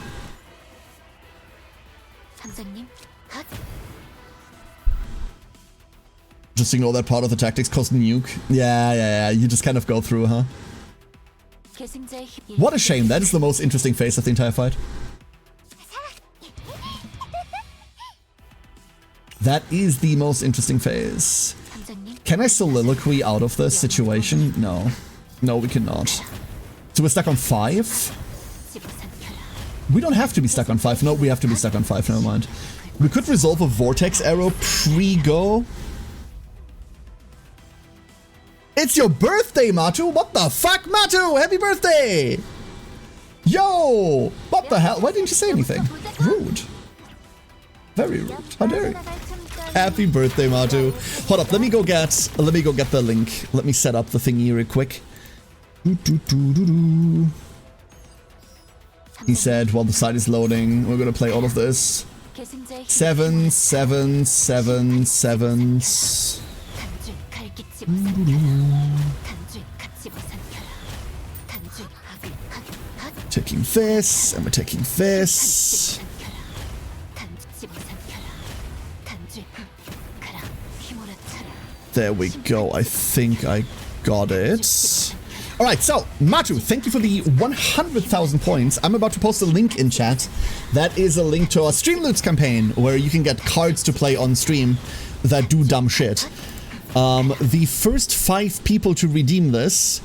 Just ignore that part of the tactics causing nuke. Yeah, you just kind of go through, huh? What a shame. That is the most interesting phase of the entire fight. That is the most interesting phase. Can I soliloquy out of this situation? No. No, we cannot. So we're stuck on 5? We don't have to be stuck on 5. No, we have to be stuck on 5. Never mind. We could resolve a vortex arrow pre-go. It's your birthday, Matu! What the fuck, Matu? Happy birthday! Yo! What the hell? Why didn't you say anything? Rude. Very rude. How dare you? Happy birthday, Matu. Hold up, let me go get the link. Let me set up the thingy real quick. He said while the site is loading, we're gonna play all of this. 7, 7, 7, 7s. Taking this, and we're taking this. There we go. I think I got it. Alright, so, Matu, thank you for the 100,000 points. I'm about to post a link in chat. That is a link to our Stream Loots campaign, where you can get cards to play on stream that do dumb shit. The first 5 people to redeem this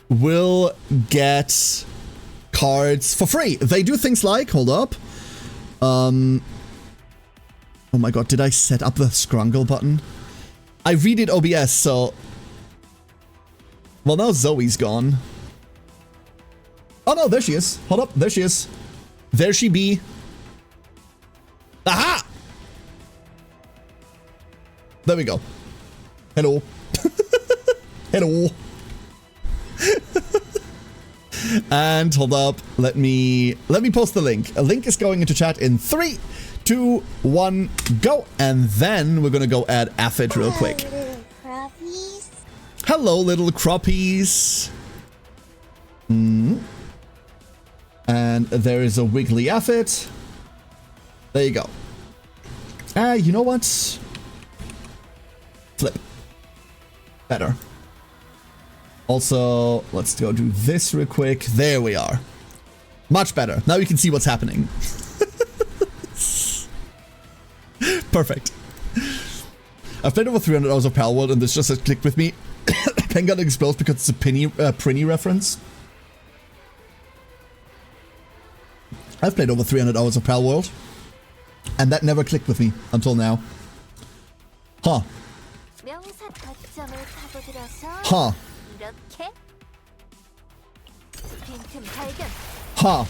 will get cards for free. They do things like, hold up. Oh my god, did I set up the Scrungle button? I redid OBS, so... Well, now Zoe's gone. Oh no, there she is. Hold up, there she is. There she be. Aha! There we go. Hello. Hello. And hold up, let me post the link. A link is going into chat in 3, 2, 1, go. And then we're gonna go add Affit real quick. Hello, little croppies. And there is a wiggly Affit. There you go. You know what? Flip. Better. Also, let's go do this real quick. There we are. Much better. Now you can see what's happening. Perfect. I've played over 300 hours of Palworld and this just has clicked with me. Pen gun explodes because it's a Prinny reference. I've played over 300 hours of Palworld and that never clicked with me until now. Huh. Huh. Huh.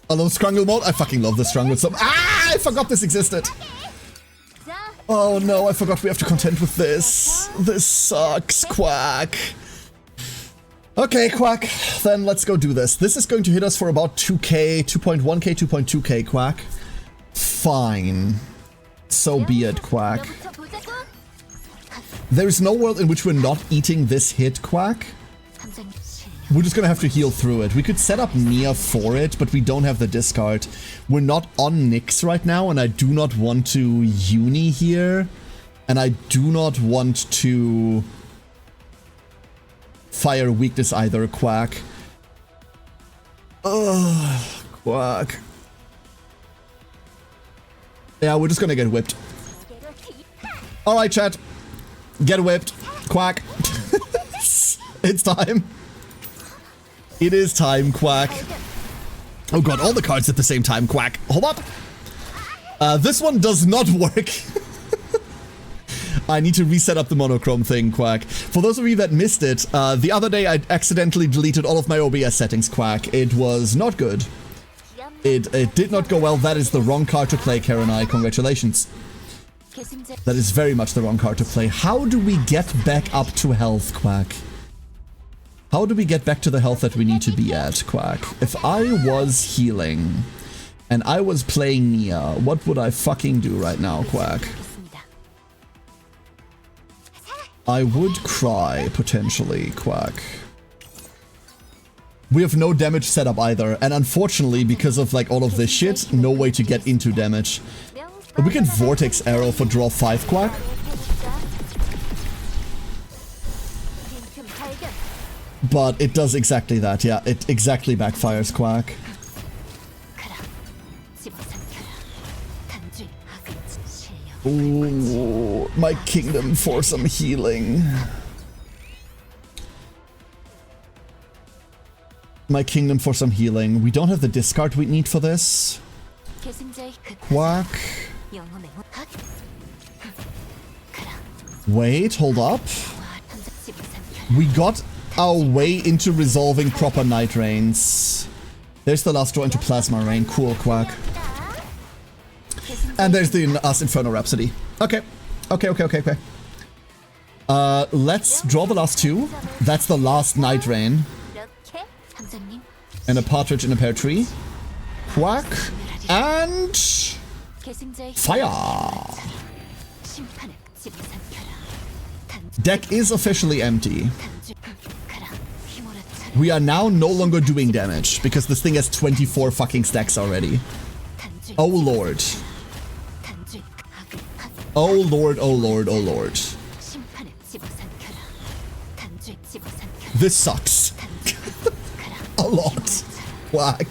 I love Scrungle mode. I fucking love the Scrungle so. Ah! I forgot this existed. Oh no, I forgot we have to contend with this. This sucks, Quack. Okay, Quack. Then let's go do this. This is going to hit us for about 2k, 2.1k, 2.2k, Quack. Fine. So be it, Quack. There's no world in which we're not eating this hit, Quack. We're just gonna have to heal through it. We could set up Nia for it, but we don't have the discard. We're not on Nyx right now, and I do not want to uni here. And I do not want to fire weakness either, Quack. Ugh, Quack. Yeah, we're just gonna get whipped. Alright, chat. Get whipped. Quack. It's time. It is time, Quack. Oh god, all the cards at the same time, Quack. Hold up. This one does not work. I need to reset up the monochrome thing, Quack. For those of you that missed it, the other day I accidentally deleted all of my OBS settings, Quack. It was not good. It did not go well. That is the wrong card to play, Karenai. Congratulations. That is very much the wrong card to play. How do we get back up to health, Quack? How do we get back to the health that we need to be at, Quack? If I was healing and I was playing Nia, what would I fucking do right now, Quack? I would cry, potentially, Quack. We have no damage set up either, and unfortunately, because of like all of this shit, no way to get into damage. We can Vortex Arrow for draw 5, Quack. But it does exactly that, yeah. It exactly backfires, Quack. Ooh, my kingdom for some healing. My kingdom for some healing. We don't have the discard we need for this. Quack. Wait, hold up. We got our way into resolving proper Night Rains. There's the last draw into Plasma Rain. Cool, Quack. And there's the last Inferno Rhapsody. Okay. Okay. Let's draw the last two. That's the last Night Rain. And a partridge in a pear tree. Quack. And... fire! Deck is officially empty. We are now no longer doing damage, because this thing has 24 fucking stacks already. Oh lord. Oh lord, oh lord, oh lord. This sucks. A lot. Quack.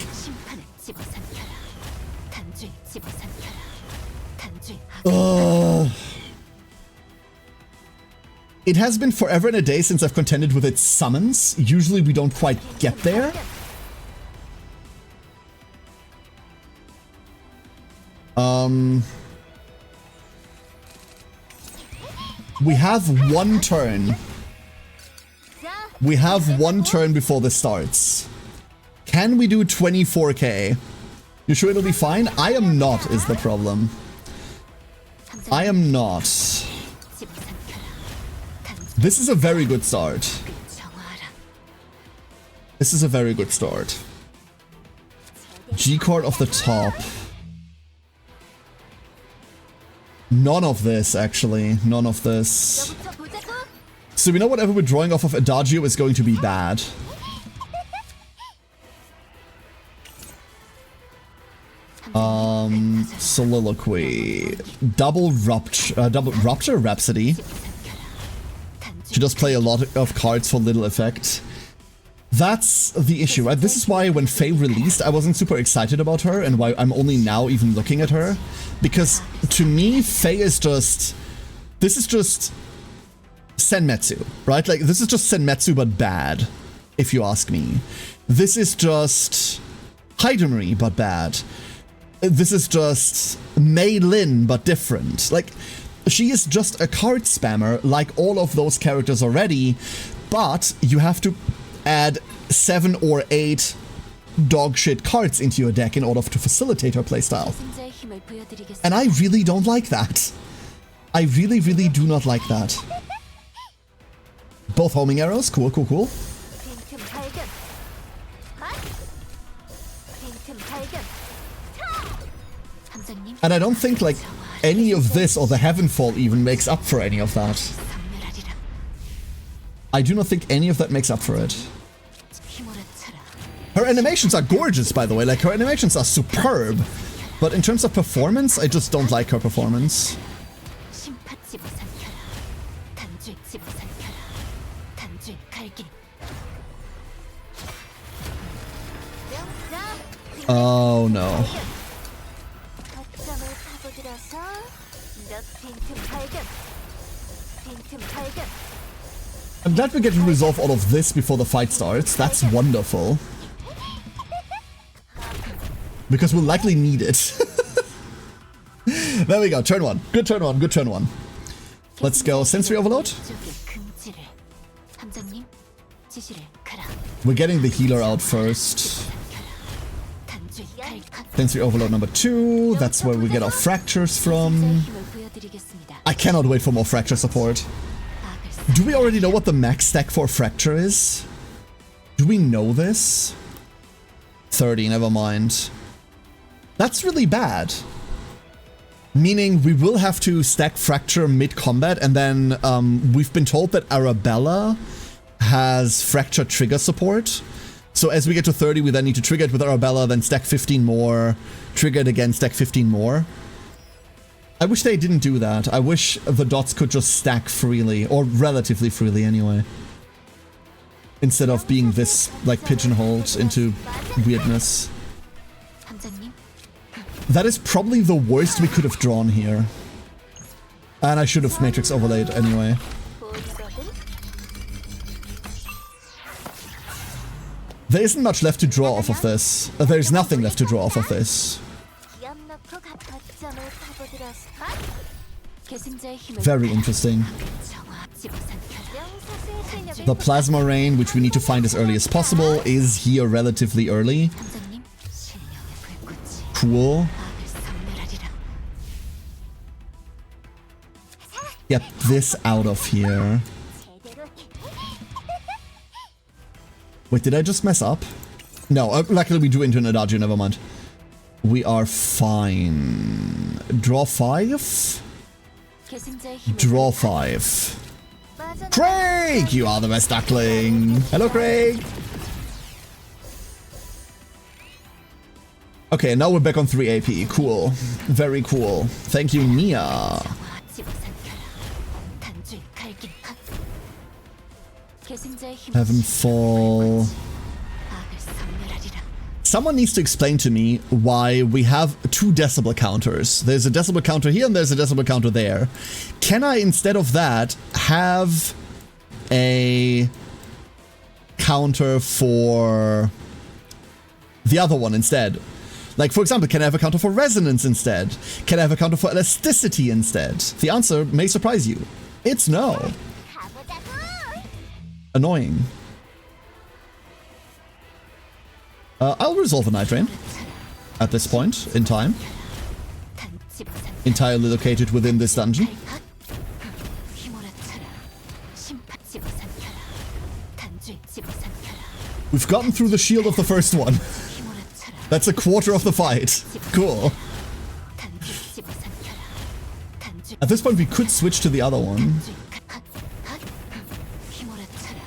It has been forever and a day since I've contended with its summons. Usually we don't quite get there. We have one turn. We have one turn before this starts. Can we do 24k? You sure it'll be fine? I am not, is the problem. I am not. This is a very good start. This is a very good start. G-card off the top. None of this, actually. None of this. So we know whatever we're drawing off of Adagio is going to be bad. Soliloquy. Double Rupture Rhapsody. She does play a lot of cards for little effect. That's the issue, right? This is why when Faye released, I wasn't super excited about her, and why I'm only now even looking at her. Because to me, Faye is just... this is just Senmetsu, right? Like, this is just Senmetsu but bad, if you ask me. This is just Hydemery but bad. This is just Mei Lin but different. Like, she is just a card spammer like all of those characters already, but you have to add 7 or 8 dogshit cards into your deck in order to facilitate her playstyle. And I really don't like that. I really, really do not like that. Both homing arrows. Cool, cool, cool. And I don't think, like, any of this or the Heavenfall even makes up for any of that. I do not think any of that makes up for it. Her animations are gorgeous, by the way. Like, her animations are superb. But in terms of performance, I just don't like her performance. Oh no. I'm glad we get to resolve all of this before the fight starts. That's wonderful. Because we'll likely need it. There we go, turn one. Good turn one, good turn one. Let's go Sensory Overload. We're getting the healer out first. Sensory Overload number 2. That's where we get our fractures from. I cannot wait for more fracture support. Do we already know what the max stack for fracture is? Do we know this? 30, never mind. That's really bad. Meaning we will have to stack fracture mid-combat, and then we've been told that Arabella has fracture trigger support. So as we get to 30, we then need to trigger it with Arabella, then stack 15 more, trigger it again, stack 15 more. I wish they didn't do that. I wish the dots could just stack freely, or relatively freely anyway. instead of being this, like, pigeonholed into weirdness. 함장님, That is probably the worst we could have drawn here. And I should have matrix overlaid anyway. 보이거든? There isn't much left to draw off of this. There's nothing left to draw off of this. 기합 넣고 거점을 파고들었어. 계승자의 힘을 Very interesting. 정화 집어삼켜라. 명사수의 실력을 The plasma rain, which we need to find as early as possible, is here relatively early. 함장님, 실력의 불꽃이 Cool. 악을 섬멸하리라. Get this out of here. Wait, did I just mess up? No, luckily we drew into an adagio, never mind. We are fine. Draw 5? 계승자의 힘을 Draw 5. Craig! You are the best duckling! Hello, Craig! Okay, now we're back on 3 AP. Cool. Very cool. Thank you, Nia. 정화 집어삼켜라. 단줄 갈긴 핫. 계승자의 힘을 Heavenfall. 악을 섬멸하리라. Someone needs to explain to me why we have 2 decibel counters. There's a decibel counter here and there's a decibel counter there. Can I, instead of that, have a counter for the other one instead? Like, for example, can I have a counter for resonance instead? Can I have a counter for elasticity instead? The answer may surprise you. It's no. Annoying. I'll resolve a Night Rain at this point in time. 단 집어삼켜라. Entirely located within this dungeon. 핫. 휘몰아쳐라. 심판 집어삼켜라. 단줄 집어삼켜라. We've gotten through the shield of the first one. 휘몰아쳐라. That's a quarter of the fight. Cool. 단줄 집어삼켜라. 단줄 At this point, we could switch to the other one. 핫. 핫. 휘몰아쳐라.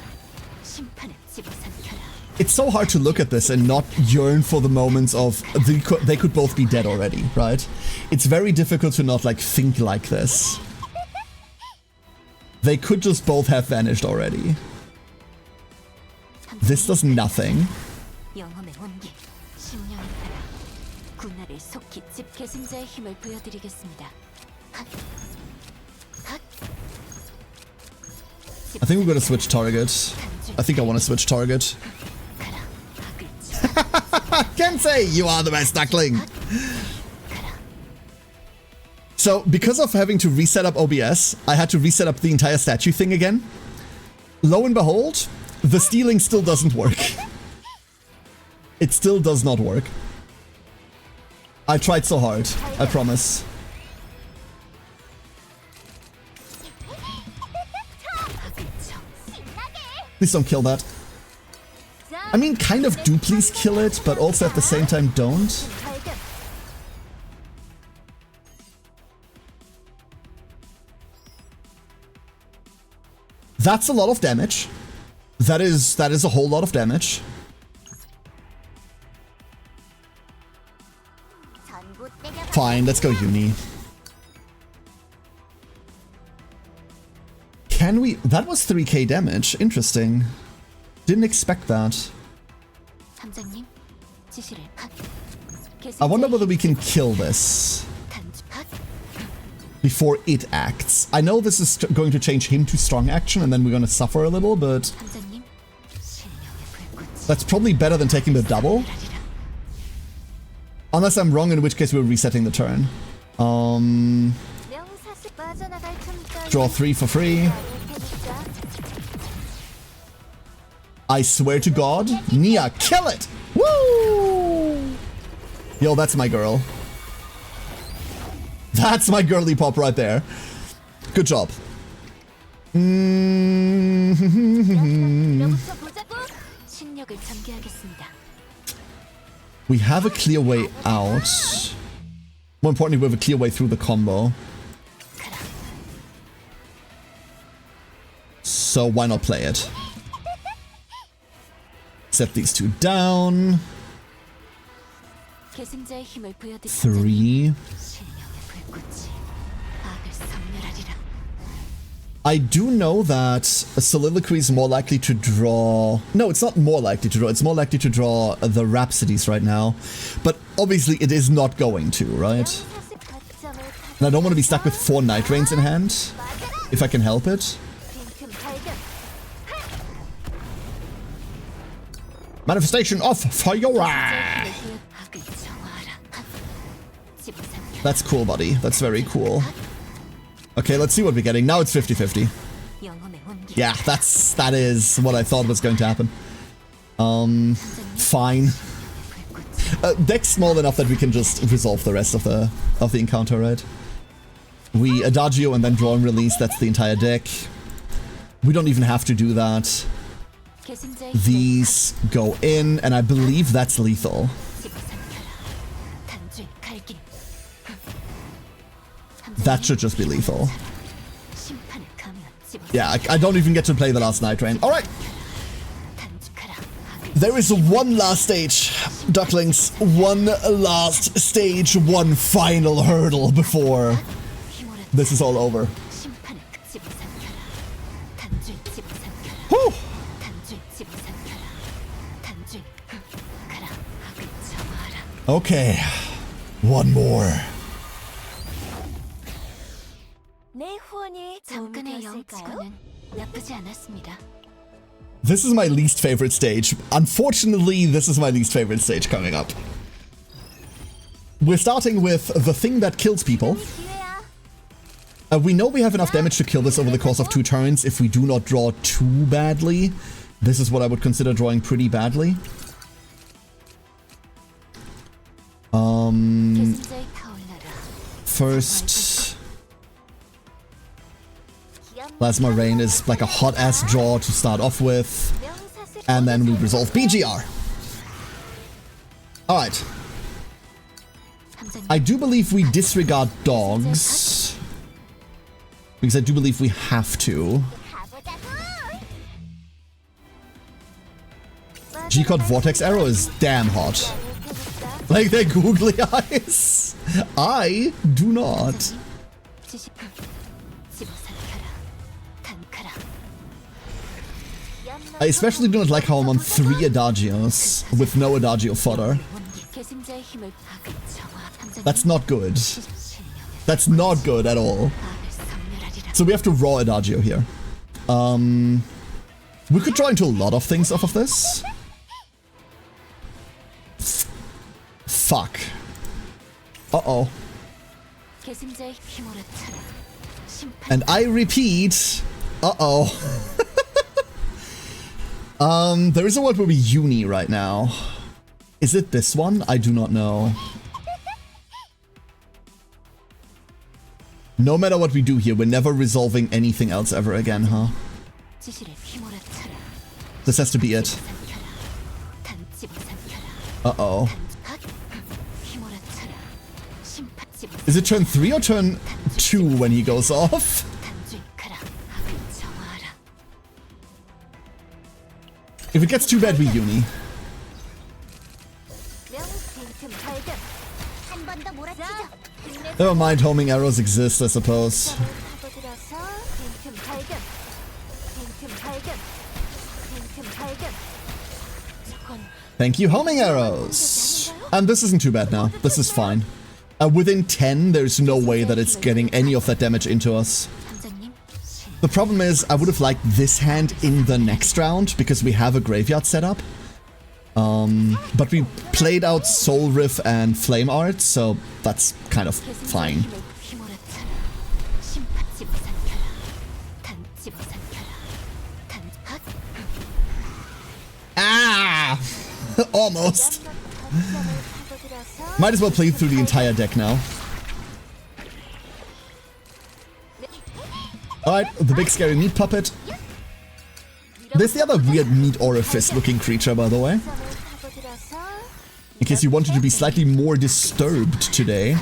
심판을 집어삼켜라. It's so hard to look at this and not yearn for the moments of they could both be dead already, right? It's very difficult to not like think like this. They could just both have vanished already. This does nothing. 영험의 온기, 심령의 바람, 군나를 속히 집 계승자의 힘을 보여드리겠습니다. 핫. 핫. I think we're gonna switch target. I think I want to switch target. 가라. 악을 Kensei, you are the best duckling! So, because of having to reset up OBS, I had to reset up the entire statue thing again. Lo and behold, the stealing still doesn't work. It still does not work. I tried so hard, I promise. Please don't kill that. I mean, kind of do please kill it, but also at the same time don't. That's a lot of damage. That is a whole lot of damage. Fine, let's go Uni. Can we... That was 3k damage. Interesting. Didn't expect that. 함장님, 지시를 핫. I wonder whether we can kill this 단줄 핫. before it acts. I know this is going to change him to strong action and then we're going to suffer a little, but 함장님, 실력의 불꽃이 that's probably better than taking the double. 라리라. Unless I'm wrong, in which case we're resetting the turn. 명사수 빠져나갈 틈까지 Draw 3 for free. I swear to God. Nia, kill it! Woo! Yo, that's my girl. That's my girly pop right there. Good job. 밀어붙여 보자고. 신력을 전개하겠습니다. We have a clear way out. More importantly, we have a clear way through the combo. So why not play it? Set these two down. 계승자의 힘을 보여드리. 3. 실력의 불꽃이 악을 섬멸하리라. I do know that a soliloquy is more likely to draw... No, it's not more likely to draw. It's more likely to draw the Rhapsodies right now. But obviously it is not going to, right? And I don't want to be stuck with 4 Night Rains in hand, if I can help it. Manifestation of Fire! That's cool, buddy. That's very cool. Okay, let's see what we're getting. Now it's 50-50. Yeah, that is what I thought was going to happen. Fine. Deck's small enough that we can just resolve the rest of the encounter, right? We Adagio and then draw and release. That's the entire deck. We don't even have to do that. These go in, and I believe that's lethal. That should just be lethal. Yeah, I don't even get to play the last Night Rain. Alright! There is one last stage, Ducklings. One last stage, one final hurdle before this is all over. Whew! Okay, one more. This is my least favorite stage. Unfortunately, this is my least favorite stage coming up. We're starting with the thing that kills people. We know we have enough damage to kill this over the course of 2 turns if we do not draw too badly. This is what I would consider drawing pretty badly. First, Plasma Rain is like a hot-ass draw to start off with, and then we resolve BGR. Alright. I do believe we disregard dogs, because I do believe we have to. G-Cod Vortex Arrow is damn hot. Like their googly eyes. I do not. I especially do not like how I'm on 3 Adagios with no Adagio fodder. That's not good. That's not good at all. So we have to raw Adagio here. We could draw into a lot of things off of this. Fuck. Uh-oh. And I repeat, uh-oh. There is a world where we uni right now. Is it this one? I do not know. No matter what we do here, we're never resolving anything else ever again, huh? This has to be it. Uh-oh. Is it turn 3 or turn 2 when he goes off? If it gets too bad, we uni. Never mind, homing arrows exist, I suppose. Thank you, homing arrows! And this isn't too bad now. This is fine. Within 10, there's no way that it's getting any of that damage into us. The problem is, I would have liked this hand in the next round, because we have a graveyard set up. But we played out Soul Riff and Flame Art, so that's kind of fine. Ah! Almost. Might as well play through the entire deck now. Alright, the big scary meat puppet. There's the other weird meat orifice looking creature, by the way. In case you wanted to be slightly more disturbed today.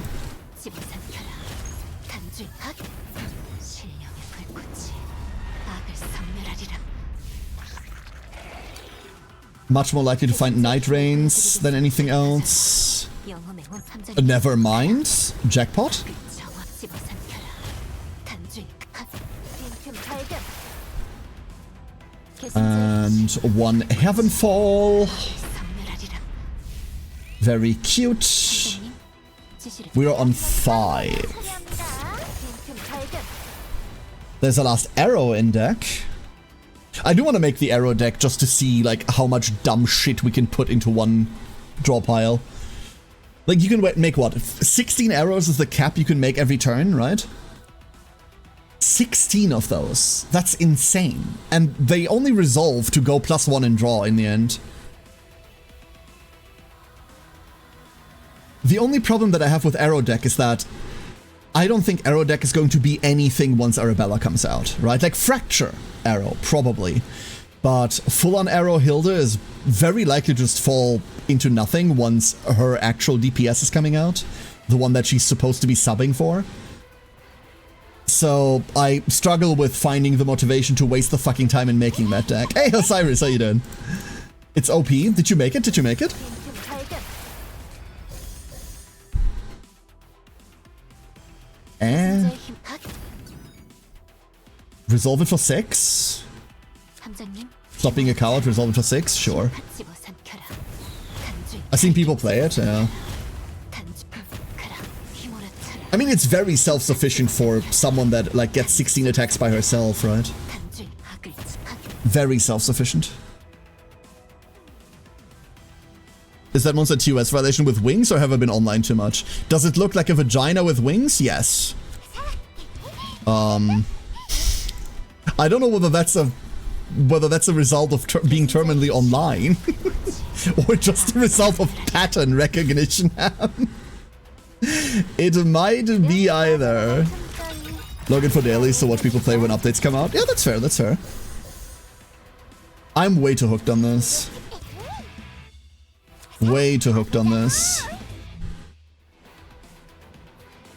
Much more likely to find Night Rains than anything else. Never mind. Jackpot. And one Heavenfall. Very cute. We're on 5. There's a last arrow in deck. I do want to make the arrow deck just to see like how much dumb shit we can put into one draw pile. Like you can make what? 16 arrows is the cap you can make every turn, right? 16 of those. That's insane. And they only resolve to go +1 in draw in the end. The only problem that I have with Arrow Deck is that I don't think Arrow Deck is going to be anything once Arabella comes out, right? Like Fracture Arrow, probably. But full-on Arrow Hilde is very likely to just fall into nothing once her actual DPS is coming out. The one that she's supposed to be subbing for. So I struggle with finding the motivation to waste the fucking time in making that deck. Hey, Osiris, how you doing? It's OP. Did you make it? Did you make it? And resolve it for 6. Stop being a coward, resolve it for 6, sure. I've seen people play it, yeah. I mean, it's very self-sufficient for someone that like gets 16 attacks by herself, right? Very self-sufficient. Is that monster TOS violation with wings, or have I been online too much? Does it look like a vagina with wings? Yes. I don't know whether that's a result of being terminally online or just a result of pattern recognition. It might be either. Log in for dailies to watch people play when updates come out. Yeah, that's fair. That's fair. I'm way too hooked on this. Way too hooked on this.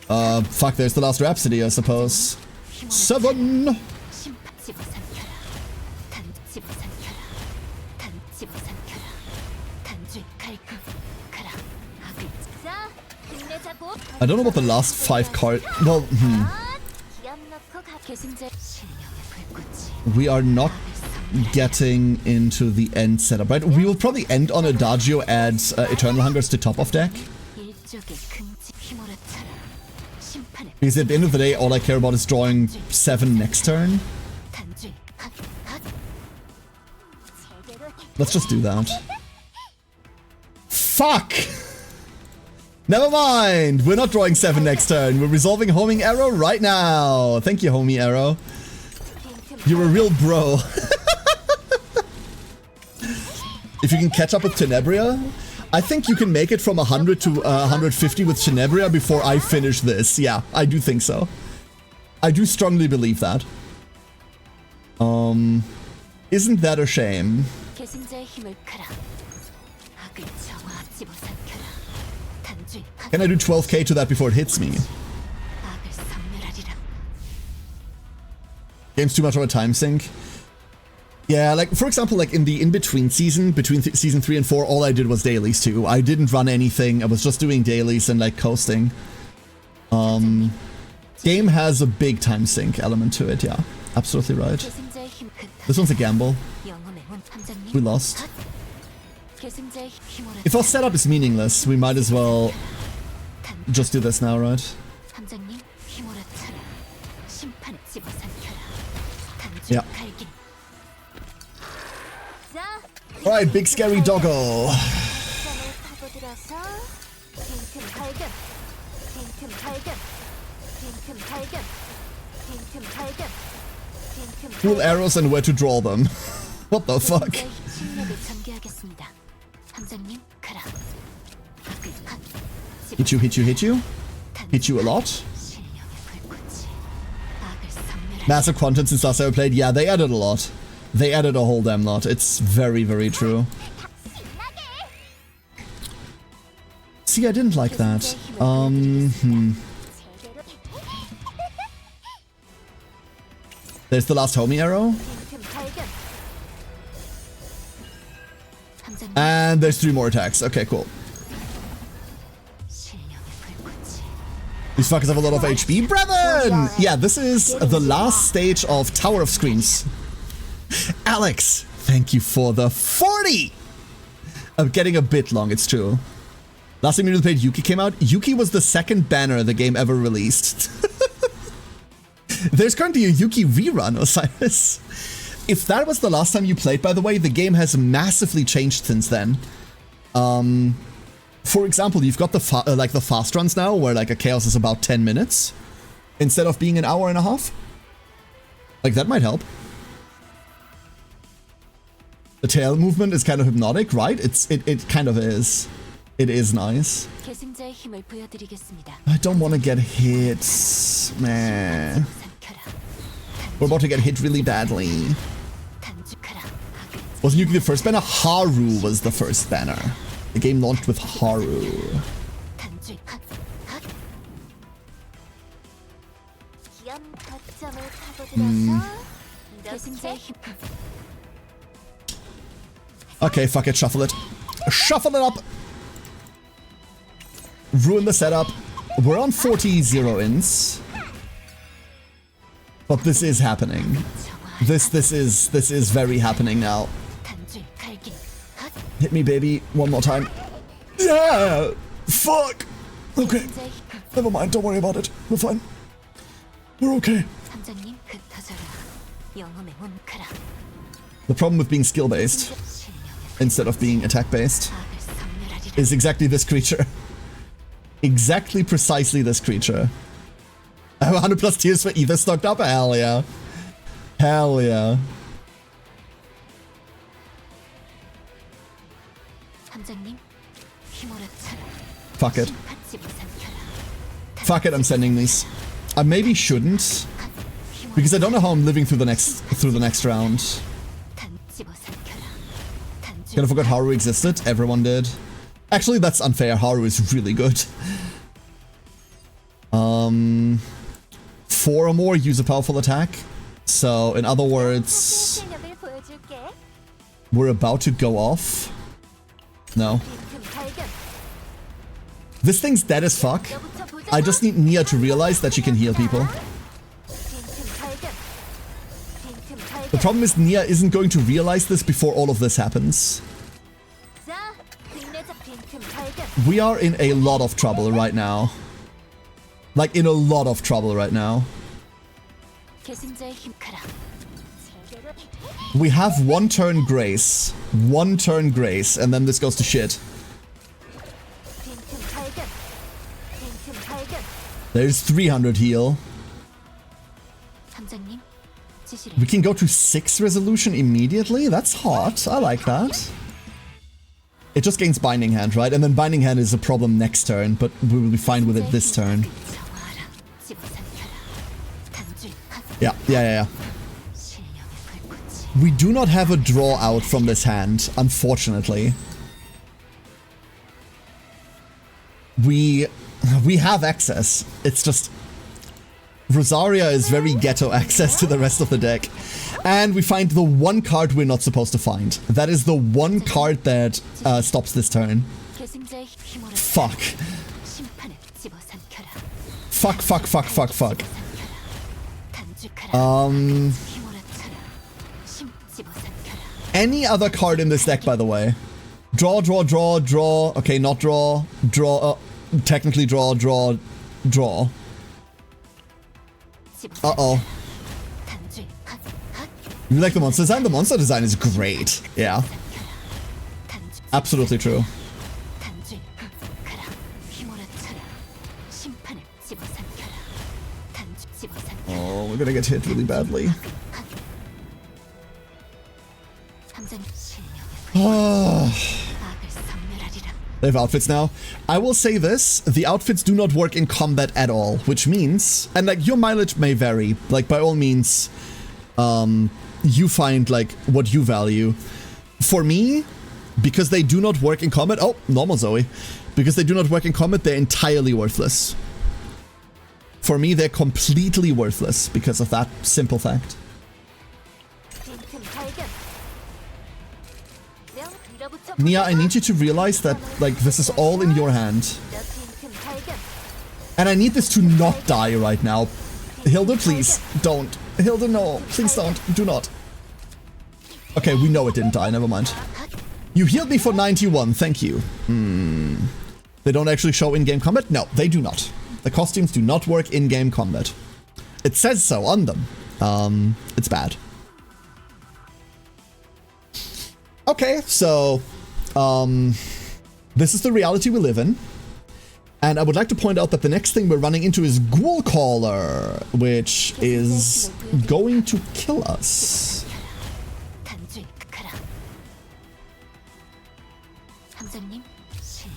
Fuck, there's the last Rhapsody, I suppose. 7! I don't know about the last 5 cards. Well, we are not getting into the end setup, right? We will probably end on Adagio adds Eternal Hungers to top of deck. Because at the end of the day, all I care about is drawing 7 next turn. Let's just do that. Fuck! Never mind! We're not drawing 7 next turn. We're resolving Homing Arrow right now. Thank you, Homie Arrow. You're a real bro. If you can catch up with Tenebria, I think you can make it from 100 to 150 with Tenebria before I finish this. Yeah, I do think so. I do strongly believe that. Isn't that a shame? Can I do 12k to that before it hits me? Game's too much of a time sink. Yeah, like, for example, like in the in-between season, between season 3 and 4, all I did was dailies too. I didn't run anything, I was just doing dailies and like coasting. Game has a big time sink element to it, yeah. Absolutely right. This one's a gamble. We lost. If our setup is meaningless, we might as well just do this now, right? Yeah. Alright, big scary doggo. Cool arrows and where to draw them. What the fuck? Hit you, hit you, hit you. Hit you a lot. Massive content since last time I played. Yeah, they added a lot. They added a whole damn lot. It's very, very true. See, I didn't like that. There's the last homie arrow. And there's 3 more attacks. Okay, cool. These fuckers have a lot of HP. Brethren! Yeah, this is the last stage of Tower of Screens. Alex, thank you for the 40! I'm getting a bit long, it's true. Last time we really played Yuki came out, Yuki was the second banner the game ever released. There's currently a Yuki rerun, Osiris. If that was the last time you played, by the way, the game has massively changed since then. For example, you've got the fast runs now, where like a chaos is about 10 minutes instead of being an hour and a half. Like that might help. The tail movement is kind of hypnotic, right? It kind of is. It is nice. 계승자의 힘을 보여드리겠습니다. I don't want to get hit, man. We're about to get hit really badly. Wasn't Yuki the first banner? Haru was the first banner. The game launched with Haru. Okay, fuck it, shuffle it. Shuffle it up! Ruin the setup. We're on 40 0-ins. But this is happening. This is very happening now. Hit me, baby, one more time. Yeah! Fuck! Okay. Never mind, don't worry about it. We're fine. We're okay. The problem with being skill-based, instead of being attack-based, is exactly this creature. Exactly precisely this creature. I have 100 plus tiers for either stocked up? Hell yeah. Hell yeah. Fuck it. Fuck it, I'm sending these. I maybe shouldn't, because I don't know how I'm living through the next round. Kinda forgot Haru existed. Everyone did. Actually, that's unfair. Haru is really good. 4 or more use a powerful attack. So, in other words, we're about to go off. No. This thing's dead as fuck. I just need Nia to realize that she can heal people. The problem is Nia isn't going to realize this before all of this happens. We are in a lot of trouble right now. Like, in a lot of trouble right now. We have one turn grace. One turn grace, and then this goes to shit. There's 300 heal. We can go to 6 resolution immediately? That's hot. I like that. It just gains Binding Hand, right? And then Binding Hand is a problem next turn, but we will be fine with it this turn. Yeah. We do not have a draw out from this hand, unfortunately. We have access. It's just... Rosaria is very ghetto access to the rest of the deck. And we find the one card we're not supposed to find. That is the one card that stops this turn. Fuck. Fuck. Any other card in this deck, by the way. Draw. Okay, not draw. Draw. Technically draw. Uh-oh. You like the monster design? The monster design is great. Yeah. Absolutely true. Oh, we're gonna get hit really badly. They have outfits now. I will say this, the outfits do not work in combat at all, which means, and like your mileage may vary, like by all means, you find like what you value. For me, because they do not work in combat, oh, normal Zoe. Because they do not work in combat, they're entirely worthless. For me, they're completely worthless because of that simple fact. Nia, I need you to realize that, like, this is all in your hand. And I need this to not die right now. Hilde, please, don't. Hilde, no. Please don't. Do not. Okay, we know it didn't die, never mind. You healed me for 91, thank you. They don't actually show in-game combat? No, they do not. The costumes do not work in-game combat. It says so on them. It's bad. Okay, so this is the reality we live in. And I would like to point out that the next thing we're running into is Ghoul Caller, which is going to kill us.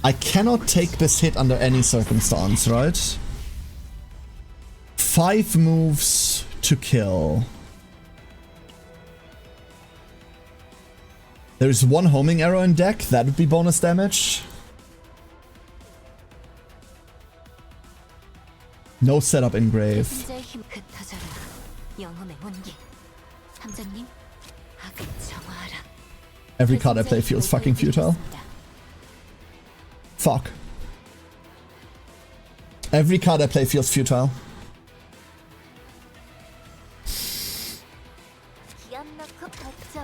I cannot take this hit under any circumstance, right? 5 moves to kill. There's 1 homing arrow in deck, that would be bonus damage. No setup in grave. Every card I play feels fucking futile. Fuck. Every card I play feels futile.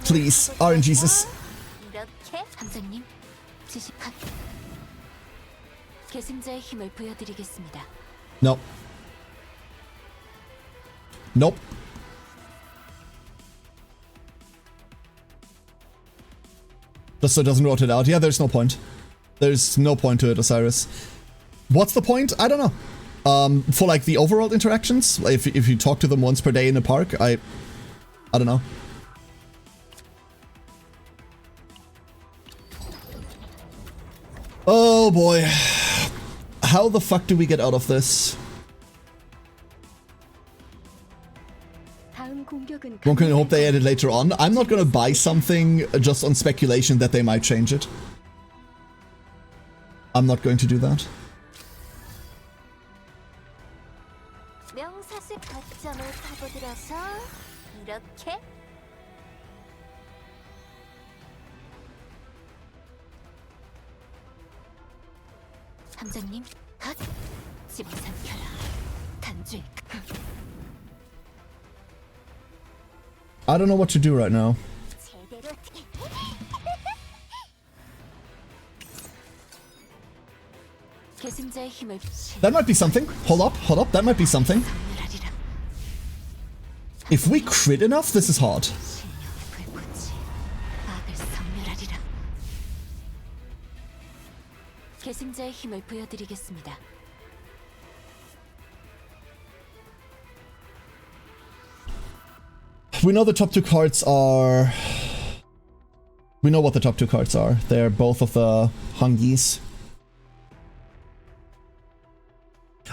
Please, RNGesus. Nope. Nope. Just so it doesn't rotate out. Yeah, there's no point. There's no point to it, Osiris. What's the point? I don't know. For like the overall interactions, if you talk to them once per day in a park, I don't know. Oh boy. How the fuck do we get out of this? One can hope they add it later on. I'm not gonna buy something just on speculation that they might change it. I'm not going to do that. I don't know what to do right now. That might be something. Hold up, that might be something. If we crit enough, this is hard. We know the top 2 cards are... We know what the top 2 cards are. They're both of the Hungies.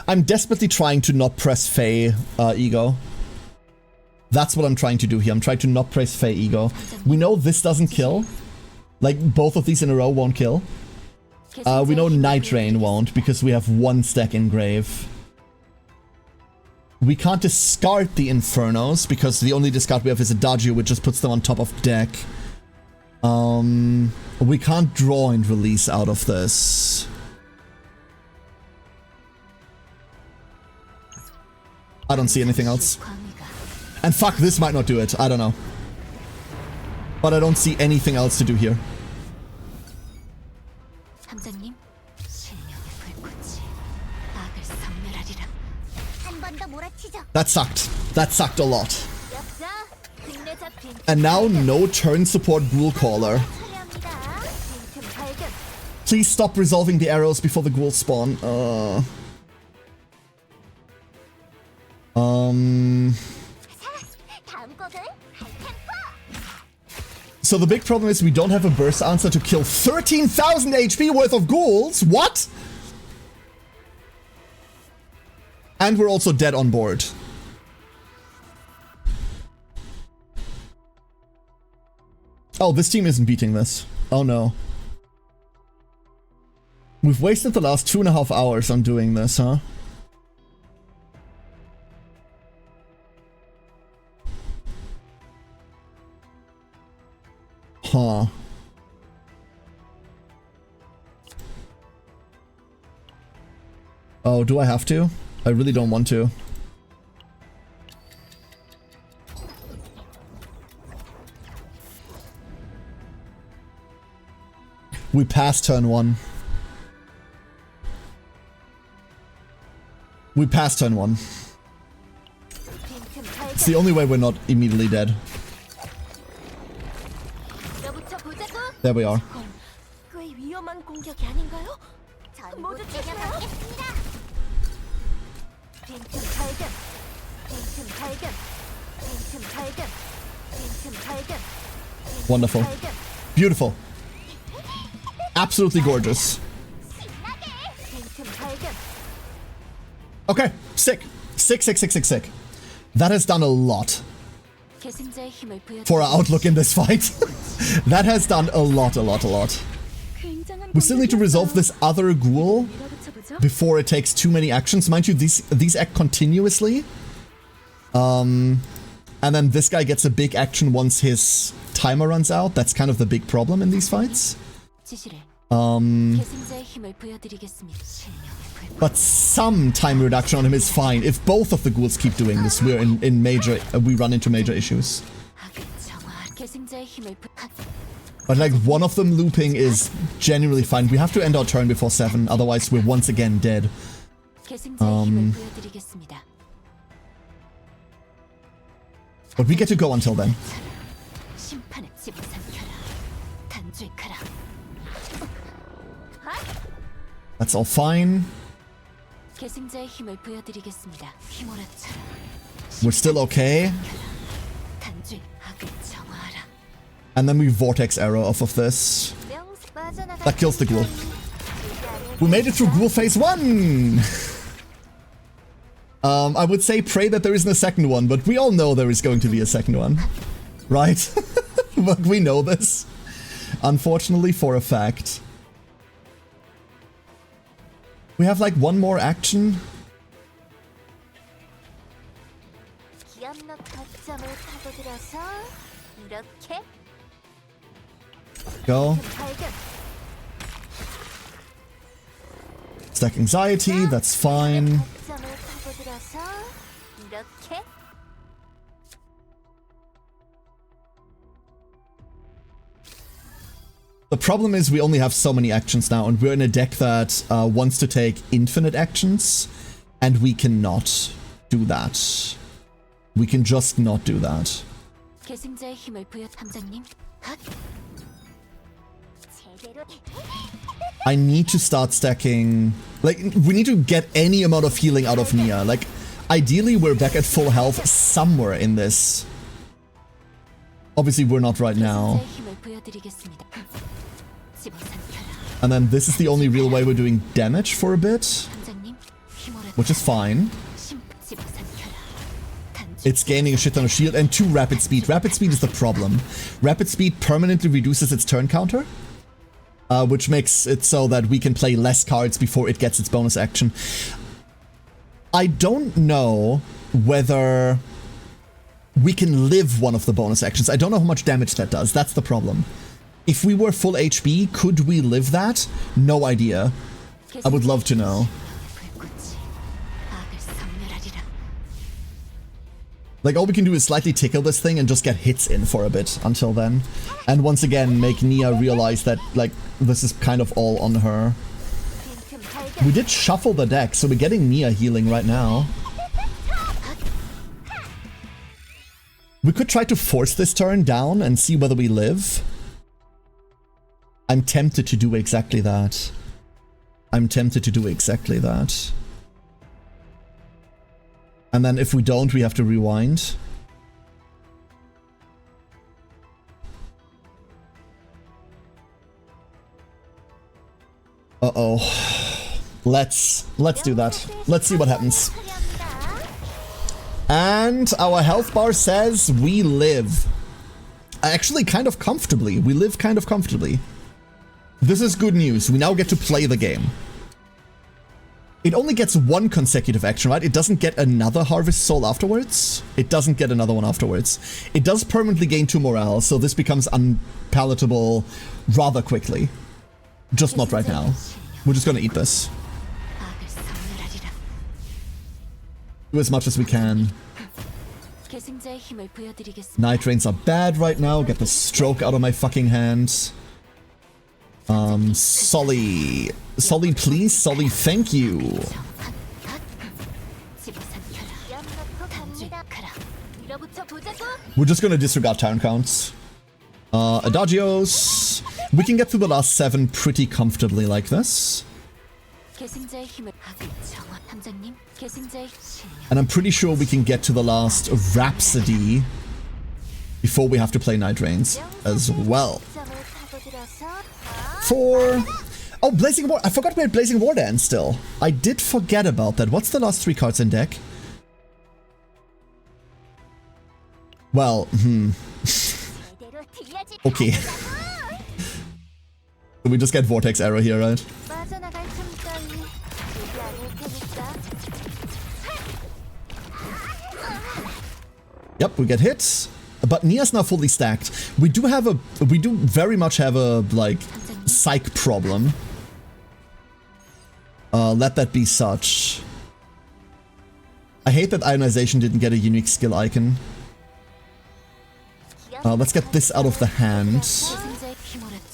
I'm desperately trying to not press Fae Ego. That's what I'm trying to do here. I'm trying to not press Fae Ego. We know this doesn't kill. Like, both of these in a row won't kill. We know Night Rain won't, because we have 1 stack in grave. We can't discard the Infernos, because the only discard we have is Adagio, which just puts them on top of deck. We can't draw and release out of this. I don't see anything else. And fuck, this might not do it. I don't know. But I don't see anything else to do here. That sucked. That sucked a lot. And now no turn support Ghoul Caller. Please stop resolving the arrows before the ghouls spawn. So the big problem is we don't have a burst answer to kill 13,000 HP worth of ghouls. What? And we're also dead on board. Oh, this team isn't beating this. Oh no. We've wasted the last 2.5 hours on doing this, huh? Huh. Oh, do I have to? I really don't want to. We passed turn 1. We passed turn 1. It's the only way we're not immediately dead. There we are. Wonderful. Beautiful. Absolutely gorgeous. Okay, sick. Sick. That has done a lot for our outlook in this fight. That has done a lot. We still need to resolve this other ghoul before it takes too many actions. Mind you, these act continuously. And then this guy gets a big action once his timer runs out. That's kind of the big problem in these fights. But some time reduction on him is fine. If both of the ghouls keep doing this, we run into major issues. But like one of them looping is genuinely fine. We have to end our turn before 7, otherwise we're once again dead. But we get to go until then. That's all fine. We're still okay. And then we Vortex Arrow off of this. That kills the ghoul. We made it through ghoul phase 1! I would say pray that there isn't a second one, but we all know there is going to be a second one. Right? But we know this. Unfortunately, for a fact. We have like one more action. Go. Stack anxiety, that's fine. The problem is we only have so many actions now, and we're in a deck that wants to take infinite actions, and we cannot do that. We can just not do that. I need to start stacking... Like, we need to get any amount of healing out of Nia. Like, ideally we're back at full health somewhere in this. Obviously we're not right now. And then this is the only real way we're doing damage for a bit, which is fine. It's gaining a shit ton of shield and 2 rapid speed. Rapid speed is the problem. Rapid speed permanently reduces its turn counter, which makes it so that we can play less cards before it gets its bonus action. I don't know whether we can live one of the bonus actions. I don't know how much damage that does. That's the problem. If we were full HP, could we live that? No idea. I would love to know. Like, all we can do is slightly tickle this thing and just get hits in for a bit until then. And once again, make Nia realize that, like, this is kind of all on her. We did shuffle the deck, so we're getting Nia healing right now. We could try to force this turn down and see whether we live. I'm tempted to do exactly that. I'm tempted to do exactly that. And then if we don't, we have to rewind. Uh-oh. Let's do that. Let's see what happens. And our health bar says we live. Actually, kind of comfortably. We live kind of comfortably. This is good news. We now get to play the game. It only gets one consecutive action, right? It doesn't get another Harvest Soul afterwards. It doesn't get another one afterwards. It does permanently gain 2 morale, so this becomes unpalatable rather quickly. Just not right now. We're just gonna eat this. Do as much as we can. Night Rains are bad right now. Get the stroke out of my fucking hands. Solly. Solly, please. Solly, thank you. We're just gonna disregard turn counts. Adagios. We can get through the last 7 pretty comfortably like this. And I'm pretty sure we can get to the last Rhapsody before we have to play Night Rains as well. 4. Oh, Blazing War. I forgot we had Blazing War Dance still. I did forget about that. What's the last 3 cards in deck? Well, okay. So we just get Vortex Arrow here, right? Yep, we get hit. But Nia's now fully stacked. We do very much have a, like, psych problem. Let that be such. I hate that Ionization didn't get a unique skill icon. Let's get this out of the hand.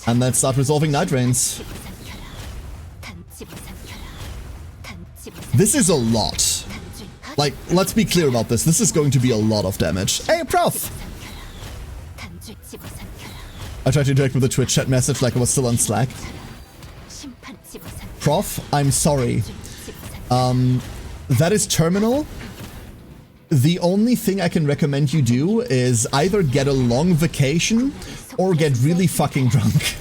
And then start resolving Night Rains. This is a lot. Like, let's be clear about this. This is going to be a lot of damage. Hey, Prof! I tried to interact with the Twitch chat message like I was still on Slack. Prof, I'm sorry. That is terminal. The only thing I can recommend you do is either get a long vacation or get really fucking drunk.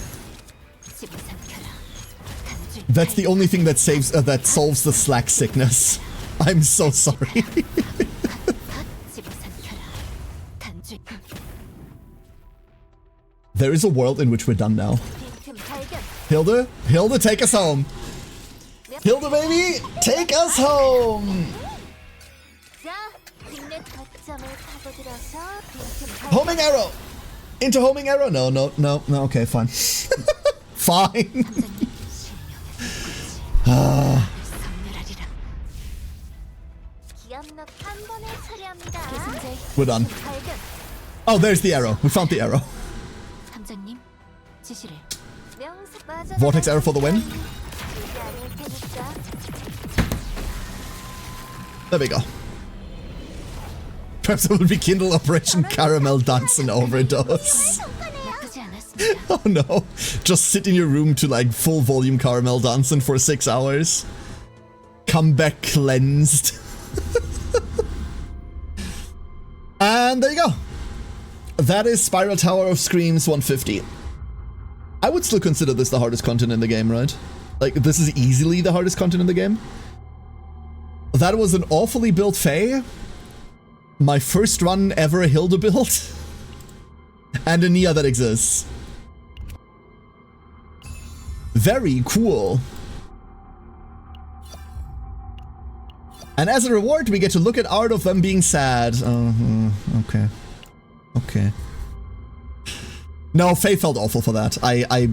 That's the only thing that solves the Slack sickness. I'm so sorry. There is a world in which we're done now. Hilde? Hilde, take us home. Hilde, baby, take us home. Homing arrow! Into homing arrow? No, okay, fine. Fine. We're done. Oh, there's the arrow. We found the arrow. Vortex arrow for the win. There we go. Perhaps it would be Kindle Operation Caramel Dance and Overdose. Oh no. Just sit in your room to like full volume caramel dancing for 6 hours. Come back cleansed. And there you go. That is Spiral Tower of Screams 150. I would still consider this the hardest content in the game, right? Like, this is easily the hardest content in the game. That was an awfully built Fae. My first run ever Hilde build. And a Nia that exists. Very cool. And as a reward, we get to look at art of them being sad. Okay. Okay. No, Faye felt awful for that. I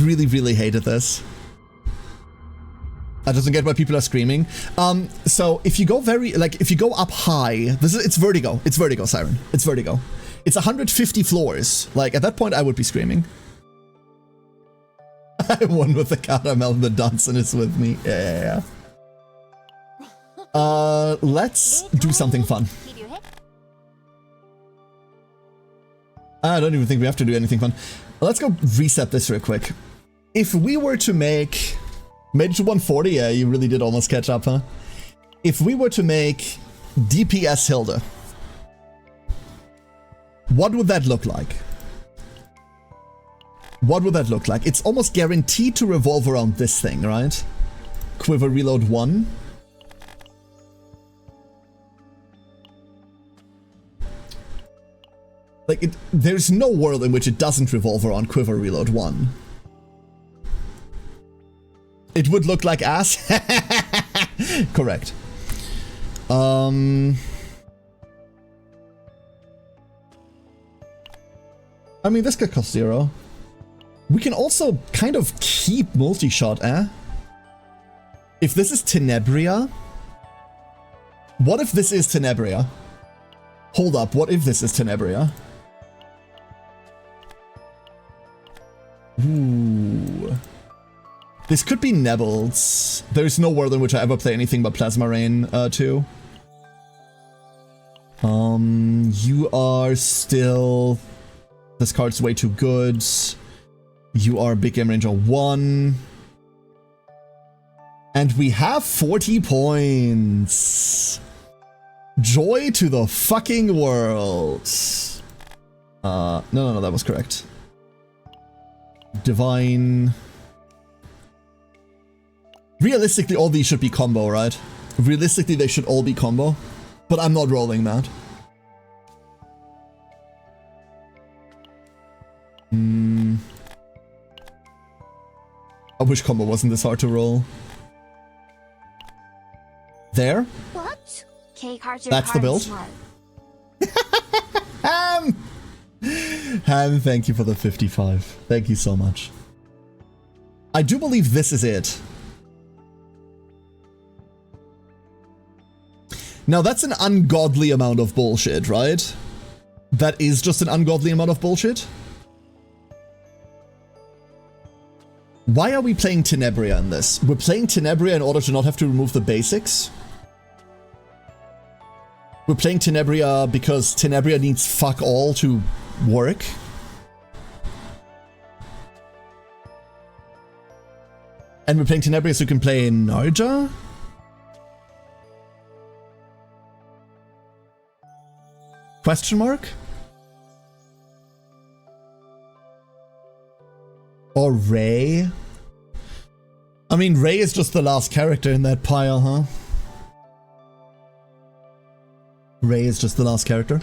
really, really hated this. That doesn't get why people are screaming. So if you go if you go up high, it's vertigo. It's vertigo, Siren. It's vertigo. It's 150 floors. Like, at that point, I would be screaming. I won with the caramel and the dancing is with me. Yeah. Let's do something fun. I don't even think we have to do anything fun. Let's go reset this real quick. If we were to make... Made it to 140? Yeah, you really did almost catch up, huh? If we were to make DPS Hilde, what would that look like? What would that look like? It's almost guaranteed to revolve around this thing, right? Quiver reload 1. Like, there's no world in which it doesn't revolve around Quiver reload 1. It would look like ass. Correct. I mean, this could cost 0. We can also kind of keep multi-shot, eh? If this is Tenebria... What if this is Tenebria? Hold up, what if this is Tenebria? Ooh... This could be Nebbles. There's no world in which I ever play anything but Plasma Rain 2. You are still... This card's way too good. You are Big Game Ranger 1. And we have 40 points. Joy to the fucking world. No, that was correct. Divine. Realistically, all these should be combo, right? Realistically, they should all be combo. But I'm not rolling that. I wish combo wasn't this hard to roll. There. What? K-cards are That's the build. smart. Ham, thank you for the 55. Thank you so much. I do believe this is it. Now that's an ungodly amount of bullshit, right? That is just an ungodly amount of bullshit. Why are we playing Tenebria in this? We're playing Tenebria in order to not have to remove the basics. We're playing Tenebria because Tenebria needs fuck all to work. And we're playing Tenebria so we can play Narja? Question mark? Or Ray? I mean, Ray is just the last character in that pile, huh? Ray is just the last character.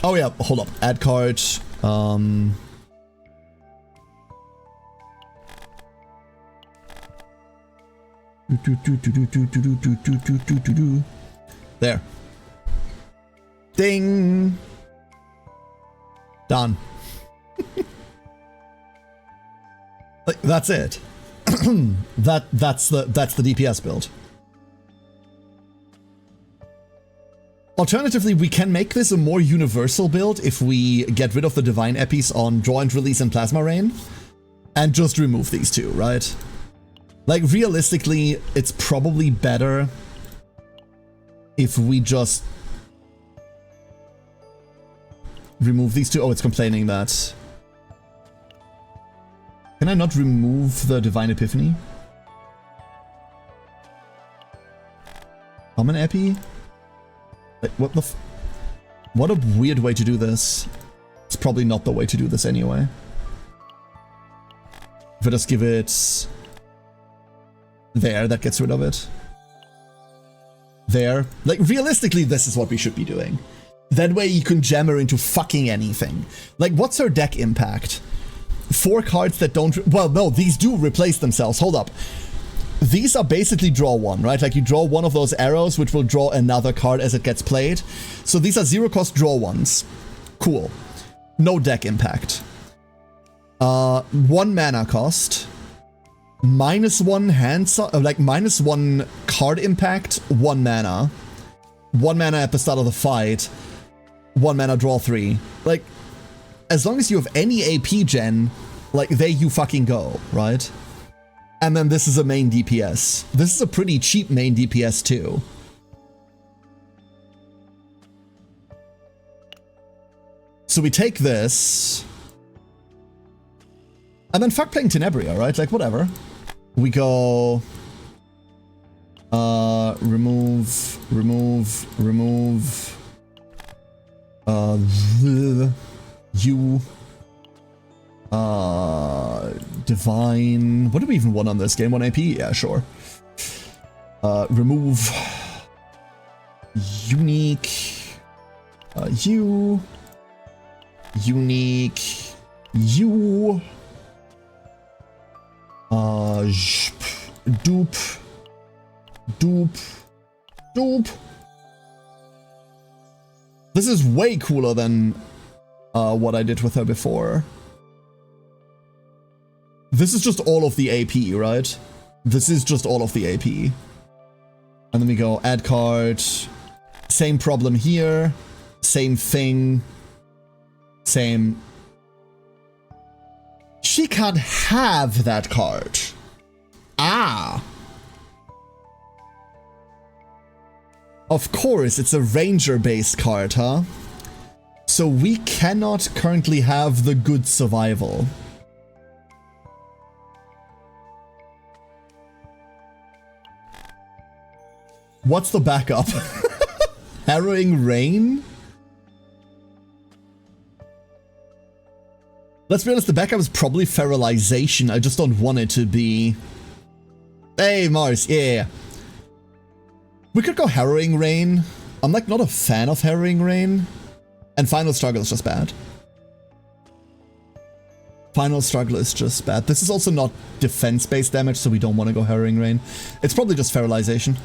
Oh yeah, hold up. Add card. There. Ding. Done. Like, that's it. that's the DPS build. Alternatively, we can make this a more universal build if we get rid of the Divine Epis on Draw and Release and Plasma Rain and just remove these two, right? Like, realistically, it's probably better if we just remove these two. Oh, it's complaining that... Can I not remove the Divine Epiphany? Common Epi? Like, what the what a weird way to do this. It's probably not the way to do this anyway. If I just give it... There, that gets rid of it. There. Like, realistically, this is what we should be doing. That way you can jam her into fucking anything. Like, what's her deck impact? 4 cards that don't... Well, no, these do replace themselves. Hold up. These are basically draw one, right? Like, you draw one of those arrows, which will draw another card as it gets played. So these are 0-cost draw ones. Cool. No deck impact. 1 mana cost. -1 hand... like, -1 card impact, 1 mana. 1 mana at the start of the fight. 1 mana draw 3. Like, as long as you have any AP gen, like, there you fucking go, right? And then this is a main DPS. This is a pretty cheap main DPS too. So we take this. And then fuck playing Tenebria, right? Like, whatever. We go... remove... You... Divine... What do we even want on this game? 1 AP? Yeah, sure. Remove... Unique... you... Unique... You... Dupe... This is way cooler than what I did with her before. This is just all of the AP, right? This is just all of the AP. And then we go add card. Same problem here. Same thing. Same. She can't have that card. Ah. Of course, it's a ranger-based card, huh? So we cannot currently have the good survival. What's the backup? Harrowing Rain? Let's be honest, the backup is probably Feralization. I just don't want it to be... Hey, Mars, yeah. We could go Harrowing Rain. I'm like not a fan of Harrowing Rain. And Final Struggle is just bad. Final Struggle is just bad. This is also not defense-based damage, so we don't want to go Harrowing Rain. It's probably just Feralization.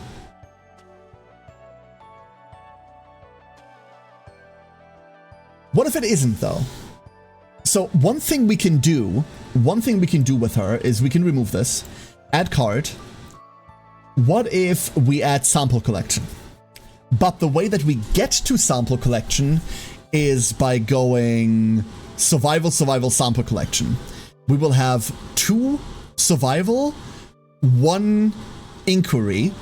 What if it isn't, though? So one thing we can do with her is we can remove this, add card. What if we add Sample Collection? But the way that we get to Sample Collection is by going Survival, Survival, Sample Collection. We will have 2 Survival, 1 Inquiry,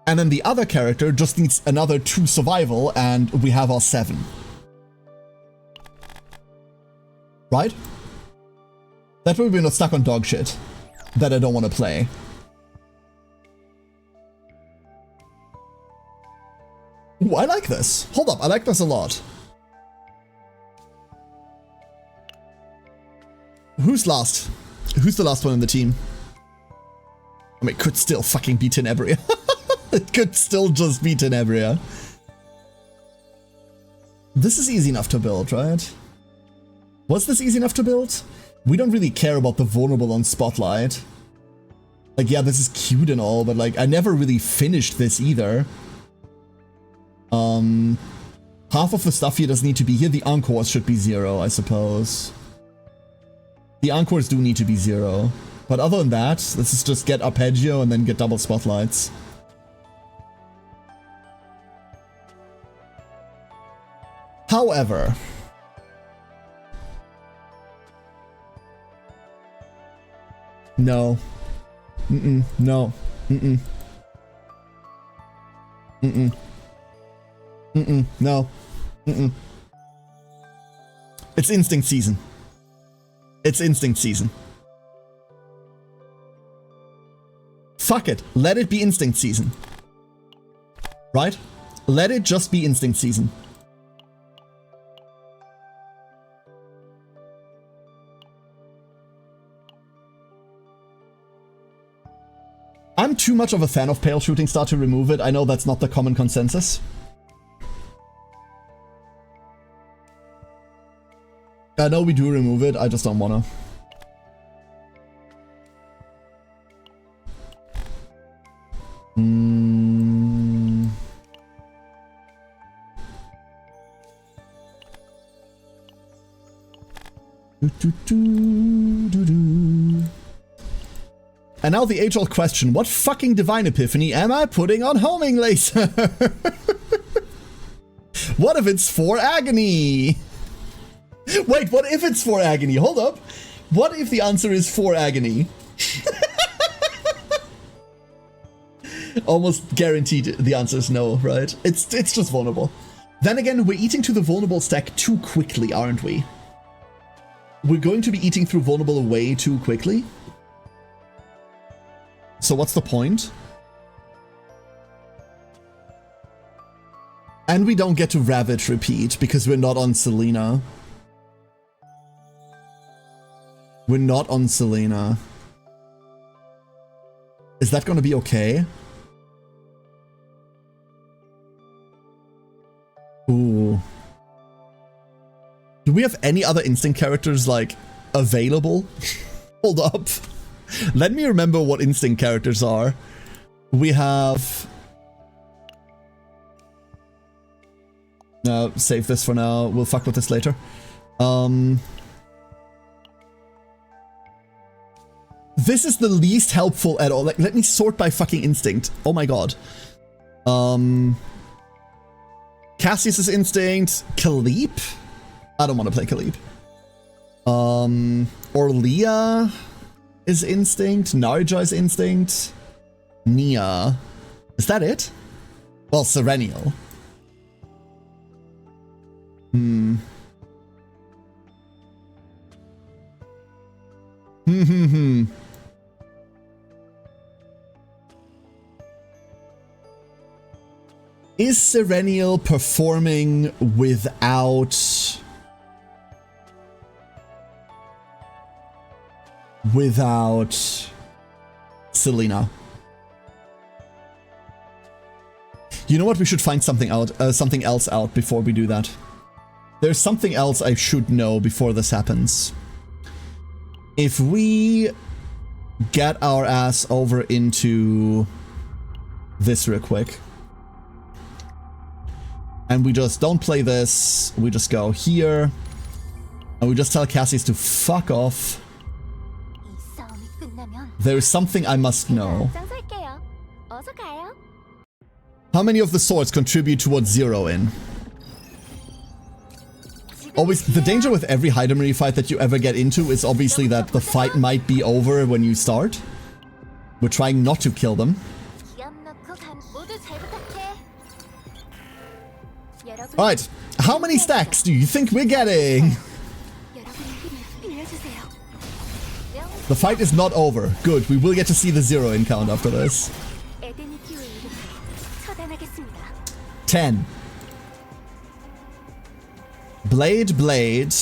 and then the other character just needs another 2 Survival, and we have our 7. Right? That way we're not stuck on dog shit that I don't want to play. Ooh, I like this. Hold up, I like this a lot. Who's last? Who's the last one in the team? I mean, it could still fucking be Tenebria. It could still just be Tenebria. This is easy enough to build, right? Was this easy enough to build? We don't really care about the vulnerable on Spotlight. Like, yeah, this is cute and all, but like, I never really finished this either. Half of the stuff here doesn't need to be here. The Encores should be 0, I suppose. The Encores do need to be 0. But other than that, this is just get Arpeggio and then get double Spotlights. However... No. Mm-mm. No. Mm-mm. Mm-mm. Mm-mm. No. Mm-mm. It's Instinct season. It's Instinct season. Fuck it. Let it be Instinct season. Right? Let it just be Instinct season. I'm too much of a fan of Pale Shooting Star to remove it. I know that's not the common consensus. I know we do remove it, I just don't wanna. And now the age-old question, what fucking divine epiphany am I putting on Homing Laser? What if it's for Agony? Wait, what if it's for Agony? Hold up. What if the answer is for Agony? Almost guaranteed the answer is no, right? It's just vulnerable. Then again, we're eating to the vulnerable stack too quickly, aren't we? We're going to be eating through vulnerable way too quickly. So what's the point? And we don't get to Ravage repeat because we're not on Selena. We're not on Selena. Is that gonna be okay? Ooh. Do we have any other Instinct characters, like, available? Hold up. Let me remember what Instinct characters are. We have... No, save this for now. We'll fuck with this later. This is the least helpful at all. Like, let me sort by fucking Instinct. Oh my god. Can Cassius's instinct. Khalib? I don't want to play Khalib. Orlia is instinct. Narja is instinct. Nia. Is that it? Well, Serenial. Is Serenial performing without Selena? You know what? We should find something else out before we do that. There's something else I should know before this happens. If we get our ass over into this real quick, and we just don't play this, we just go here, and we just tell Cassius to fuck off. There is something I must know. How many of the swords contribute towards 0 in? Always, the danger with every Heidemery fight that you ever get into is obviously that the fight might be over when you start. We're trying not to kill them. Alright, how many stacks do you think we're getting? The fight is not over. Good, we will get to see the 0 in count after this. 10. Blade, blade.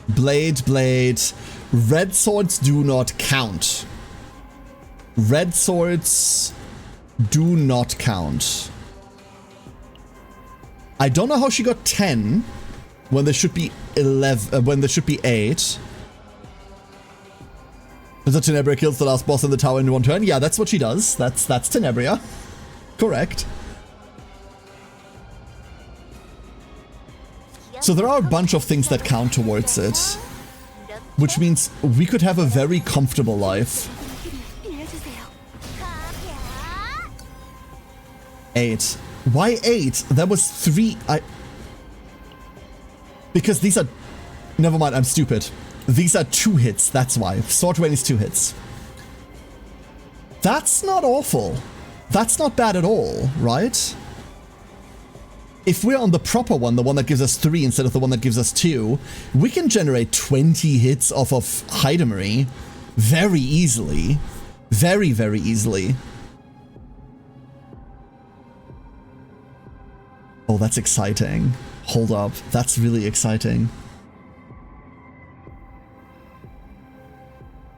Blade, blade. Red swords do not count. Red swords do not count. I don't know how she got 10 when there should be 11, when there should be 8. Is that Tenebria kills the last boss in the tower in one turn? Yeah, that's what she does. That's Tenebria. Correct. So there are a bunch of things that count towards it, which means we could have a very comfortable life. 8. Why 8? That was 3. Because these are... Never mind, I'm stupid. These are 2 hits, that's why. Sword Rain is 2 hits. That's not awful. That's not bad at all, right? If we're on the proper one, the one that gives us 3 instead of the one that gives us 2, we can generate 20 hits off of Heidemery very easily. Very, very easily. Oh, that's exciting. Hold up. That's really exciting.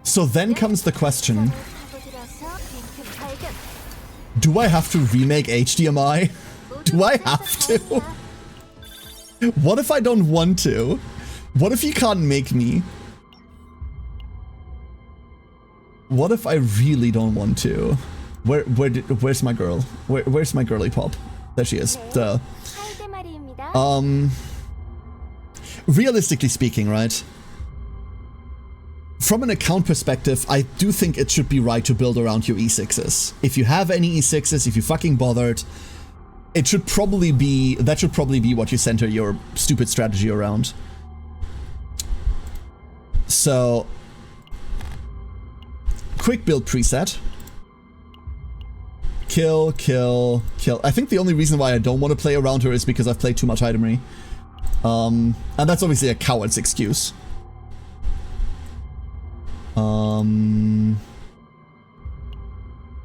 So then comes the question, do I have to remake HDMI? Do I have to? What if I don't want to? What if you can't make me? What if I really don't want to? Where's my girl? Where's my girly pop? There she is. Duh. Realistically speaking, right? From an account perspective, I do think it should be right to build around your E6s. If you have any E6s, if you fucking bothered, it should probably be, that should probably be what you center your stupid strategy around. So, quick build preset. Kill, kill, kill. I think the only reason why I don't want to play around her is because I've played too much Heidemery. And that's obviously a coward's excuse.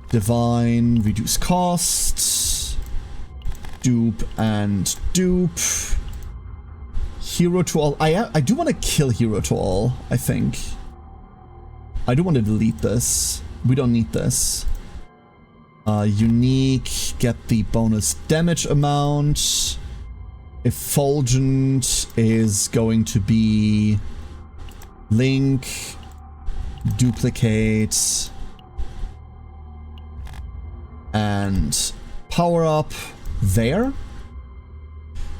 Divine, reduce costs. Dupe and dupe. Hero to all. I do want to kill Hero to all, I think. I do want to delete this. We don't need this. Unique, get the bonus damage amount. Effulgent is going to be Link, duplicate, and power up there.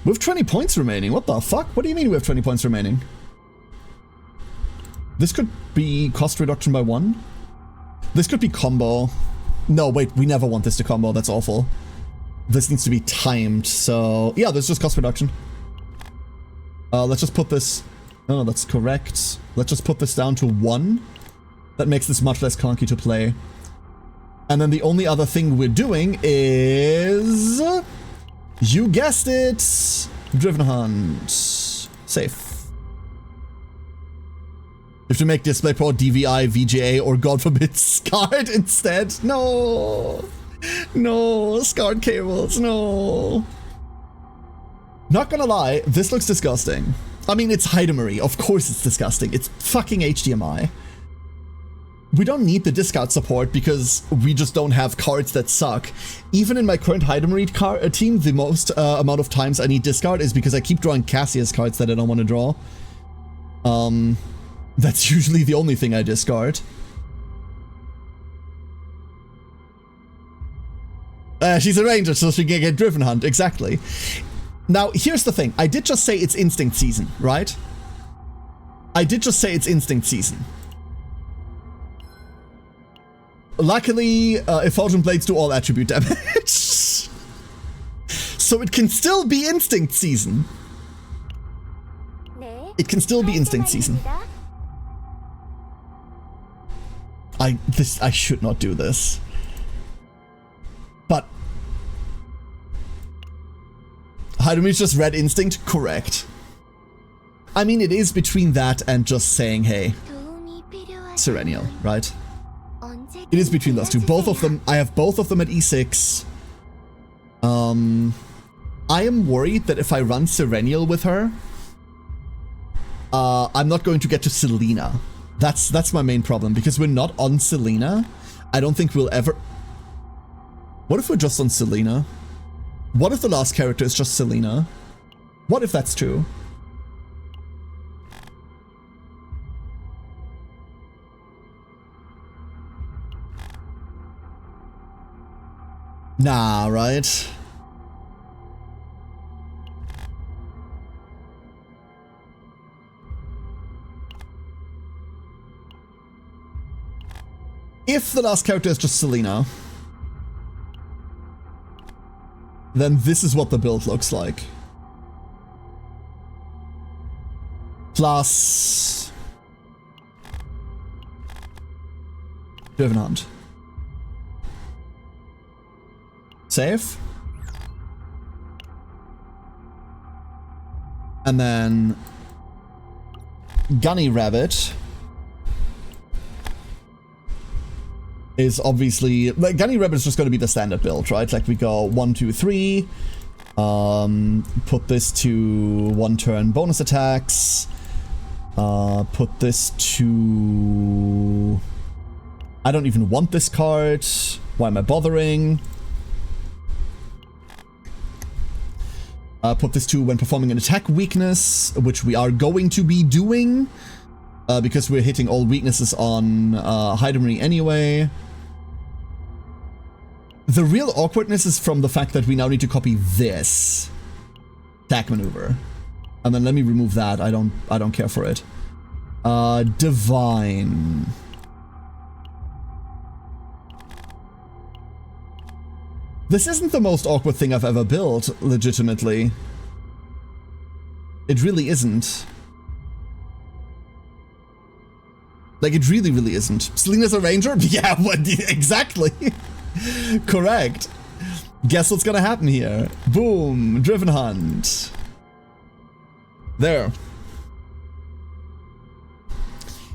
We have 20 points remaining. What the fuck? What do you mean we have 20 points remaining? This could be cost reduction by 1. This could be combo. No, wait, we never want this to combo. That's awful. This needs to be timed, so yeah, there's just cost reduction. Let's just put this... No, that's correct. Let's just put this down to 1. That makes this much less clunky to play. And then the only other thing we're doing is... You guessed it! Driven Hunt. Safe. You have to make DisplayPort DVI, VGA, or God forbid, SCART instead. No! No, SCART cables, no. Not gonna lie, this looks disgusting. I mean, it's Heidemery. Of course it's disgusting. It's fucking HDMI. We don't need the discard support because we just don't have cards that suck. Even in my current Heidemery team, the most amount of times I need discard is because I keep drawing Cassius cards that I don't want to draw. That's usually the only thing I discard. She's a ranger, so she can get Driven Hunt. Exactly. Now, here's the thing. I did just say it's Instinct Season, right? I did just say it's Instinct Season. Luckily, Effulgent Blades do all attribute damage. So it can still be Instinct Season. It can still be Instinct Season. I should not do this. But Heidemery's just Red Instinct? Correct. I mean, it is between that and just saying, hey, Serenial, right? It is between those two. Both of them, I have both of them at E6. I am worried that if I run Serenial with her, I'm not going to get to Selena. That's my main problem, because we're not on Selena. I don't think we'll ever... What if we're just on Selena? What if the last character is just Selena? What if that's true? Nah, right? If the last character is just Selena, then this is what the build looks like. Plus... Driven Hunt. Save. And then... Gunny Rabbit is obviously... Like, Gunny Rabbit is just going to be the standard build, right? Like, we go 1, 2, 3. Put this to 1 turn bonus attacks. Put this to... I don't even want this card. Why am I bothering? Put this to when performing an attack weakness, which we are going to be doing. Because we're hitting all weaknesses on Heidemery anyway. The real awkwardness is from the fact that we now need to copy this attack maneuver. And then let me remove that. I don't care for it. Divine. This isn't the most awkward thing I've ever built, legitimately. It really isn't. Like, it really, really isn't. Selena's a ranger? Yeah, what, exactly. Correct. Guess what's gonna happen here? Boom. Driven Hunt. There.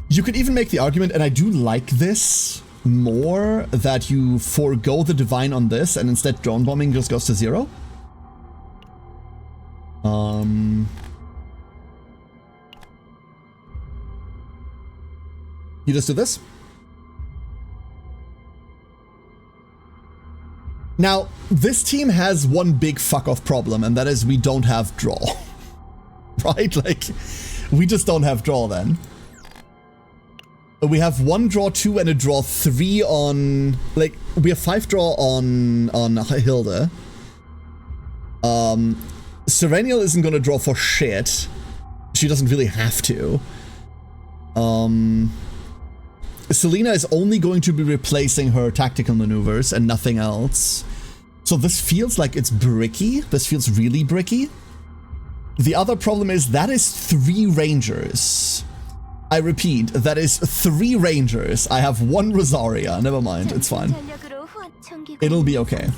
You could even make the argument, and I do like this more, that you forego the divine on this, and instead drone bombing just goes to 0. You just do this. Now, this team has one big fuck-off problem, and that is we don't have draw. Right? Like, we just don't have draw then. We have 1 draw 2 and a draw 3 on... Like, we have 5 draw on Hilde. Serenial isn't gonna draw for shit. She doesn't really have to. Selena is only going to be replacing her tactical maneuvers and nothing else. So this feels like it's bricky. This feels really bricky. The other problem is that is 3 rangers. I repeat, that is 3 rangers. I have 1 Rosaria. Never mind, it's fine. It'll be okay.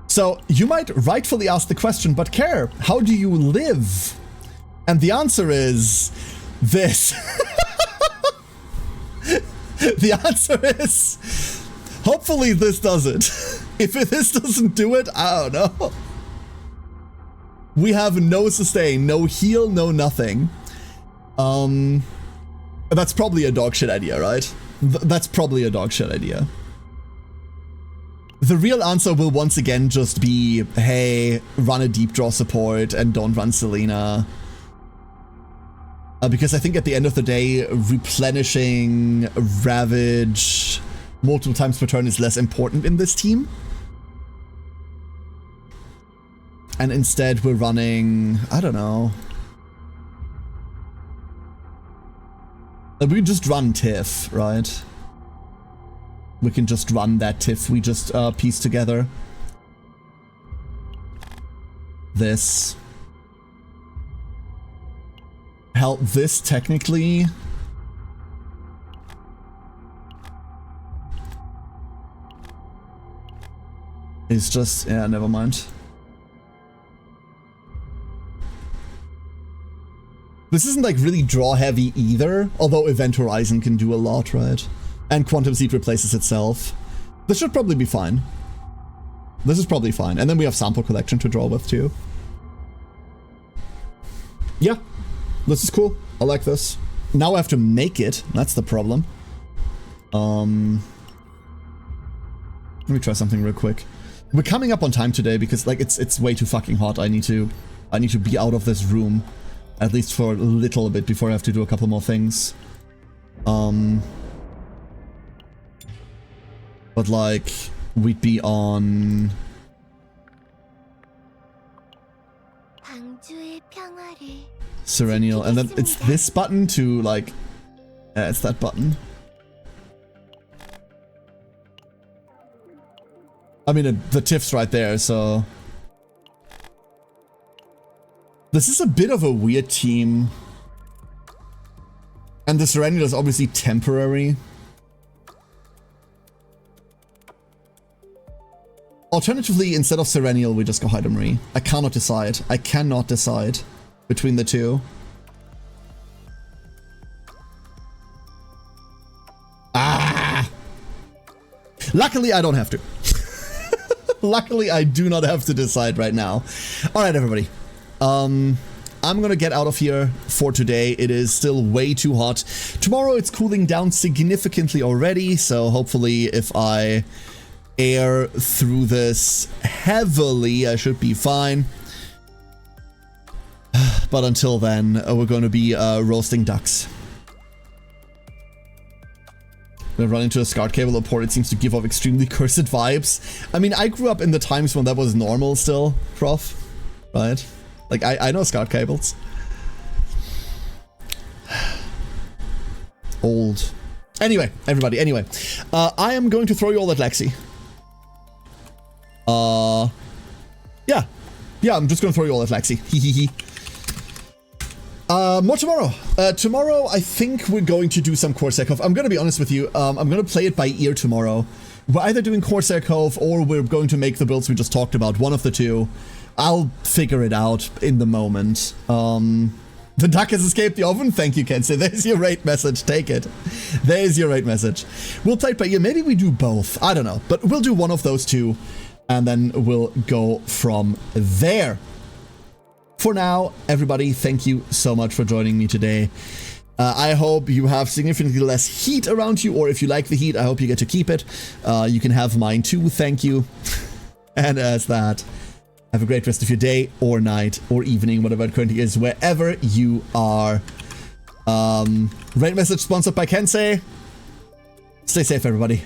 So you might rightfully ask the question, but Care, how do you live? And the answer is this. The answer is, hopefully this does it. If this doesn't do it, I don't know. We have no sustain, no heal, no nothing. That's probably a dog shit idea, right? That's probably a dog shit idea. The real answer will once again just be, hey, run a deep draw support and don't run Selena. Because I think at the end of the day, replenishing Ravage multiple times per turn is less important in this team. And instead we're running, I don't know. We can just run Tiff, right? We can just run that Tiff we just pieced together. This. Hell, this technically... is just... yeah, never mind. This isn't like really draw heavy either, although Event Horizon can do a lot, right? And Quantum Seed replaces itself. This should probably be fine. This is probably fine. And then we have Sample Collection to draw with too. Yeah, this is cool. I like this. Now I have to make it. That's the problem. Let me try something real quick. We're coming up on time today because like it's way too fucking hot. I need to be out of this room. At least for a little bit before I have to do a couple more things. But like, we'd be on... Serenial, and then it's this button to like... yeah, it's that button. I mean, the Tiff's right there, so... This is a bit of a weird team. And the Serenial is obviously temporary. Alternatively, instead of Serenial, we just go Hyde Marie. I cannot decide. I cannot decide between the two. Ah! Luckily, I don't have to. Luckily, I do not have to decide right now. All right, everybody. I'm gonna get out of here for today. It is still way too hot. Tomorrow it's cooling down significantly already, so hopefully if I air through this heavily, I should be fine. But until then, we're going to be roasting ducks. When I run into a SCART cable or port, it seems to give off extremely cursed vibes. I mean, I grew up in the times when that was normal still, Prof. Right? Like, I know SCART cables. Old. Anyway, everybody, anyway. I am going to throw you all at Lexi. Yeah. Yeah, I'm just going to throw you all at Lexi. Hehehe. More tomorrow. Tomorrow, I think we're going to do some Corsair Cove. I'm going to be honest with you. I'm going to play it by ear tomorrow. We're either doing Corsair Cove or we're going to make the builds we just talked about. One of the two. I'll figure it out in the moment. The duck has escaped the oven. Thank you, Kenzie. There's your rate message. Take it. There's your rate message. We'll play it by ear. Maybe we do both. I don't know. But we'll do one of those two. And then we'll go from there. For now, everybody, thank you so much for joining me today. I hope you have significantly less heat around you. Or if you like the heat, I hope you get to keep it. You can have mine too. Thank you. And as that... have a great rest of your day, or night, or evening, whatever it currently is, wherever you are. Rate message sponsored by Kensei. Stay safe, everybody.